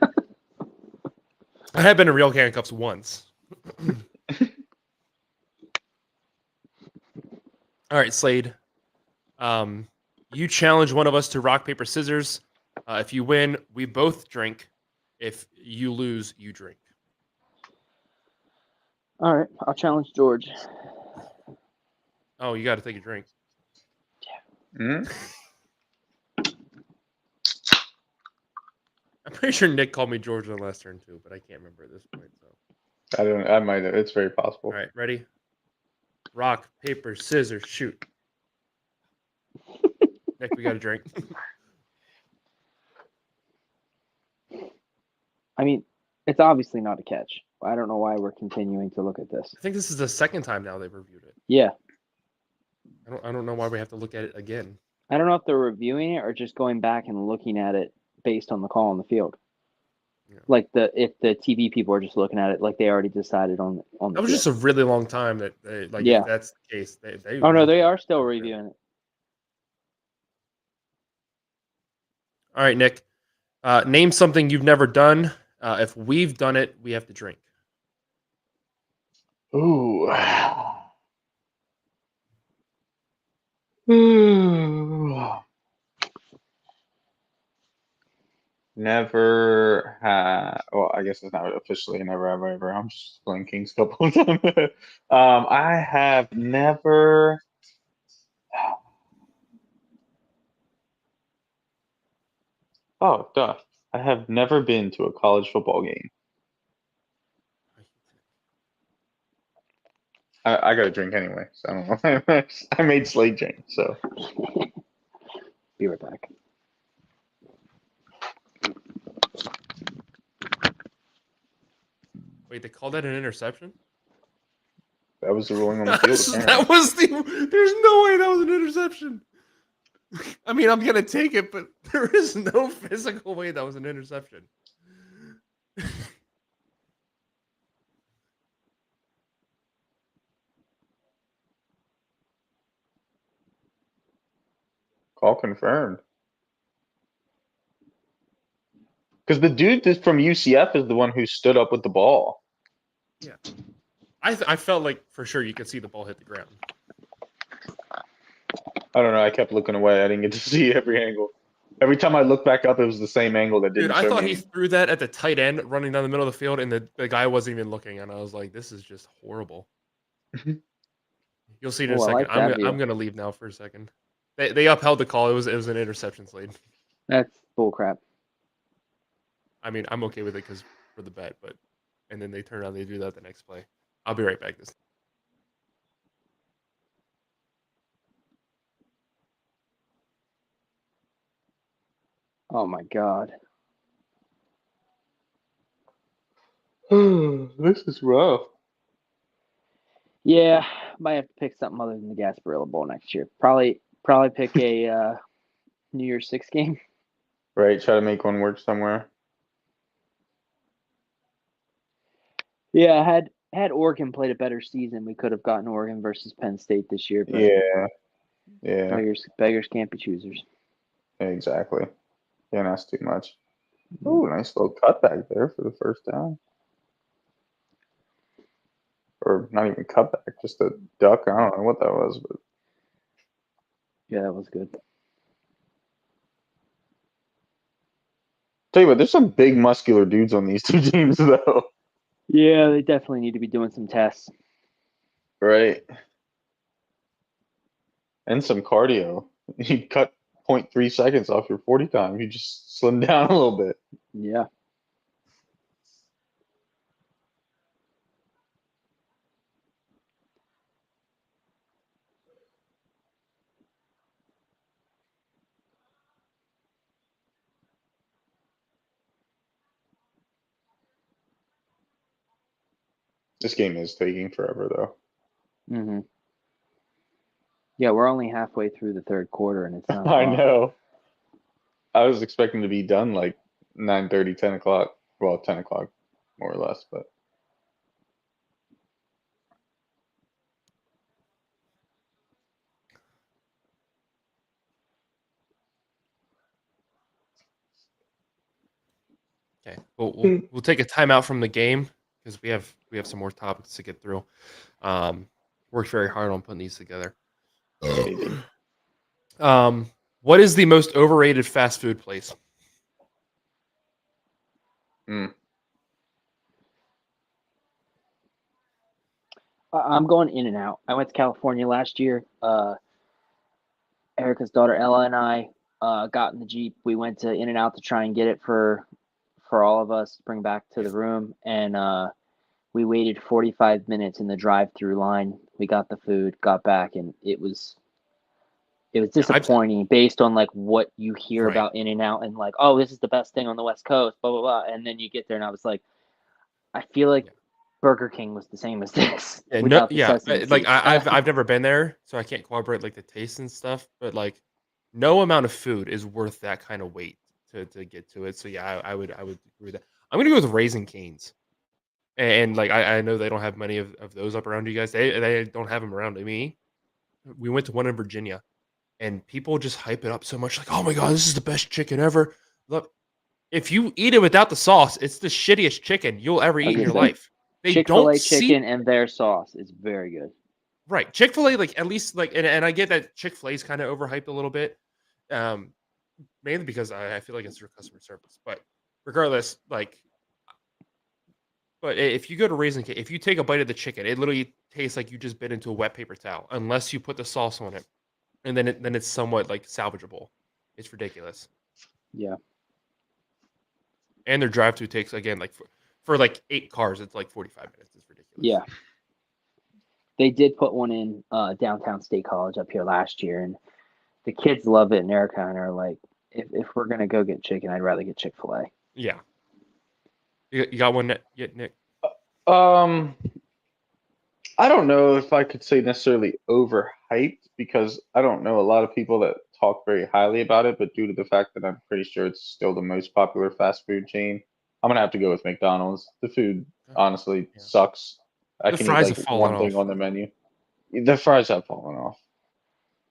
I have been in real handcuffs once. All right, Slade. You challenge one of us to rock paper scissors. If you win, we both drink. If you lose, you drink. All right, I'll challenge George. Oh, you got to take a drink. Mhm. I'm pretty sure Nick called me George on the last turn too, but I can't remember at this point. So, I don't. I might have. It's very possible. all right, ready? Rock, paper, scissors, shoot. Nick, we got a drink. I mean, it's obviously not a catch. I don't know why we're continuing to look at this. I think this is the second time now they've reviewed it. Yeah, I don't know why we have to look at it again. I don't know if they're reviewing it or just going back and looking at it based on the call on the field. Yeah. Like if the TV people are just looking at it like they already decided on the That was field. just a really long time that they, like Yeah. if that's the case, they Oh no, looked they at are it. still reviewing it. All right, Nick. Name something you've never done. If we've done it, we have to drink. Ooh. Never had. Well, I guess it's not officially never have ever. I'm just playing Kings a couple of times. I have never. Oh, duh. I have never been to a college football game. I got to drink anyway, so I don't know. I made Slade drink, so. Be right back. Wait, they called that an interception? That was the ruling on the field, apparently. That was the. There's no way that was an interception. I mean, I'm gonna take it, but there is no physical way that was an interception. Call confirmed. Because the dude that's from UCF is the one who stood up with the ball. Yeah, I felt like for sure you could see the ball hit the ground. I don't know. I kept looking away. I didn't get to see every angle. Every time I looked back up, it was the same angle that didn't Dude, I show thought me. he threw that at the tight end running down the middle of the field, and the guy wasn't even looking, and I was like, this is just horrible. You'll see it in a Oh, I second. like that view. I'm gonna leave now for a second. They upheld the call. It was an interception, Slade. That's bull crap. I mean, I'm okay with it because for the bet, but and then they turn around, they do that the next play. I'll be right back. This. Oh my god. This is rough. Yeah, might have to pick something other than the Gaspirilla Bowl next year. Probably pick a New Year's Six game. Right. Try to make one work somewhere. Yeah, had Oregon played a better season, we could have gotten Oregon versus Penn State this year. But Yeah. Yeah. beggars can't be choosers. Exactly. Can't ask too much. Oh, nice little cutback there for the first down. Or not even cutback, just a duck. I don't know what that was, but Yeah, that was good. tell you what, there's some big muscular dudes on these two teams though. Yeah, they definitely need to be doing some tests. Right. And some cardio. You cut 0.3 seconds off your 40 time. You just slim down a little bit. Yeah. This game is taking forever though. Mm-hmm. Yeah, we're only halfway through the third quarter, and it's not. I know. I was expecting to be done like 9:30, 10 o'clock. Well, 10 o'clock, more or less, but Okay, we'll take a timeout from the game because we have some more topics to get through. Worked very hard on putting these together. What is the most overrated fast food place? I'm going In and Out. I went to California last year. Erica's daughter Ella and I got in the Jeep. We went to In and Out to try and get it for all of us to bring back to the room, and we waited 45 minutes in the drive-through line. We got the food, got back, and it was disappointing based on like what you hear Right. about In and Out and like, oh, this is the best thing on the West Coast, blah blah blah, and then you get there and I was like, I feel like Burger King was the same as this without the sesame like seeds. I've never been there, so I can't corroborate like the taste and stuff. But like, no amount of food is worth that kind of weight to get to it. So yeah, I would agree with that. I'm gonna go with Raising Cane's, and like I know they don't have many of those up around you guys. They don't have them around me. We went to one in Virginia, and people just hype it up so much, like, oh my god, this is the best chicken ever. Look, if you eat it without the sauce, it's the shittiest chicken you'll ever eat in your life. They Chick-fil-A don't see chicken and their sauce is very good. right. Chick-fil-A, like at least like and I get that Chick-fil-A is kind of overhyped a little bit. Mainly because I feel like it's their customer service. But regardless, like but if you go to Raising Cane, if you take a bite of the chicken, it literally tastes like you just bit into a wet paper towel, unless you put the sauce on it. And then it's somewhat like salvageable. It's ridiculous. Yeah. And their drive-through takes again like for like 8 cars, it's like 45 minutes. It's ridiculous. Yeah. They did put one in downtown State College up here last year, and the kids love it. And Erica and I are like, if we're gonna go get chicken, I'd rather get Chick-fil-A. Yeah. You got one yet, Nick? I don't know if I could say necessarily overhyped because I don't know a lot of people that talk very highly about it, but due to the fact that I'm pretty sure it's still the most popular fast food chain, I'm gonna have to go with McDonald's. The food honestly sucks. I The can fries eat have like fallen one thing off. on the menu. The fries have fallen off.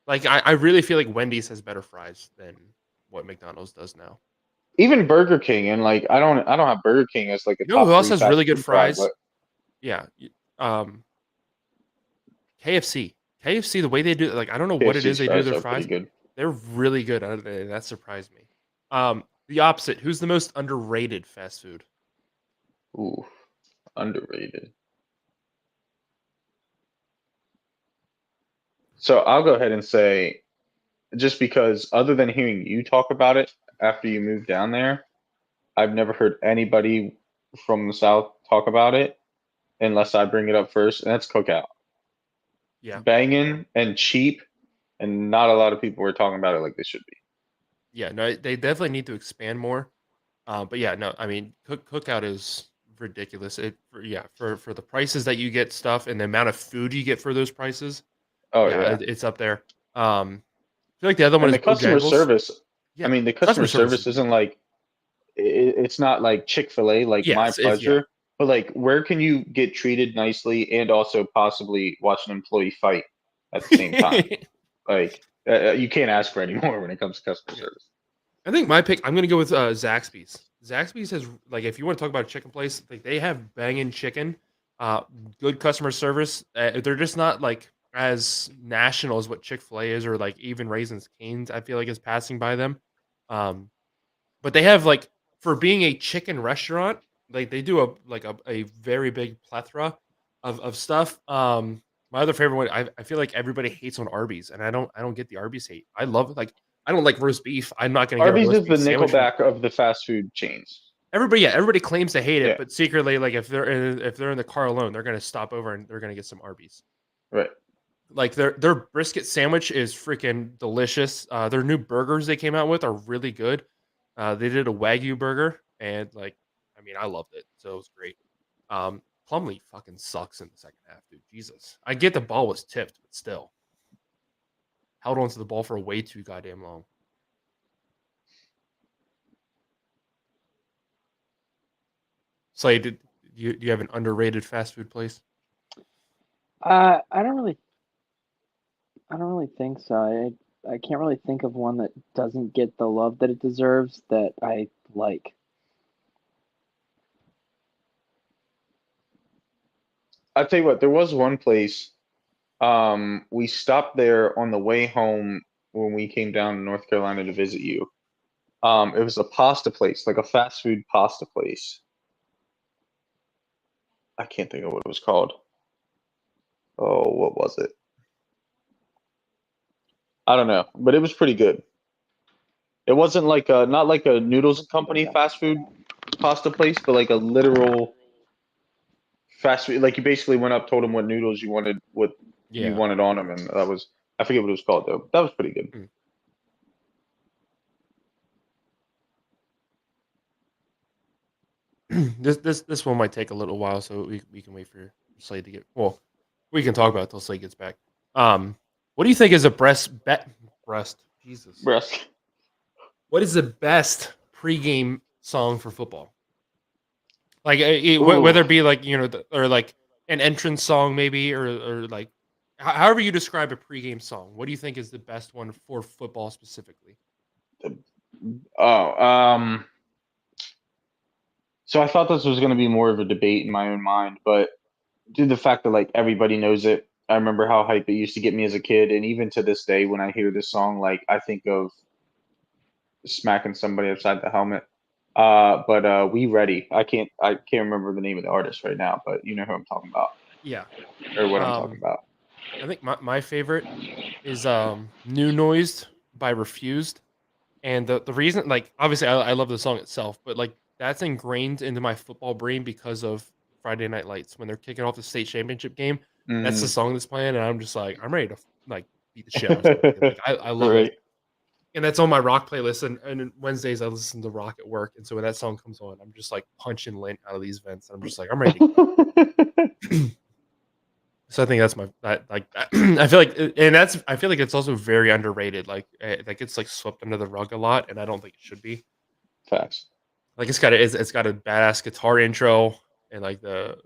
Like I really feel like Wendy's has better fries than what McDonald's does now. Even Burger King, and like I don't have Burger King as like a You know top who else 3 has fast really good food guy, fries? but Yeah. KFC. KFC, the way they do it, like I don't know what it is KFC's they do to fries their are pretty fries. good. They're really good. That surprised me. The opposite. Who's the most underrated fast food? Ooh, underrated. So I'll go ahead and say, just because other than hearing you talk about it after you moved down there, I've never heard anybody from the South talk about it unless I bring it up first, and that's Cookout. Yeah. Banging and cheap, and not a lot of people were talking about it like they should be. Yeah, no, they definitely need to expand more. But yeah, no, I mean, Cookout is ridiculous. For the prices that you get stuff and the amount of food you get for those prices, Oh yeah, yeah. it's up there. I feel like the other one And is the customer Bojangles. service, Yeah, I mean, the customer service service is isn't ridiculous. like it's not like Chick-fil-A, like Yeah, my it's yeah. pleasure, but like where can you get treated nicely and also possibly watch an employee fight at the same time? Like you can't ask for any more when it comes to customer Yeah. service. I think my pick. I'm gonna go with Zaxby's. Zaxby's has like if you want to talk about a chicken place, like they have banging chicken, good customer service. They're just not like as national as what Chick-fil-A is, or like even Raisins Cane's. I feel like is passing by them. Um, but they have like for being a chicken restaurant, like they do a very big plethora of stuff. My other favorite one, I feel like everybody hates on Arby's, and I don't get the Arby's hate. I love it. Like I don't like roast beef. I'm not gonna get a Arby's roast is the beef sandwich from Nickelback of the fast food chains. everybody. Yeah, everybody claims to hate it, Yeah, but secretly, like if they're in the car alone, they're gonna stop over and they're gonna get some Arby's. right. Like their brisket sandwich is freaking delicious. Their new burgers they came out with are really good. They did a Wagyu burger, and like, I mean, I loved it, so it was great. Plumlee fucking sucks in the second half, dude. Jesus, I get the ball was tipped, but still held onto the ball for way too goddamn long. Slade, do you have an underrated fast food place? I don't really think so. I can't really think of one that doesn't get the love that it deserves that I like. I'll tell you what, there was one place. We stopped there on the way home when we came down to North Carolina to visit you. It was a pasta place, like a fast food pasta place. I can't think of what it was called. Oh, what was it? I don't know, but it was pretty good. It wasn't like a not like a noodles and company fast food pasta place, but like a literal fast food. Like you basically went up, told them what noodles you wanted, what you Yeah. wanted on them, and that was I forget what it was called though. That was pretty good. This one might take a little while, so we can wait for Slade to get. Well, we can talk about it till Slade gets back. What do you think is a breast? Jesus. Breast. What is the best pregame song for football? Like Ooh. whether it be like or like an entrance song maybe or like however you describe a pregame song. What do you think is the best one for football specifically? Oh, so I thought this was going to be more of a debate in my own mind, but due to the fact that like everybody knows it, I remember how hype it used to get me as a kid, and even to this day, when I hear this song, like I think of smacking somebody upside the helmet. But We Ready. I can't remember the name of the artist right now, but you know who I'm talking about Yeah. or what I'm talking about. I think my favorite is New Noised by Refused. And the reason, like, obviously, I love the song itself, but like that's ingrained into my football brain because of Friday Night Lights when they're kicking off the state championship game. That's the Mm. song that's playing, and I'm just like, I'm ready to like beat the shit out of somebody. Like, I love Right. it, and that's on my rock playlist. And Wednesdays I listen to rock at work, and so when that song comes on, I'm just like punching lint out of these vents. I'm just like, I'm ready to go. So I think that's my like I feel like I feel like it's also very underrated. Like that gets like swept under the rug a lot, and I don't think it should be. Facts. Like it's got a badass guitar intro and like the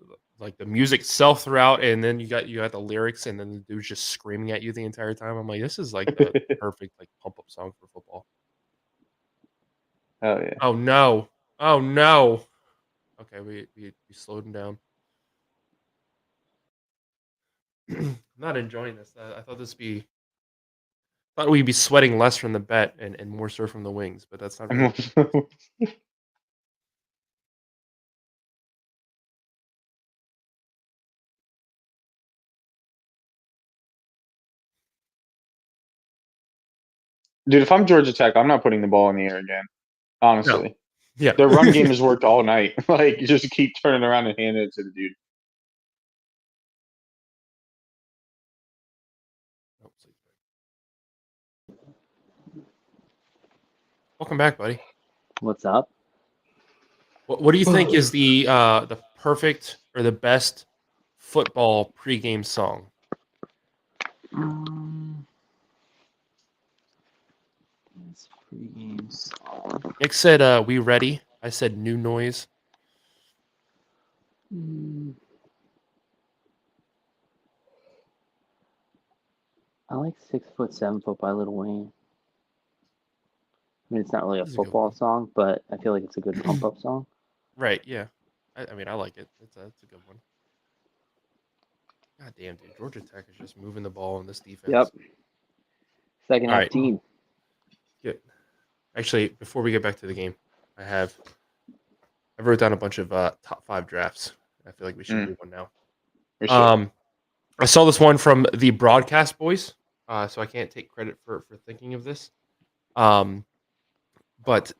music itself throughout, and then you got the lyrics, and then the dude's just screaming at you the entire time. I'm like, this is like the perfect like pump up song for football. Hell yeah. Oh no! Oh no! Okay, we slowed him down. I'm not enjoying this. I thought thought we'd be sweating less from the bet and more so from the wings, but that's not really. Dude, if I'm Georgia Tech, I'm not putting the ball in the air again. No. Honestly. Yeah. Their run game has worked all night. Like, you just keep turning around and handing it to the dude. Welcome back, buddy. What's up? What do you think is the perfect or the best football pregame song? This pregame song. Nick said, "We ready?" I said, "New noise." I like 6 foot, 7 foot by Lil Wayne. I mean, it's not really a This is a good football one. song, but I feel like it's a good pump up song. Right? Yeah. I mean, I like it. It's a good one. God damn, dude, Georgia Tech is just moving the ball in this defense. Yep. Second All half right. team. Good. Actually, before we get back to the game, I wrote down a bunch of top 5 drafts. I feel like we should do one now. For sure. I saw this one from the broadcast boys, so I can't take credit for thinking of this. But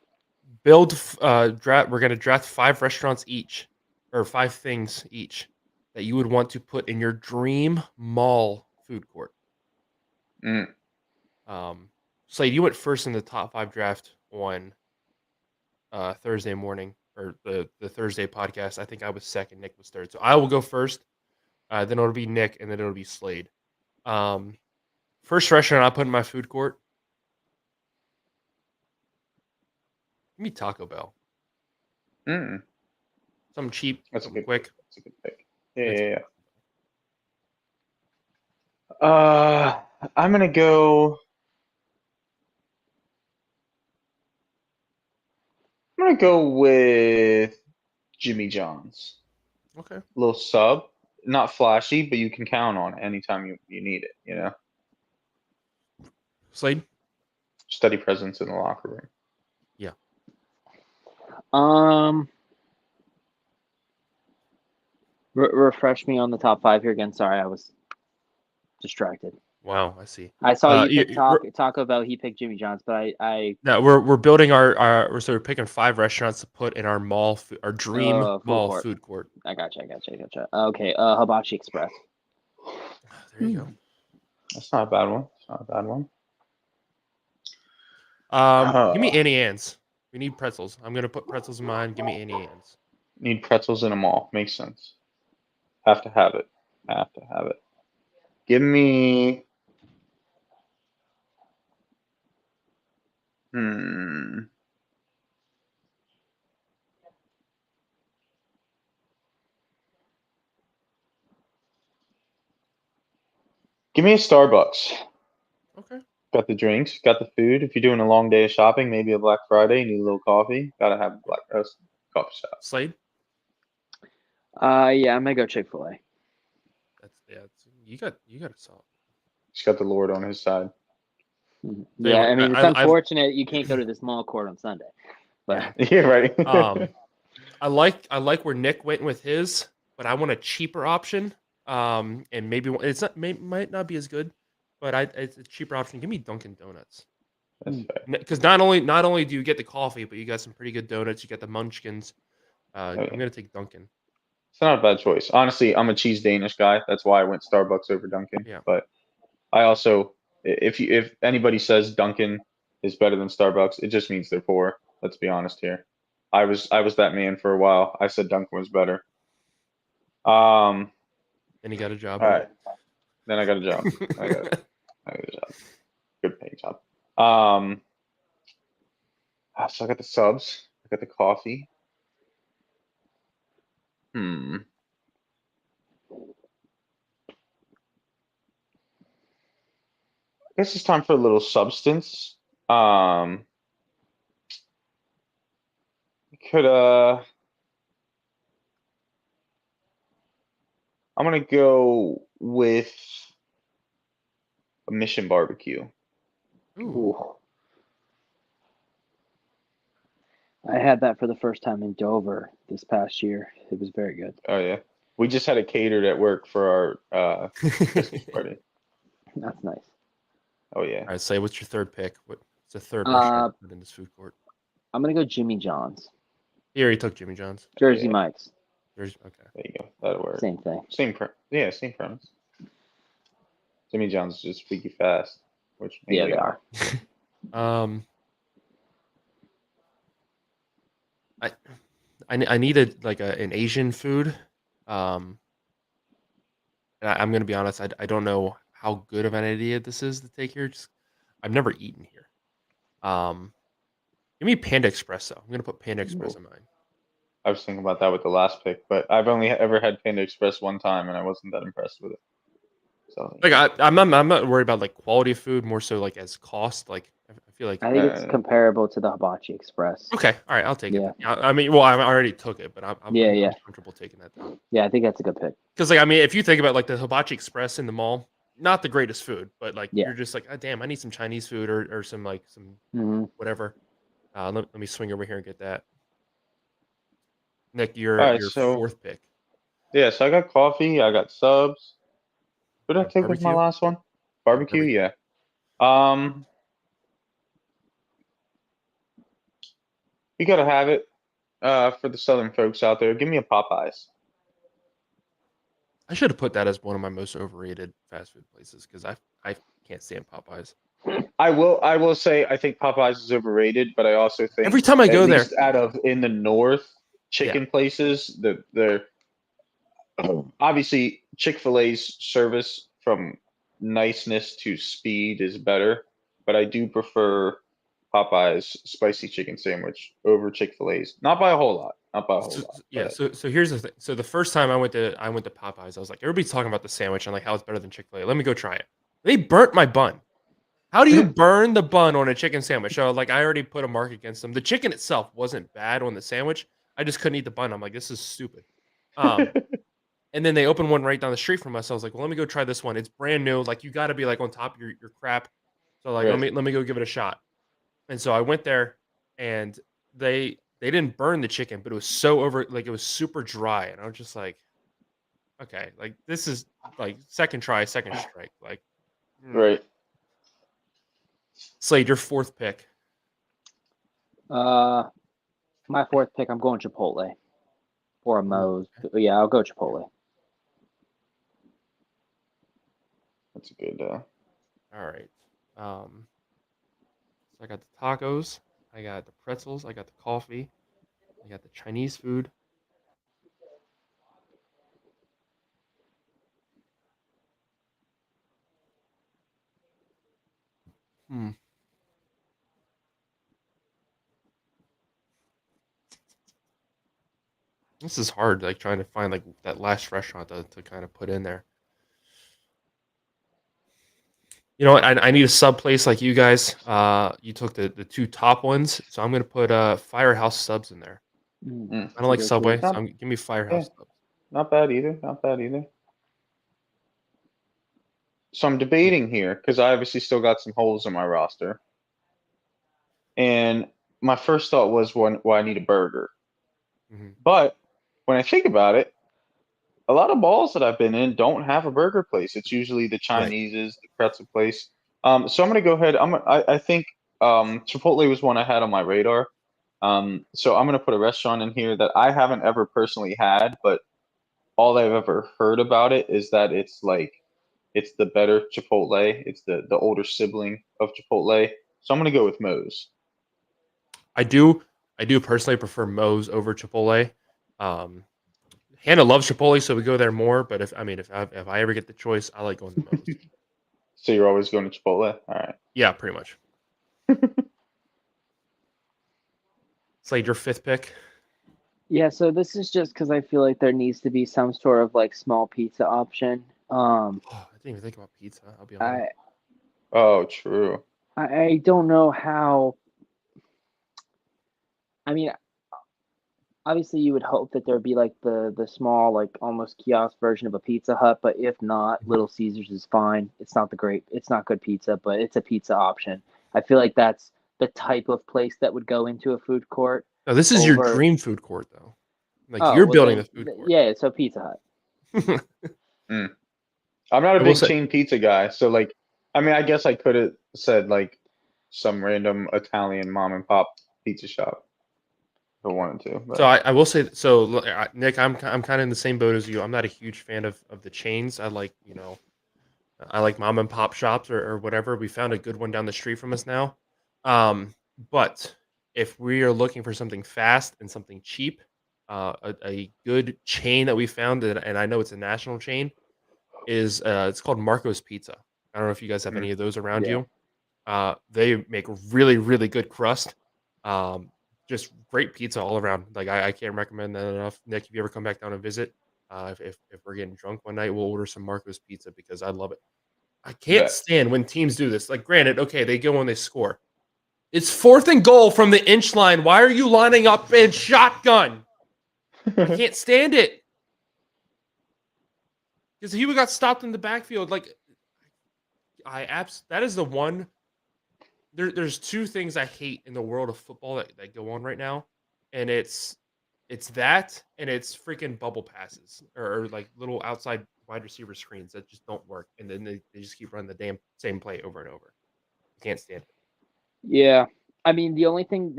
draft. We're gonna draft 5 restaurants each, or 5 things each that you would want to put in your dream mall food court. Mm. Slade, you went first in the top 5 draft on Thursday morning or the Thursday podcast. I think I was second. Nick was third. So I will go first. Then it'll be Nick, and then it'll be Slade. First restaurant I put in my food court. Give me Taco Bell. Mm. Something cheap. That's a Something good quick. pick. That's a good pick. Yeah. I'm gonna go. I'm gonna go with Jimmy John's. Okay. Little sub. not flashy, but you can count on it anytime you need it. Slade? Steady presence in the locker room. Refresh me on the top 5 here again. Sorry, I was distracted. Wow, I see. I saw you pick you- Taco Bell. He picked Jimmy John's, but I No, we're building we're picking 5 restaurants to put in our our dream food mall court. food court. I gotcha. Okay, Hibachi Express. There you go. That's not a bad one. It's not a bad one. Give me Annie Ann's. We need pretzels. I'm gonna put pretzels in mine. Give me Annie Ann's. Need pretzels in a mall. Makes sense. Have to have it. Have to have it. Give me. Give me a Starbucks. Okay. Got the drinks, got the food. If you're doing a long day of shopping, maybe a Black Friday, need a little coffee. Gotta have a black coffee shop. Slade. Yeah, I'm gonna go Chick-fil-A. You got a solid. He's got the Lord on his side. Yeah, I mean it's I- unfortunate you can't go to the small court on Sunday, but Yeah, right. I like where Nick went with his, but I want a cheaper option. And maybe might not be as good, but it's a cheaper option. Give me Dunkin' Donuts. That's fair. Because not only do you get the coffee, but you got some pretty good donuts. You got the munchkins. I'm gonna take Dunkin'. It's not a bad choice. Honestly, I'm a cheese Danish guy. That's why I went Starbucks over Dunkin'. Yeah. But I also, if anybody says Dunkin' is better than Starbucks, it just means they're poor. Let's be honest here. I was that man for a while. I said Dunkin' was better. And he got a job. All right. Then I got a job. I got a job. Good paying job. So I got the subs. I got the coffee. I guess it's time for a little substance. We could I'm gonna go with a Mission Barbecue. Ooh. I had that for the first time in Dover this past year. It was very good. Oh yeah. We just had it catered at work for our Christmas party. That's nice. Oh yeah. All right, say what's your third pick? What's the third restaurant in this food court? I'm gonna go Jimmy John's. He already took Jimmy John's. Jersey Yeah. Mike's. Okay. There you go. That'll work. Same thing. Same premise. Jimmy John's is just freaky fast, which Yeah, mainly they are. I needed like an Asian food. And I'm gonna be honest, I don't know how good of an idea this is to take here. Just I've never eaten here. Give me Panda Express though. I'm gonna put Panda Express in mine. I was thinking about that with the last pick, but I've only ever had Panda Express one time, and I wasn't that impressed with it. So Like I'm not worried about like quality of food, more so like as cost. Like I feel like I think it's comparable to the Hibachi Express. okay, all right, I'll take Yeah. it. I mean, well, I already took it, but I'm Yeah. comfortable taking that down. Yeah, I think that's a good pick. Because like I mean, if you think about like the Hibachi Express in the mall, not the greatest food, but like Yeah. you're just like, oh, damn, I need some Chinese food or some like some Hmm. whatever. Let me swing over here and get that. Nick, your All right, your so- fourth pick. yeah, so I got coffee, I got subs. What did I take with my Barbecue? last one? Barbecue, Barbecue. yeah. You gotta have it. For the southern folks out there, give me a Popeyes. I should have put that as one of my most overrated fast food places because I can't stand Popeyes. I will say I think Popeyes is overrated, but I also think Every time I at go there, least out of in the north chicken places, they're obviously Chick-fil-A's service from niceness to speed is better, but I do prefer Popeyes spicy chicken sandwich over Chick-fil-A's. Not by a whole lot. Not by a whole lot. yeah. but- So here's the thing. So the first time I went to Popeyes, I was like, everybody's talking about the sandwich and like how it's better than Chick-fil-A. Let me go try it. They burnt my bun. How do you burn the bun on a chicken sandwich? So like I already put a mark against them. The chicken itself wasn't bad on the sandwich. I just couldn't eat the bun. I'm like, this is stupid. And And then they opened one right down the street from us. I was like, well, let me go try this one. It's brand new. Like you got to be like on top of your crap. So like, Right. let me go give it a shot. And so I went there, and they didn't burn the chicken, but it was so it was super dry, and I was just like, okay, like this is like second try, second strike. Like, Right. Slade, your fourth pick. My fourth pick, I'm going Chipotle or a Moe's. But yeah, I'll go Chipotle. That's a good. All right. So I got the tacos, I got the pretzels, I got the coffee, I got the Chinese food. This is hard, like trying to find like that last restaurant to kind of put in there. You know what? I need a sub place like you guys. You took the two top ones, so I'm gonna put Firehouse subs in there. Mm. I don't like Good Subway, choice. so give me Firehouse subs. Not bad either. Not bad either. So I'm debating here because I obviously still got some holes in my roster. And my first thought was, well, I need a burger. Mhm. But when I think about it, a lot of balls that I've been in don't have a burger place. It's usually the Chinese's, the pretzel place. So I'm gonna go ahead. I think Chipotle was one I had on my radar. So I'm gonna put a restaurant in here that I haven't ever personally had, but all I've ever heard about it is that it's the better Chipotle. It's the older sibling of Chipotle. So I'm gonna go with Moe's. I do personally prefer Moe's over Chipotle. Hannah loves Chipotle, so we go there more. But if I ever get the choice, I like going to Moe's. So you're always going to Chipotle? All right. Yeah, pretty much. Slade, your fifth pick. Yeah, so this is just because I feel like there needs to be some sort of like small pizza option. Oh, I didn't even think about pizza. I'll be honest. Oh, true. I don't know how. I mean, obviously you would hope that there'd be like the small like almost kiosk version of a Pizza Hut, but if not, Little Caesars is fine. It's not good pizza, but it's a pizza option. I feel like that's the type of place that would go into a food court. No, this is your over- dream food court, though. Like Oh, you're well, building then- the food court. Yeah, so Pizza Hut. I'm not a I will big say- chain pizza guy, so like, I mean, I guess I could have said like some random Italian mom and pop pizza shop if I wanted to. But. So I will say so, Nick. I'm kind of in the same boat as you. I'm not a huge fan of the chains. I like I like mom and pop shops or whatever. We found a good one down the street from us now. But if we are looking for something fast and something cheap, a good chain that we found, and I know it's a national chain, is it's called Marco's Pizza. I don't know if you guys have any of those around Yeah. you. They make really, really good crust. Just great pizza all around. Like I can't recommend that enough. Nick, if you ever come back down and visit, if we're getting drunk one night, we'll order some Marco's Pizza because I love it. I can't Bet. stand when teams do this. Like, granted, okay, they go and they score. It's 4th and goal from the inch line. Why are you lining up in shotgun? I can't stand it. Because he got stopped in the backfield. Like, that is the one. There's two things I hate in the world of football that go on right now, and it's that, and it's freaking bubble passes or like little outside wide receiver screens that just don't work, and then they just keep running the damn same play over and over. I can't stand it. Yeah. I mean, the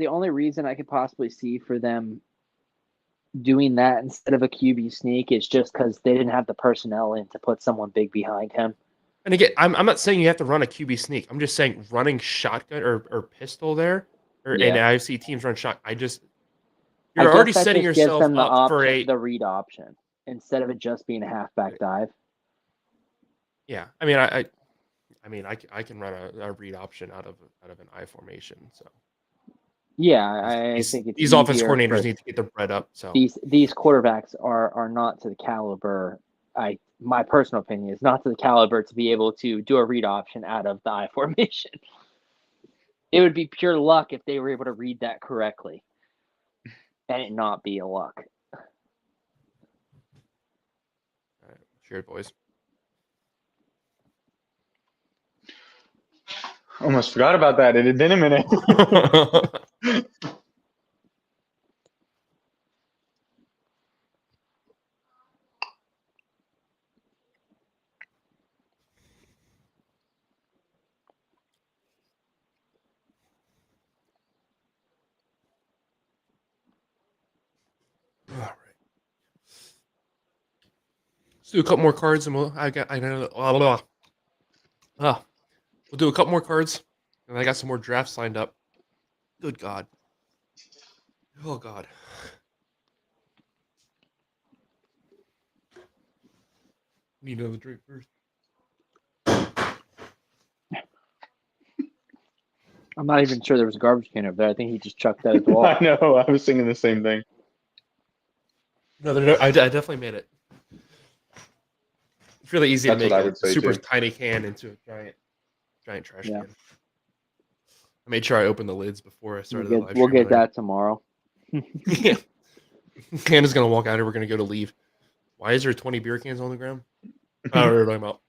only reason I could possibly see for them doing that instead of a QB sneak is just because they didn't have the personnel in to put someone big behind him. And again, I'm not saying you have to run a QB sneak. I'm just saying running shotgun or pistol there, and I've seen teams run shot. You're already that setting just gives yourself them the up for option, the read option instead of it just being a halfback dive. Yeah, I mean, I can run a read option out of an I formation. So Yeah, I think it's these offense easier coordinators for- need to get their bread up. So these quarterbacks are not to the caliber. My personal opinion is not to the caliber to be able to do a read option out of the I formation. It would be pure luck if they were able to read that correctly, and it not be a luck. Cheers, boys. Almost forgot about that. It had been a minute. All right. Let's do a couple more cards, and we'll do a couple more cards, and I got some more drafts lined up. Good God. Oh God. Need another drink first. I'm not even sure there was a garbage can over there. I think he just chucked that at the wall. I know. I was thinking the same thing. No, I definitely made it. It's really easy That's to make what I a would say, super too. tiny can into a giant trash Yeah. can. I made sure I opened the lids before I started the live We'll stream get that tomorrow. Yeah. Candace's gonna walk out here. We're gonna go to leave. Why is there 20 beer cans on the ground? I don't know what you're talking about.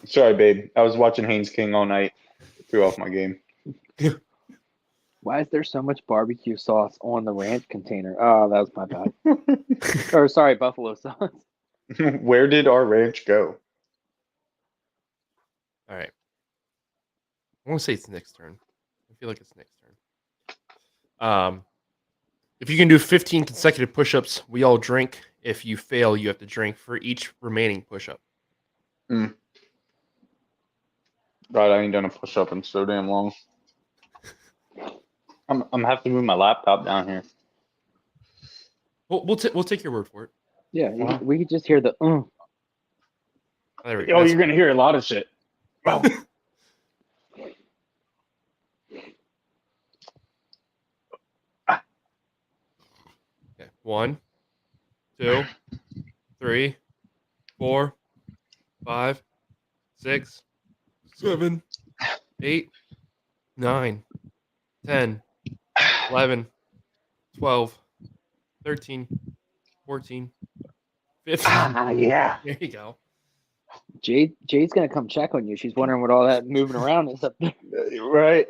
Sorry, babe. I was watching Haynes King all night. Threw off my game. Why is there so much barbecue sauce on the ranch container? Oh, that was my bad. Or sorry, buffalo sauce. Where did our ranch go? All right. I want to say it's Nick's turn. I feel like it's Nick's turn. If you can do 15 consecutive push-ups, we all drink. If you fail, you have to drink for each remaining push-up. God, I ain't done a push up in so damn long. I'm have to move my laptop down here. We'll take your word for it. Yeah, Wow. we could just hear the There we go. Oh, That's you're gonna hear a lot of shit. Oh. okay. 1, 2, 3, 4, 5, 6, 7, 8, 9, 10, 11, 12, 13, 14, 15. Yeah. There you go. Jade's gonna come check on you. She's wondering what all that moving around is up there. Right.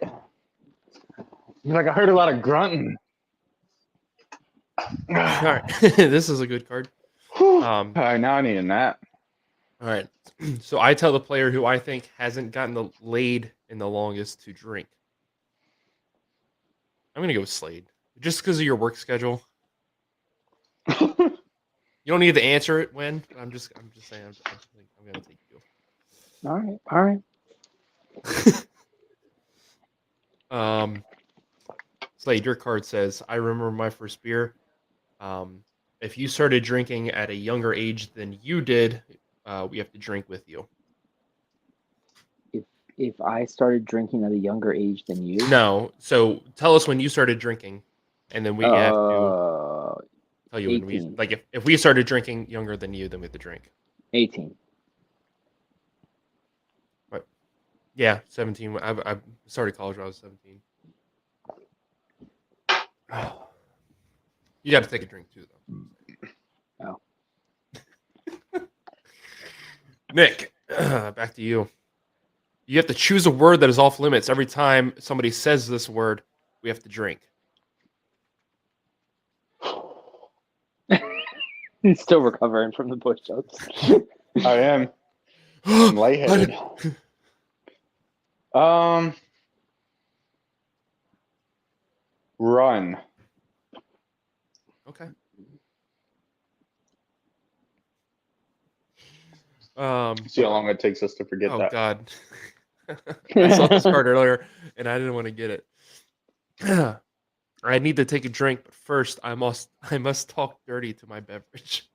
You're like, I heard a lot of grunting. All right. This is a good card. All right, now I need a nap. All right. So I tell the player who I think hasn't gotten the laid in the longest to drink. I'm gonna go with Slade, just because of your work schedule. You don't need to answer it when. I'm just saying. I'm gonna take you. All right. Slade, your card says, "I remember my first beer. If you started drinking at a younger age than you did, we have to drink with you." If I started drinking at a younger age than you, No. So tell us when you started drinking, and then we have to tell you when we 18. like if we started drinking younger than you, then we have to drink. 18. Right. Yeah, 17. I started college when I was 17. You got to take a drink too, though. Oh. Nick, back to you. You have to choose a word that is off limits. Every time somebody says this word, we have to drink. He's still recovering from the push-ups. I am. I'm lightheaded. Run. Okay. See how long it takes us to forget Oh that. God. I saw this card earlier and I didn't want to get it. I need to take a drink, but first I must talk dirty to my beverage.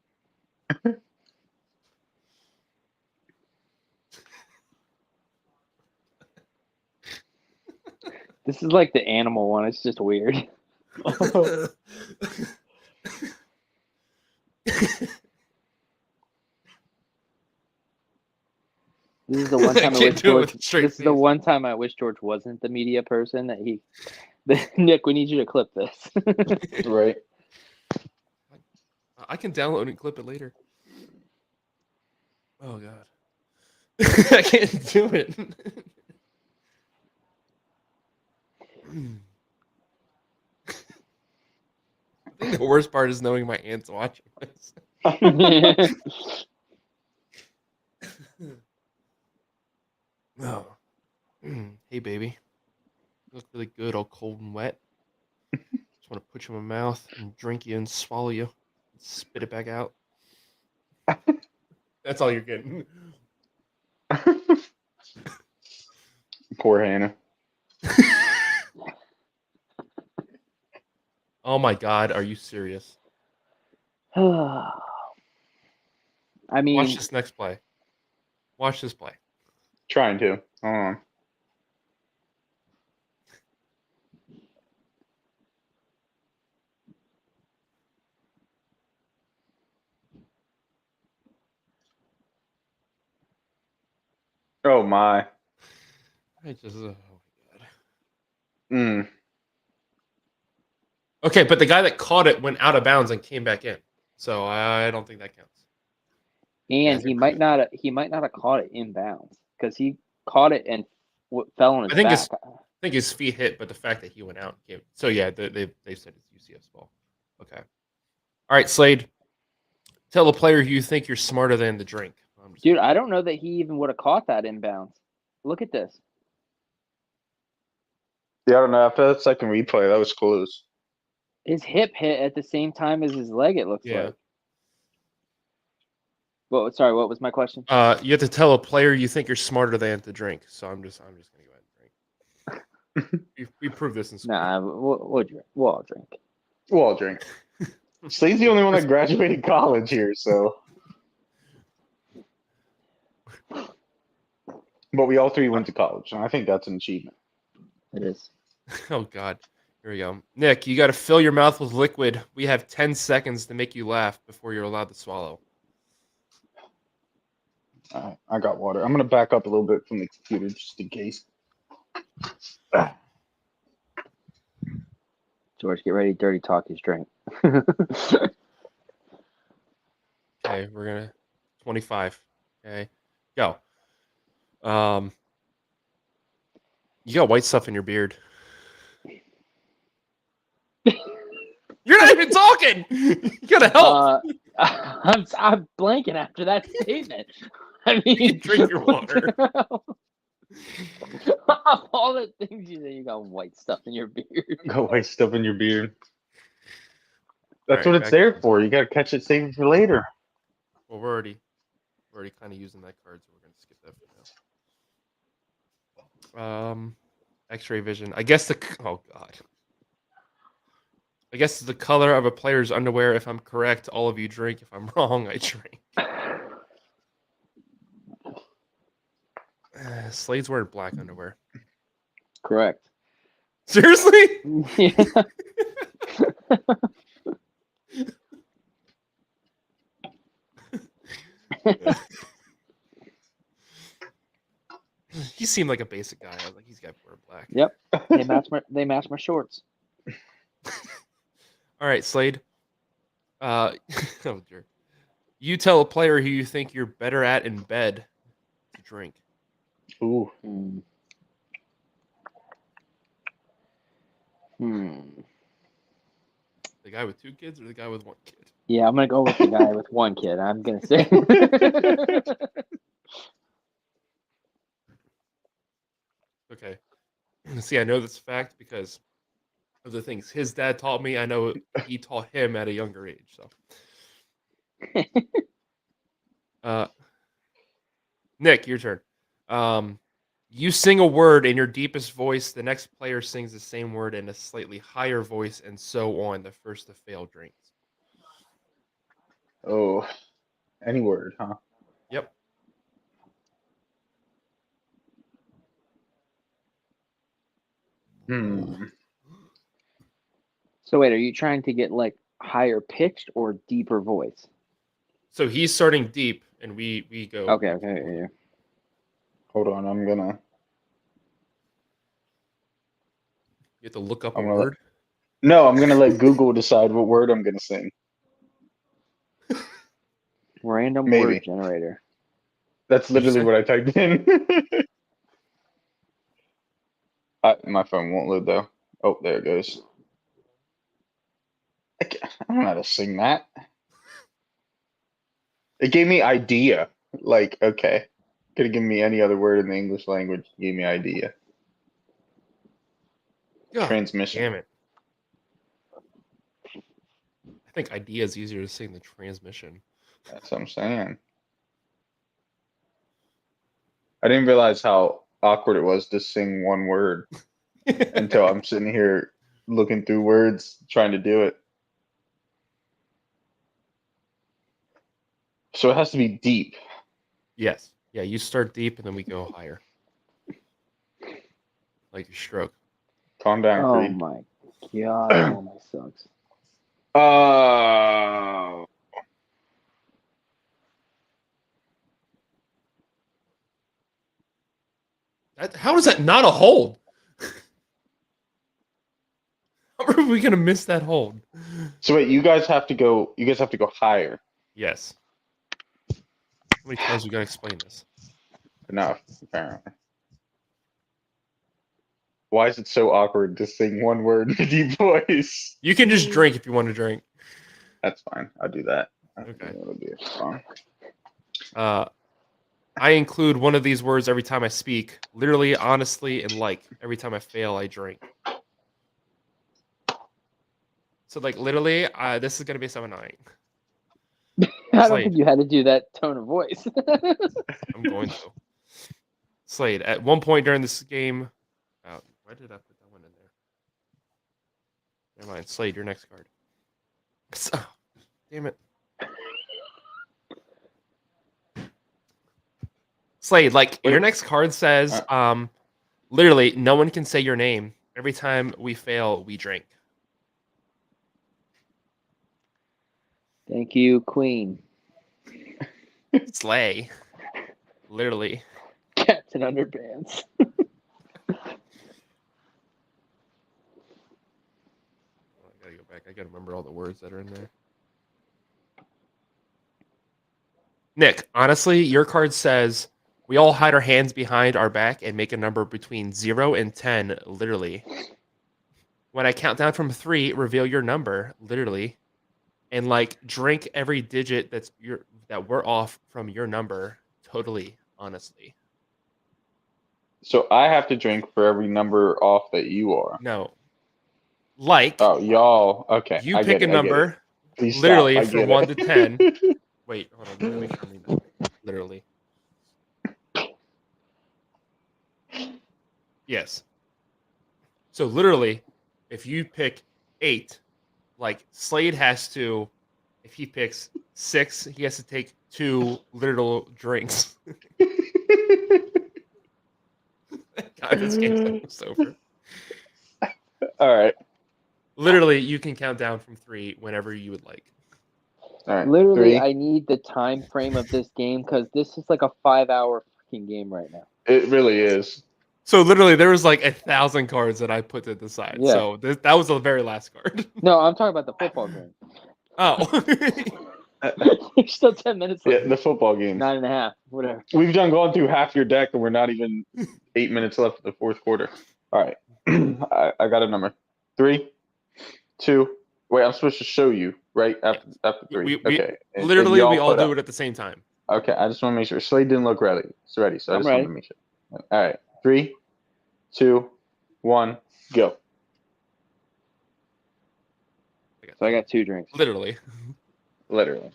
This is like the animal one. It's just weird. This is the one time I wish George. This is the one time I wish George wasn't the media person. That he, Nick, we need you to clip this. Right. I can download and clip it later. Oh god. I can't do it. I think the worst part is knowing my aunt's watching this. Oh. Hey, baby. You look really good, all cold and wet. Just want to put you in my mouth and drink you and swallow you. And spit it back out. That's all you're getting. Poor Hannah. Oh my god, are you serious? I mean, Watch this next play. Watch this play. Trying to. Hold on. Oh my. I just. Oh my god. Mm. Okay, but the guy that caught it went out of bounds and came back in. So I don't think that counts. and he might not have caught it inbounds because he caught it and fell on his I think back. I think his feet hit, but the fact that he went out came. So yeah, they said it's UCF's ball. Okay. All right, Slade. Tell the player who you think you're smarter than the drink. Dude, I don't know that he even would have caught that inbounds. Look at this. Yeah, I don't know. After that second replay, that was close. His hip hit at the same time as his leg, it looks Yeah. like. Well, sorry, what was my question? You have to tell a player you think you're smarter than to drink. So I'm just gonna go ahead and drink. we proved this in school. Nah, we'll drink. We'll all drink. We'll all drink. Slade's the only one that graduated college here, so. But we all three went to college, and I think that's an achievement. It is. Oh God. Here we go. Nick, you got to fill your mouth with liquid. We have 10 seconds to make you laugh before you're allowed to swallow. I got water. I'm going to back up a little bit from the computer just in case. George, get ready to dirty talk his drink. Okay, we're gonna 25. Okay, go. You got white stuff in your beard. You're not even talking. You gotta help. I'm blanking after that statement. I mean, Drink your water. Of all the things you say, you got white stuff in your beard. Got white stuff in your beard. That's All right, what it's there for. You got to catch it, save it for later. Well, we're already kind of using that card, so we're gonna skip that for now. X-ray vision. I guess oh god. I guess the color of a player's underwear. If I'm correct, all of you drink. If I'm wrong, I drink. Slade's wearing black underwear. Correct. Seriously? Yeah. He seemed like a basic guy. I was like, he's got to wear black. Yep. They match my shorts. All right, Slade. Oh dear. You tell a player who you think you're better at in bed to drink. Ooh. The guy with 2 kids or the guy with 1 kid? Yeah, I'm gonna go with the guy with 1 kid. I'm gonna say. Okay. See, I know this fact because of the things his dad taught me. I know he taught him at a younger age. So, Nick, your turn. You sing a word in your deepest voice. The next player sings the same word in a slightly higher voice, and so on. The first to fail drinks. Oh. Any word, huh? Yep. So wait, are you trying to get like higher pitched or deeper voice? So he's starting deep, and we go. Okay. Yeah. Hold on, I'm gonna. You have to look up a word. No, I'm gonna let Google decide what word I'm gonna sing. Random Maybe. word generator. That's What'd you literally say? what I typed in. My phone won't load though. Oh, there it goes. I don't know how to sing that. It gave me idea. Like, okay. Could have given me any other word in the English language. It gave me idea. God Transmission. damn it. I think idea is easier to say than transmission. That's what I'm saying. I didn't realize how awkward it was to sing one word until I'm sitting here looking through words trying to do it. So it has to be deep. Yes. Yeah, you start deep and then we go higher. Like your stroke. Calm down, Oh Creed. my god, that one sucks. Oh. How is that not a hold? How are we gonna miss that hold? So wait, you guys have to go. You guys have to go higher. Yes. How many times we gotta explain this? Enough, apparently. Why is it so awkward to sing one word in a deep voice? You can just drink if you want to drink. That's fine. I'll do that. Okay. That'll be fine. I include one of these words every time I speak. Literally, honestly, and like. Every time I fail, I drink. So, like, literally, this is gonna be so annoying. I don't Slade. think you had to do that tone of voice. I'm going to. Slade. At one point during this game, why did I put that one in there? Never mind. Slade, your next card. Oh, damn it. Slade, like your next card says, literally, no one can say your name. Every time we fail, we drink. Thank you, Queen. Slay. Literally. Captain Underpants. I gotta go back. I gotta remember all the words that are in there. Nick, honestly, your card says we all hide our hands behind our back and make a number between 0 and 10, literally. When I count down from 3, reveal your number, literally. And like drink every digit that we're off from your number, totally, honestly. So I have to drink for every number off that you are. No. Like Oh, y'all. Okay. you I pick get a it, I get it. number, Please literally stop. I from get 1 it. to 10. Wait, hold on. Let me make sure I mean that. Literally. Yes. So literally, if you pick 8, like Slade has to, if he picks 6, he has to take 2 literal drinks. God, this game's almost over. All right. Literally, You can count down from 3 whenever you would like. All right. 3. I need the time frame of this game because this is like a 5-hour fucking game right now. It really is. So literally, there was like 1,000 cards that I put to the side. Yeah. So that was the very last card. No, I'm talking about the football game. Oh. There's still 10 minutes left. Yeah, the football game. 9.5, whatever. We've done gone through half your deck, and we're not even 8 minutes left of the fourth quarter. All right. I got a number. 3, 2. Wait, I'm supposed to show you right after 3. Okay. And Literally, y'all we all put do up. it at the same time. Okay, I just want to make sure. Slade didn't look ready. It's ready, so I I'm just ready. wanted to make sure. All right. 3, 2, 1, go. So I got 2 drinks. Literally. Literally.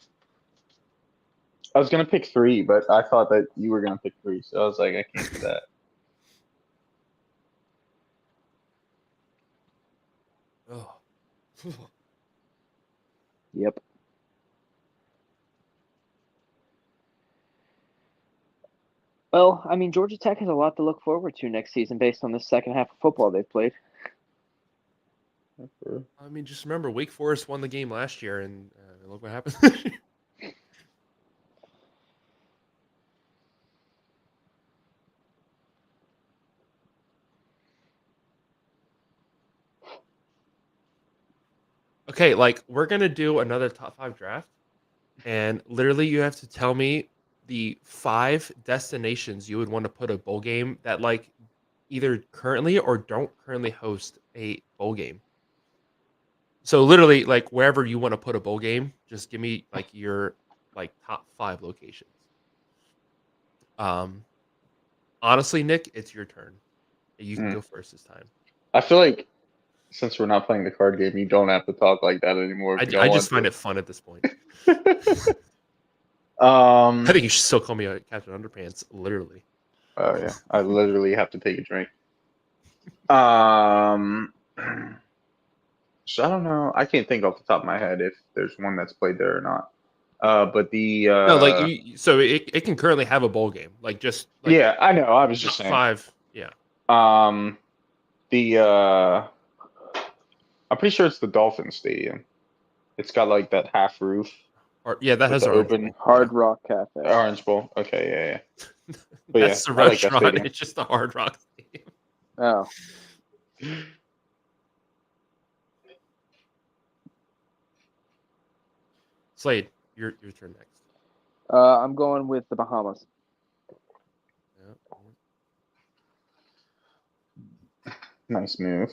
I was gonna pick 3, but I thought that you were gonna pick 3, so I was like, I can't do that. Oh. Yep. Well, I mean, Georgia Tech has a lot to look forward to next season based on the second half of football they've played. I mean, just remember, Wake Forest won the game last year, and look what happened. Okay, like we're gonna do another top 5 draft. and literally you have to tell me the 5 destinations you would want to put a bowl game that like either currently or don't currently host a bowl game. So literally, like wherever you want to put a bowl game, just give me like your like top 5 locations. Honestly, Nick, it's your turn. You can go first this time. I feel like since we're not playing the card game, you don't have to talk like that anymore. I just find it fun at this point. I I think you should still call me a Captain Underpants, literally. Oh yeah, I literally have to take a drink. So I don't know. I can't think off the top of my head if there's one that's played there or not. But the No, like so it can currently have a bowl game, like just like yeah, I know. I was just saying 5. Yeah. The I'm pretty sure it's the Dolphin Stadium. It's got like that half roof. Or, yeah, that With has the Orange open Bowl. Hard Rock Cafe. Orange Bowl. Okay, yeah. But That's yeah, the I like that restaurant. stadium. It's just the Hard Rock Stadium. Oh, Slade, your turn next. I'm going with the Bahamas. Yeah. Nice move.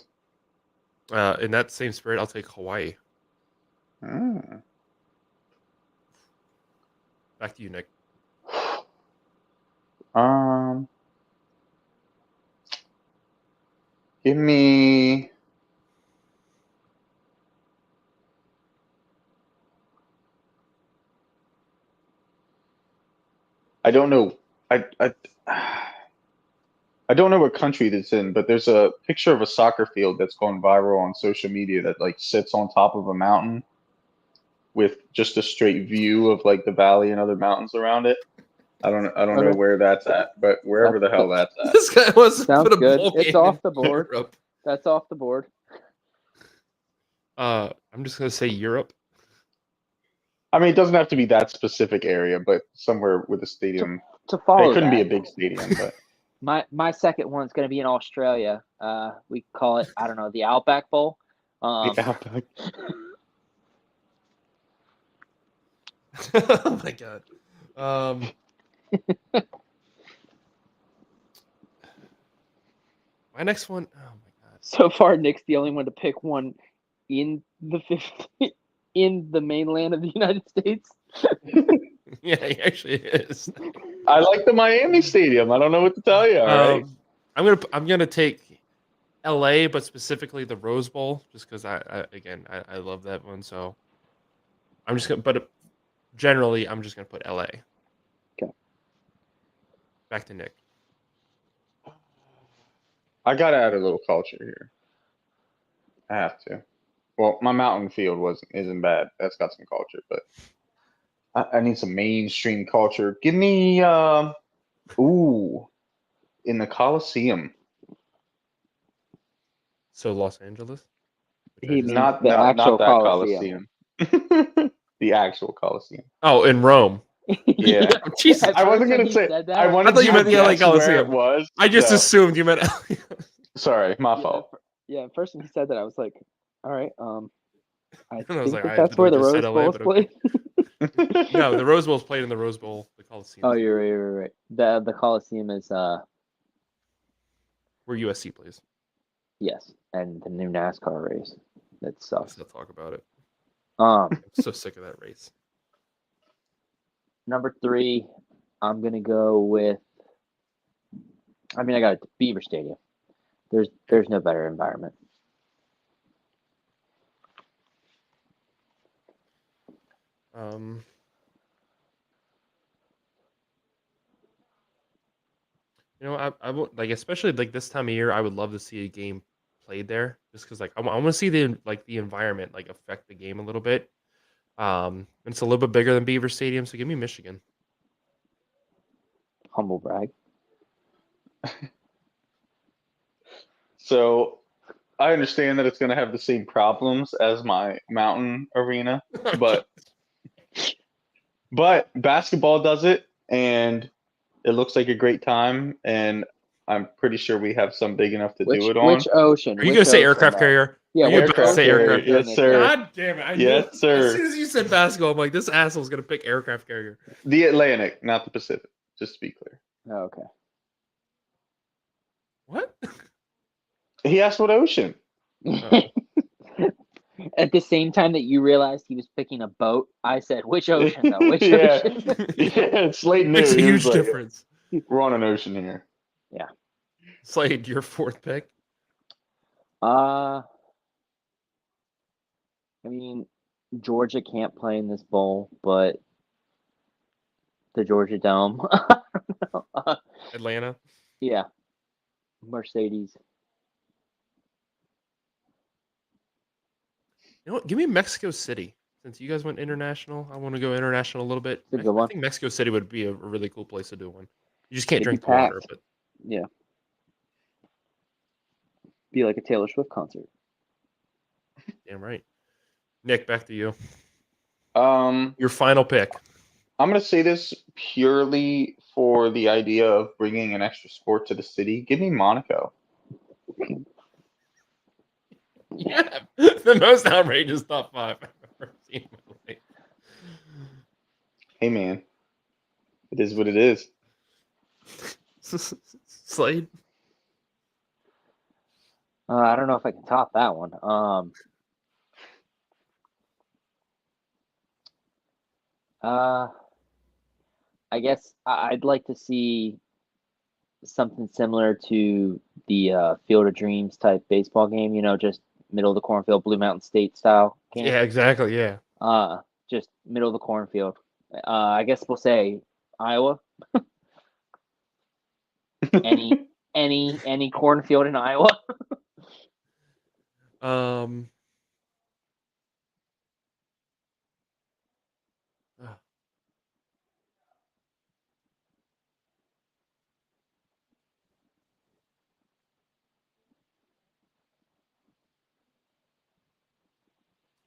In that same spirit, I'll take Hawaii. Mm. Back to you, Nick. Give me. I don't know. I don't know what country that's in, but there's a picture of a soccer field that's gone viral on social media that like sits on top of a mountain with just a straight view of like the valley and other mountains around it. I don't know Okay. where that's at, but wherever the hell that's at. This guy wants to Sounds put a good. bowl It's game off in the board. Europe. That's off the board. I'm just gonna say Europe. I mean, it doesn't have to be that specific area, but somewhere with a stadium. To follow It couldn't be a that, big stadium, but My second one's going to be in Australia. We call it, I don't know, the Outback Bowl. yeah. Oh my god. My next one. Oh my god. so far, Nick's the only one to pick one in the in the mainland of the United States. Yeah, he actually is. I like the Miami Stadium. I don't know what to tell you. All right. I'm gonna take L.A., but specifically the Rose Bowl, just because I love that one. So I'm just gonna, but generally I'm just gonna put L.A. Okay. Back to Nick. I gotta add a little culture here. I have to. Well, my mountain field isn't bad. That's got some culture, but I need some mainstream culture. Give me in the Coliseum. So Los Angeles. He means Not the actual that Coliseum. Coliseum. The actual Coliseum. Oh, in Rome. Yeah. Jesus. At I wasn't first when gonna he say. said that, I wanted thought you to meant the LA guess where Coliseum. it was. I just so- assumed you meant. Sorry, my Yeah, fault. yeah, at first when he said that, I was like, all right, I I was think like, that I that's where the literally Rose just said Bowl LA, is but played. No, the Rose Bowl's played in the Rose Bowl. The Coliseum. Oh, you're right. The Coliseum is Where USC plays. yes, and the new NASCAR race. That Let's sucks. not talk about it. Um, I'm so sick of that race. Number 3, I'm going to go with, I got it, Beaver Stadium. There's no better environment. I would like, especially like this time of year, I would love to see a game played there, just because like I want to see the environment like affect the game a little bit. It's a little bit bigger than Beaver Stadium, so give me Michigan. humble brag. So I understand that it's going to have the same problems as my mountain arena, but basketball does it, and it looks like a great time. And I'm pretty sure we have some big enough to Which do it on. which ocean? Are you Which gonna say ocean, aircraft though? carrier? Yeah, Are you which about to say ocean aircraft is Yes, it? sir. God damn it! I knew Yes, it. sir. As soon as you said basketball, I'm like, this asshole's gonna pick aircraft carrier. The Atlantic, not the Pacific. Just to be clear. Oh, okay. What? He asked what ocean. Oh. At the same time that you realized he was picking a boat, I said, "Which ocean though? Which Yeah. ocean?" Yeah, Slade knew. Makes a He was huge like, difference. we're on an ocean here. Slade, your fourth pick. I mean, Georgia can't play in this bowl, but the Georgia Dome. Atlanta. Yeah, Mercedes. You know what? Give me Mexico City. Since you guys went international, I want to go international a little bit. It's a good I one. think Mexico City would be a really cool place to do one. You just can't It'd be drink the water, packed. but Yeah, be like a Taylor Swift concert. damn right. Nick, back to you. Um, Your final pick. I'm gonna say this purely for the idea of bringing an extra sport to the city. Give me Monaco. Yeah, the most outrageous top 5 I've ever seen in my life. Hey man, it is what it is. Slade. I don't know if I can top that one. I guess I'd like to see something similar to the Field of Dreams type baseball game. You know, just middle of the cornfield, Blue Mountain State style game. Yeah, exactly. Yeah. Just middle of the cornfield. I guess we'll say Iowa. Any cornfield in Iowa. Um. uh,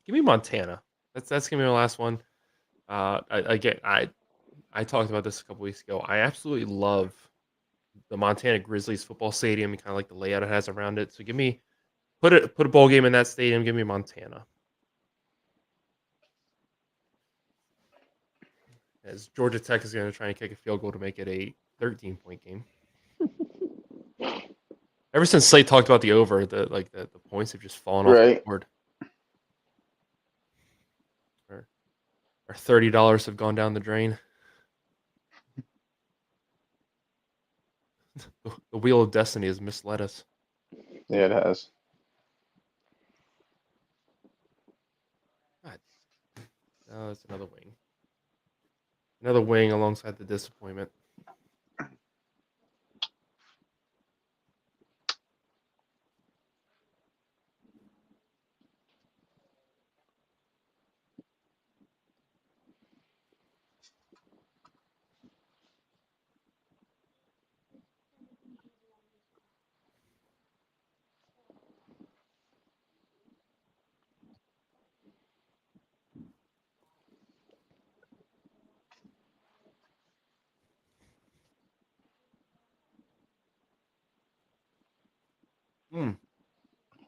Give me Montana. That's gonna be my last one. I talked about this a couple weeks ago. I absolutely love the Montana Grizzlies football stadium and kind of like the layout it has around it. So put a bowl game in that stadium. Give me Montana. As Georgia Tech is going to try and kick a field goal to make it a 13-point game. Ever since Slate talked about the over, the points have just fallen off the Right. board. Our $30 have gone down the drain. The wheel of destiny has misled us. Yeah, it has. Oh, it's another wing. Another wing alongside the disappointment.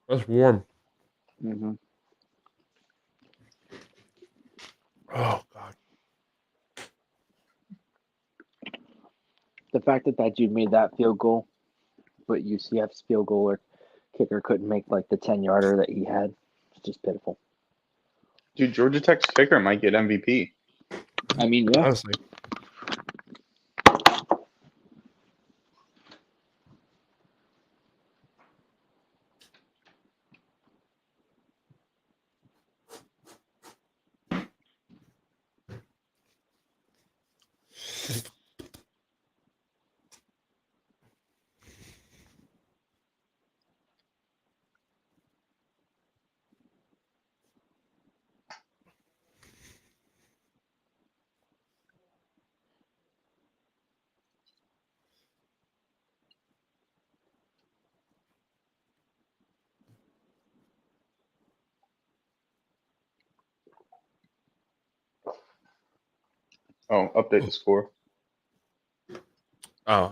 That's warm. Mm-hmm. Oh God. The fact that dude made that field goal, but UCF's field goal or kicker couldn't make like the 10-yarder that he had. It's just pitiful. Dude, Georgia Tech's kicker might get MVP. I mean, yeah. Honestly. Oh, update the score. Oh,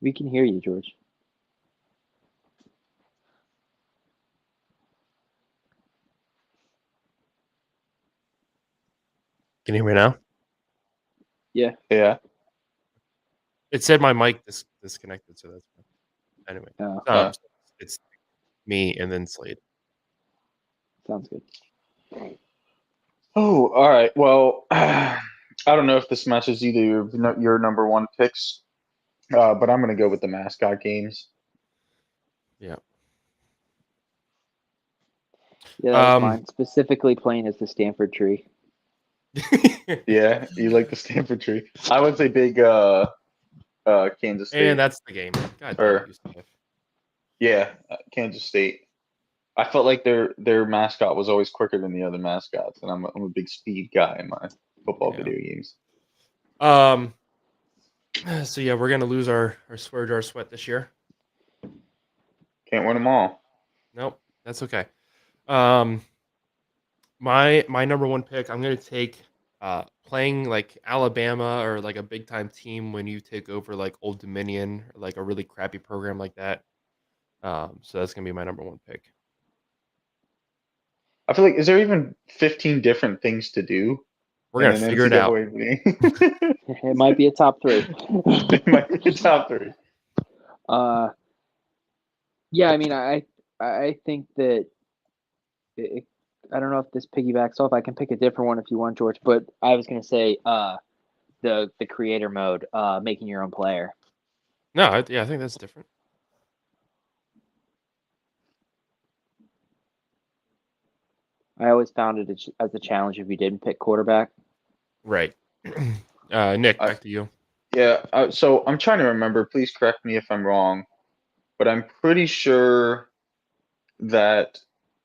We can hear you, George. Can you hear me now? Yeah. Yeah. It said my mic disconnected, so that's fine. Anyway. Oh, It's me and then Slade. sounds good. Oh, all right. Well, I don't know if this matches either your number one picks, but I'm going to go with the mascot games. Yeah. Yeah, that was mine. Specifically playing as the Stanford tree. Yeah, you like the Stanford tree. I was a big Kansas State. And that's the game. God damn Or- it, UCF. Yeah, Kansas State. I felt like their mascot was always quicker than the other mascots, and I'm a big speed guy in my football Yeah. video games. So yeah, we're gonna lose our Swear Jar Sweat this year. Can't win them all. Nope, that's okay. My number one pick, I'm gonna take playing like Alabama or like a big time team when you take over like Old Dominion or like a really crappy program like that. So that's gonna be my number one pick. I feel like is there even 15 different things to do? We're in gonna an figure it out. NCAA game? It might be a top 3. It might be top 3. Yeah, I mean, I think that I don't know if this piggybacks off. I can pick a different one if you want, George. But I was gonna say the creator mode, making your own player. No, I think that's different. I always found it as a challenge if you didn't pick quarterback. Right. Nick, back to you. Yeah, so I'm trying to remember. Please correct me if I'm wrong, but I'm pretty sure that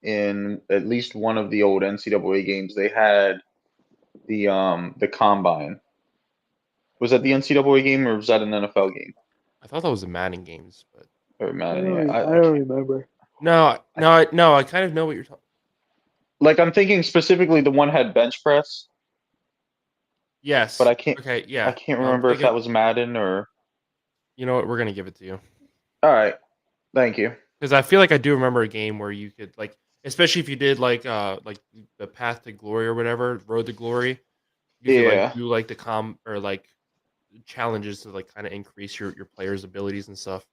in at least one of the old NCAA games they had the combine. Was that the NCAA game or was that an NFL game? I thought that was the Madden games, but Or Madden? I Yeah, don't remember. no. I kind of know what you're talking. like I'm thinking specifically the one had bench press, Yes, but I can't. Okay, yeah. I can't remember if that was Madden or. You know what? We're gonna give it to you All right, thank you. because I feel like I do remember a game where you could like, especially if you did like the Path to Glory or whatever, Road to Glory. You could Yeah. like do like the or like challenges to like kind of increase your players' abilities and stuff.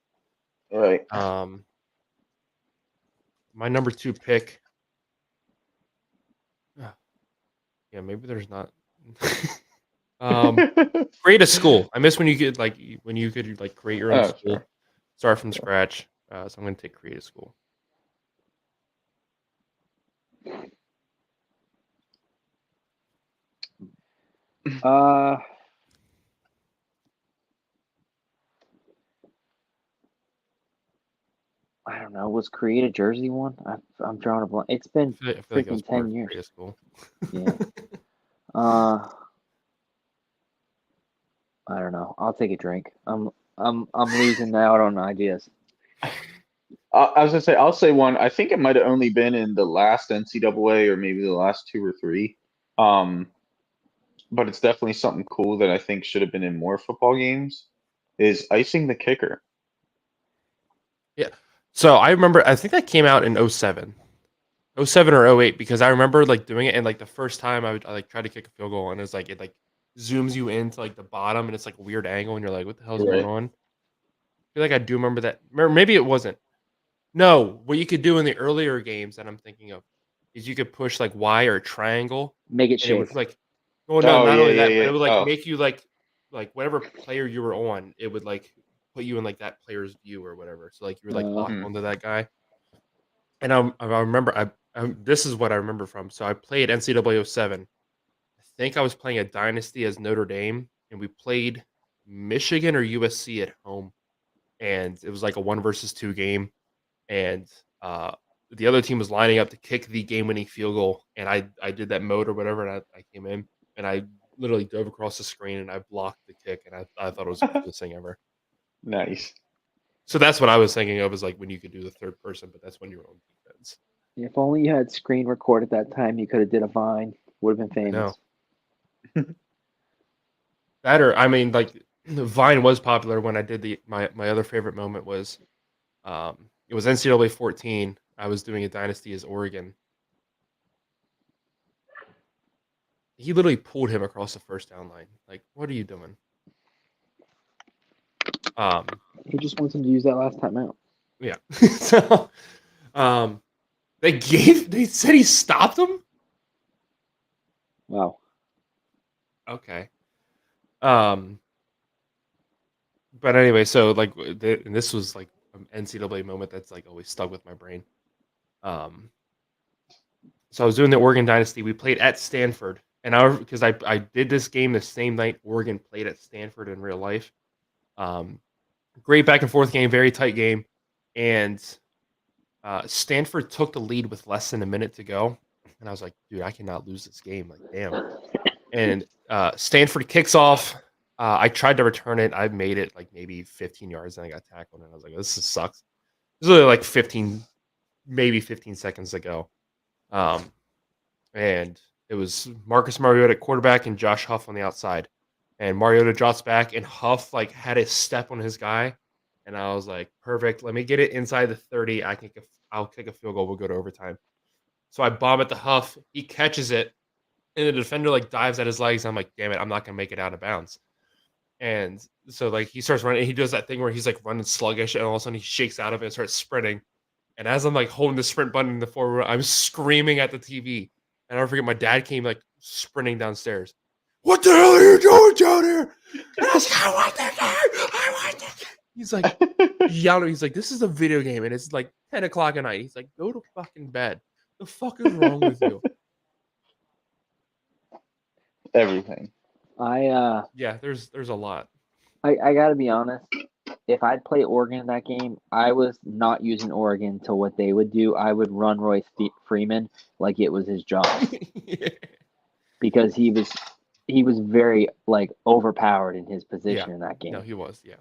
Right. My number 2 pick. Yeah, maybe there's not. Create a school. I miss when you could like create your own Oh, school, sure. start from scratch. So I'm gonna take create a school. I don't know. Was create a jersey one? I'm drawing a blank. It's been I feel like it was freaking part 10 of years. create a school. Yeah. I don't know. I'll take a drink. I'm losing out on ideas. I was gonna say I'll say one. I think it might have only been in the last NCAA or maybe the last 2 or 3. But it's definitely something cool that I think should have been in more football games. Is icing the kicker. Yeah. So I remember. I think that came out in 07. 07 or 08 because I remember like doing it and like the first time I like try to kick a field goal and it's like it like zooms you into like the bottom and it's like a weird angle and you're like, what the hell's going Right. on? I feel like I do remember that. Or maybe it wasn't. No, what you could do in the earlier games that I'm thinking of is you could push like Y or triangle Make it and it shake. would like well no, Oh, not yeah, only that, yeah, but it would like yeah. Oh. make you like whatever player you were on, it would like put you in like that player's view or whatever. So like you were like locked Mhm. onto that guy. And I remember this is what I remember from. So I played NCAA 07. I think I was playing a dynasty as Notre Dame, and we played Michigan or USC at home, and it was like a 1 versus 2 game, and the other team was lining up to kick the game-winning field goal, and I did that mode or whatever, and I came in, and I literally dove across the screen and I blocked the kick, and I thought it was the coolest thing ever. Nice. So that's what I was thinking of is like when you could do the third person, but that's when you were on defense. If only you had screen record at that time, you could have did a Vine. Would have been I famous. know. That or I mean, like Vine was popular when I did my other favorite moment was it was NCAA 14. I was doing a dynasty as Oregon. He literally pulled him across the first down line. Like, what are you doing? He just wants him to use that last time out. Yeah. So, they said he stopped him. Wow. Okay. But anyway, so like, and this was like an NCAA moment that's like always stuck with my brain. So I was doing the Oregon Dynasty. We played at Stanford, and because I did this game the same night Oregon played at Stanford in real life. Great back and forth game, very tight game, and Stanford took the lead with less than a minute to go, and I was like, dude, I cannot lose this game. Like, damn. And Stanford kicks off. I tried to return it. I made it like maybe 15 yards, and I got tackled, and I was like, this sucks. This was only like 15 seconds to go. And it was Marcus Mariota at quarterback and Josh Huff on the outside. And Mariota drops back, and Huff like had a step on his guy, and I was like, perfect. Let me get it inside the 30. I'll kick a field goal. We'll go to overtime. So I bomb at the Huff. He catches it, and the defender like dives at his legs. I'm like, damn it, I'm not gonna make it out of bounds. And so like he starts running. And he does that thing where he's like running sluggish, and all of a sudden he shakes out of it and starts sprinting. And as I'm like holding the sprint button in the forward, I'm screaming at the TV. And I don't forget, my dad came like sprinting downstairs. What the hell are you doing down here? And I was like, I want the game. I want the game. He's like, yelling. He's like, this is a video game, and it's like 10 o'clock at night. He's like, go to fucking bed. The fuck is wrong with you? Everything. Yeah, there's a lot. I gotta be honest. If I'd play Oregon in that game, I was not using Oregon to what they would do. I would run Royce Freeman like it was his job Yeah. because he was very like overpowered in his position in that game. No, he was, yeah.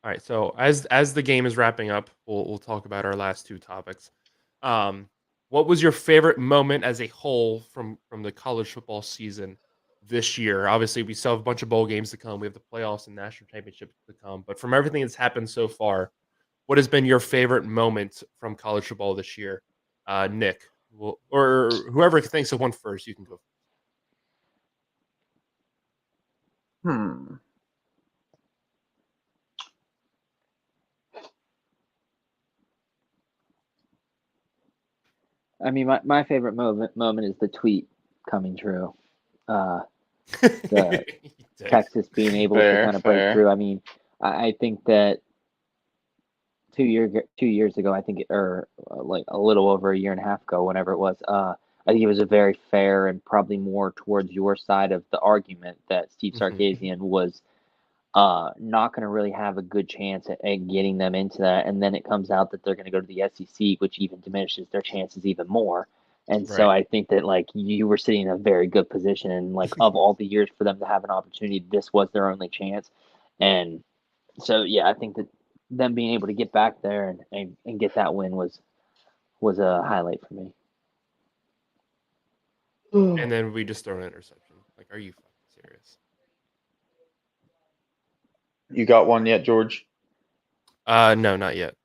All right, so as the game is wrapping up, we'll talk about our last two topics. What was your favorite moment as a whole from the college football season this year? Obviously, we still have a bunch of bowl games to come. We have the playoffs and national championships to come. But from everything that's happened so far, what has been your favorite moment from college football this year? Nick, or whoever thinks of one first, you can go. I mean, my favorite moment is the tweet coming true. The Texas being able to kind of break through. I mean, I think that 2 years ago, I think, or like a little over a year and a half ago, whenever it was, I think it was a very fair and probably more towards your side of the argument that Steve Sarkisian was not going to really have a good chance at getting them into that. And then it comes out that they're going to go to the SEC, which even diminishes their chances even more. And so I think that like you were sitting in a very good position, and like of all the years for them to have an opportunity, this was their only chance. And so I think that them being able to get back there and get that win was a highlight for me. And then we just throw an interception. Like, are you fucking serious? You got one yet, George? No, not yet.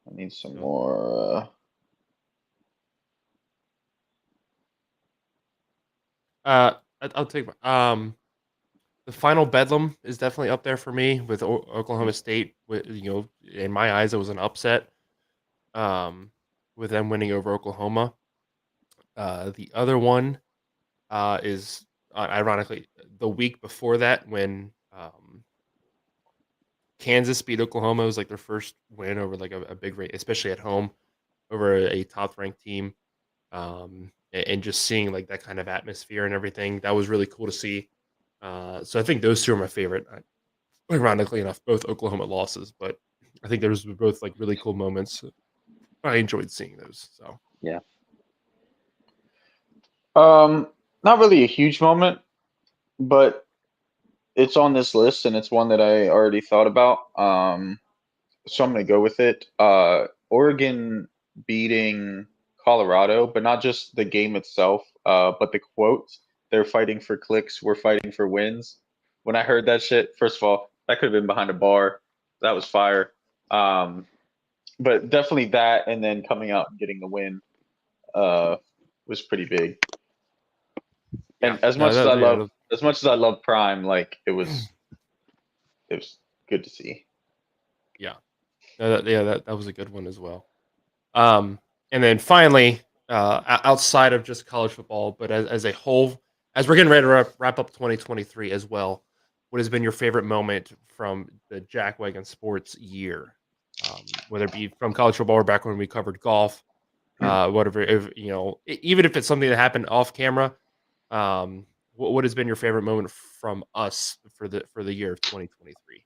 I need some more. I'll take the final Bedlam is definitely up there for me with Oklahoma State. With in my eyes, it was an upset. With them winning over Oklahoma. The other one is ironically the week before that when Kansas beat Oklahoma. It was like their first win over like a big rate, especially at home over a top ranked team. And just seeing like that kind of atmosphere and everything, that was really cool to see. So I think those two are my favorite. Ironically enough, both Oklahoma losses, but I think those were both like really cool moments. I enjoyed seeing those. So yeah. Not really a huge moment, but it's on this list and it's one that I already thought about. So I'm gonna go with it. Oregon beating Colorado, but not just the game itself, but the quote, they're fighting for clicks, we're fighting for wins. When I heard that shit, first of all, that could have been behind a bar. That was fire. Um, but definitely that, and then coming out and getting the win uh, was pretty big. Yeah. And as No, much as that, I yeah, love, as much as I love Prime, like it was good to see. yeah. No, that was a good one as well. And then finally, outside of just college football, but as a whole, as we're getting ready to wrap up 2023 as well, what has been your favorite moment from the Jack Wagon Sports year? Whether it be from college football or back when we covered golf, whatever, if, even if it's something that happened off camera, what has been your favorite moment from us for the year of 2023?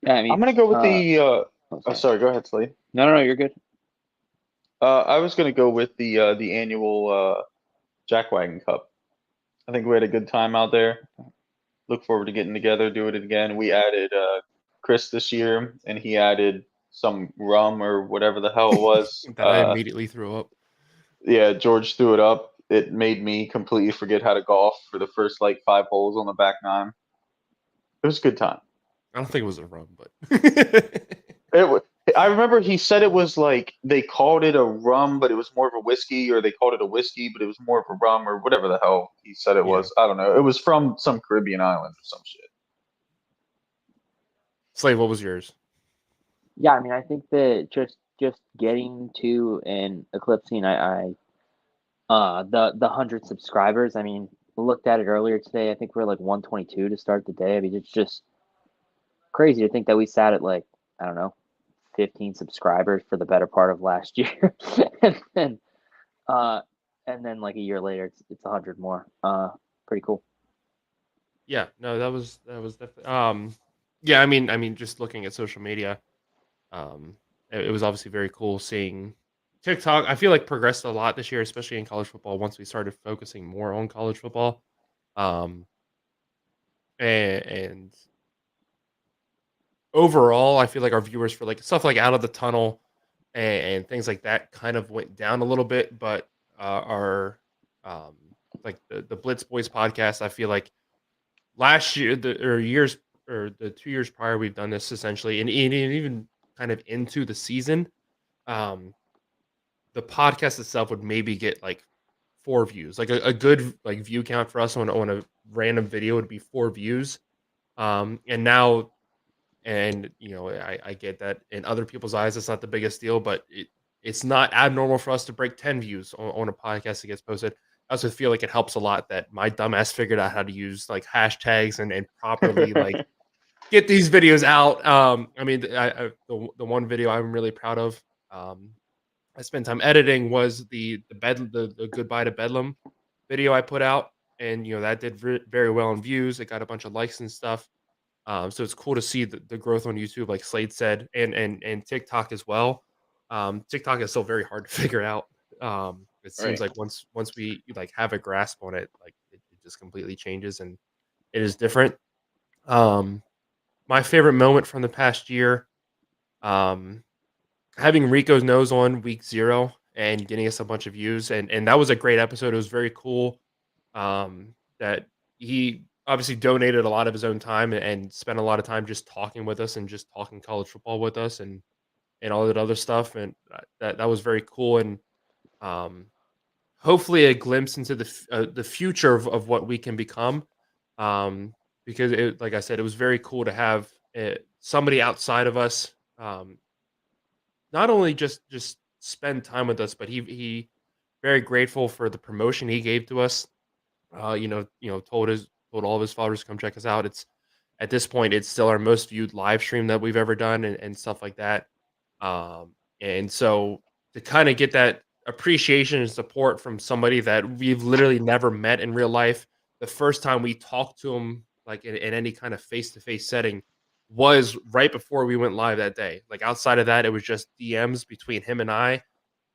Yeah, I mean, I'm gonna go with the. oh, Oh, sorry. Go ahead, Slade. No, you're good. I was gonna go with the annual Jackwagon Cup. I think we had a good time out there. Look forward to getting together, do it again. We added Chris this year, and he added some rum or whatever the hell it was. That I immediately threw up. Yeah, George threw it up. It made me completely forget how to golf for the first like 5 holes on the back nine. It was a good time. I don't think it was a rum, but It, wa- I remember he said it was like they called it a rum, but it was more of a whiskey, or they called it a whiskey, but it was more of a rum, or whatever the hell he said it Yeah. was. I don't know. It was from some Caribbean island or some shit. Slave, what was yours? Yeah, I mean, I think that just getting to and eclipsing, the 100 subscribers. I mean, looked at it earlier today. I think we're like 122 to start the day. I mean, it's just crazy to think that we sat at like, I don't know, 15 subscribers for the better part of last year, and then uh, and then like a year later, it's 100 more. Pretty cool. Yeah, no, that was definitely yeah, I mean just looking at social media, it was obviously very cool seeing TikTok. I feel like progressed a lot this year, especially in college football once we started focusing more on college football. Um and overall, I feel like our viewers for like stuff like Out of the Tunnel and things like that kind of went down a little bit, but our um like the Blitz Boys podcast, I feel like last year or years or the 2 years prior we've done this essentially and even kind of into the season, um the podcast itself would maybe get like 4 views, like a good like view count for us on a random video would be 4 views, and now, and I get that in other people's eyes it's not the biggest deal, but it's not abnormal for us to break 10 views on a podcast that gets posted. I also feel like it helps a lot that my dumbass figured out how to use like hashtags and properly like get these videos out. I mean, the one video I'm really proud of, I spent time editing was the goodbye to Bedlam video I put out, and that did very well in views. It got a bunch of likes and stuff. So it's cool to see the growth on YouTube, like Slade said, and TikTok as well. TikTok is still very hard to figure out. It seems Right. like once we like have a grasp on it, like it just completely changes and it is different. Um, my favorite moment from the past year, um, having Rico's nose on week 0 and getting us a bunch of views, and that was a great episode. It was very cool. That he obviously donated a lot of his own time and spent a lot of time just talking with us and just talking college football with us and all that other stuff, and that was very cool, and um, hopefully a glimpse into the future of what we can become, um, because like I said, it was very cool to have somebody outside of us, not only just spend time with us, but he very grateful for the promotion he gave to us. Told all of his followers to come check us out. It's at this point, it's still our most viewed live stream that we've ever done and stuff like that. And so to kind of get that appreciation and support from somebody that we've literally never met in real life, the first time we talked to him, like in any kind of face-to-face setting, was right before we went live that day. Like outside of that, it was just DMs between him and I.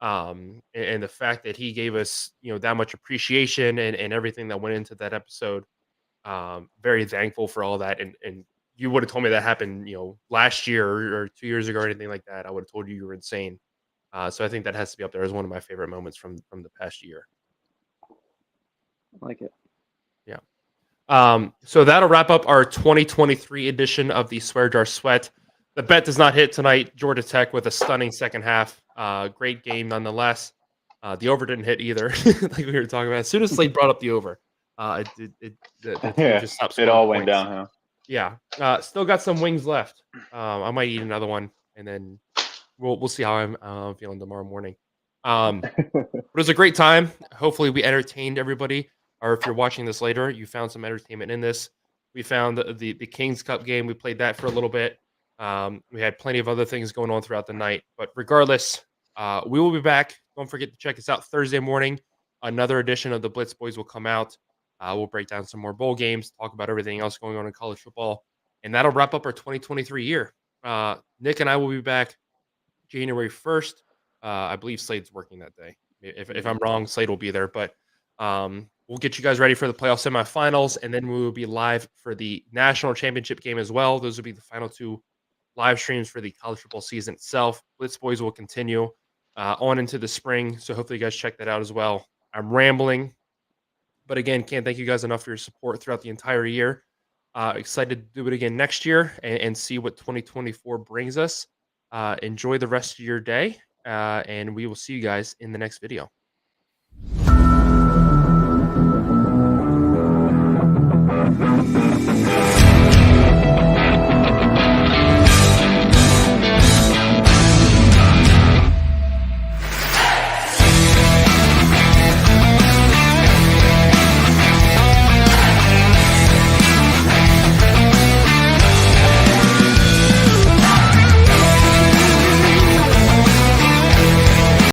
And the fact that he gave us, that much appreciation and everything that went into that episode, very thankful for all that. And you would have told me that happened, last year or 2 years ago or anything like that, I would have told you were insane. So I think that has to be up there as one of my favorite moments from the past year. I like it. Yeah. So that'll wrap up our 2023 edition of the Swear Jar Sweat. The bet does not hit tonight. Georgia Tech with a stunning second half. Great game nonetheless. The over didn't hit either, like we were talking about. As soon as Slade brought up the over, the team just stopped It scoring all went points. downhill. Yeah. Still got some wings left. I might eat another one, and then we'll see how I'm feeling tomorrow morning. But it was a great time. Hopefully, we entertained everybody. Or if you're watching this later, you found some entertainment in this. We found the Kings Cup game. We played that for a little bit. We had plenty of other things going on throughout the night. But regardless, we will be back. Don't forget to check us out Thursday morning. Another edition of the Blitz Boys will come out. We'll break down some more bowl games, talk about everything else going on in college football. And that'll wrap up our 2023 year. Nick and I will be back January 1st. I believe Slade's working that day. If I'm wrong, Slade will be there. But we'll get you guys ready for the playoff semifinals, and then we will be live for the national championship game as well. Those will be the final 2 live streams for the college football season itself. Blitz Boys will continue on into the spring, so hopefully you guys check that out as well. I'm rambling, but again, can't thank you guys enough for your support throughout the entire year. Excited to do it again next year and see what 2024 brings us. Enjoy the rest of your day, and we will see you guys in the next video.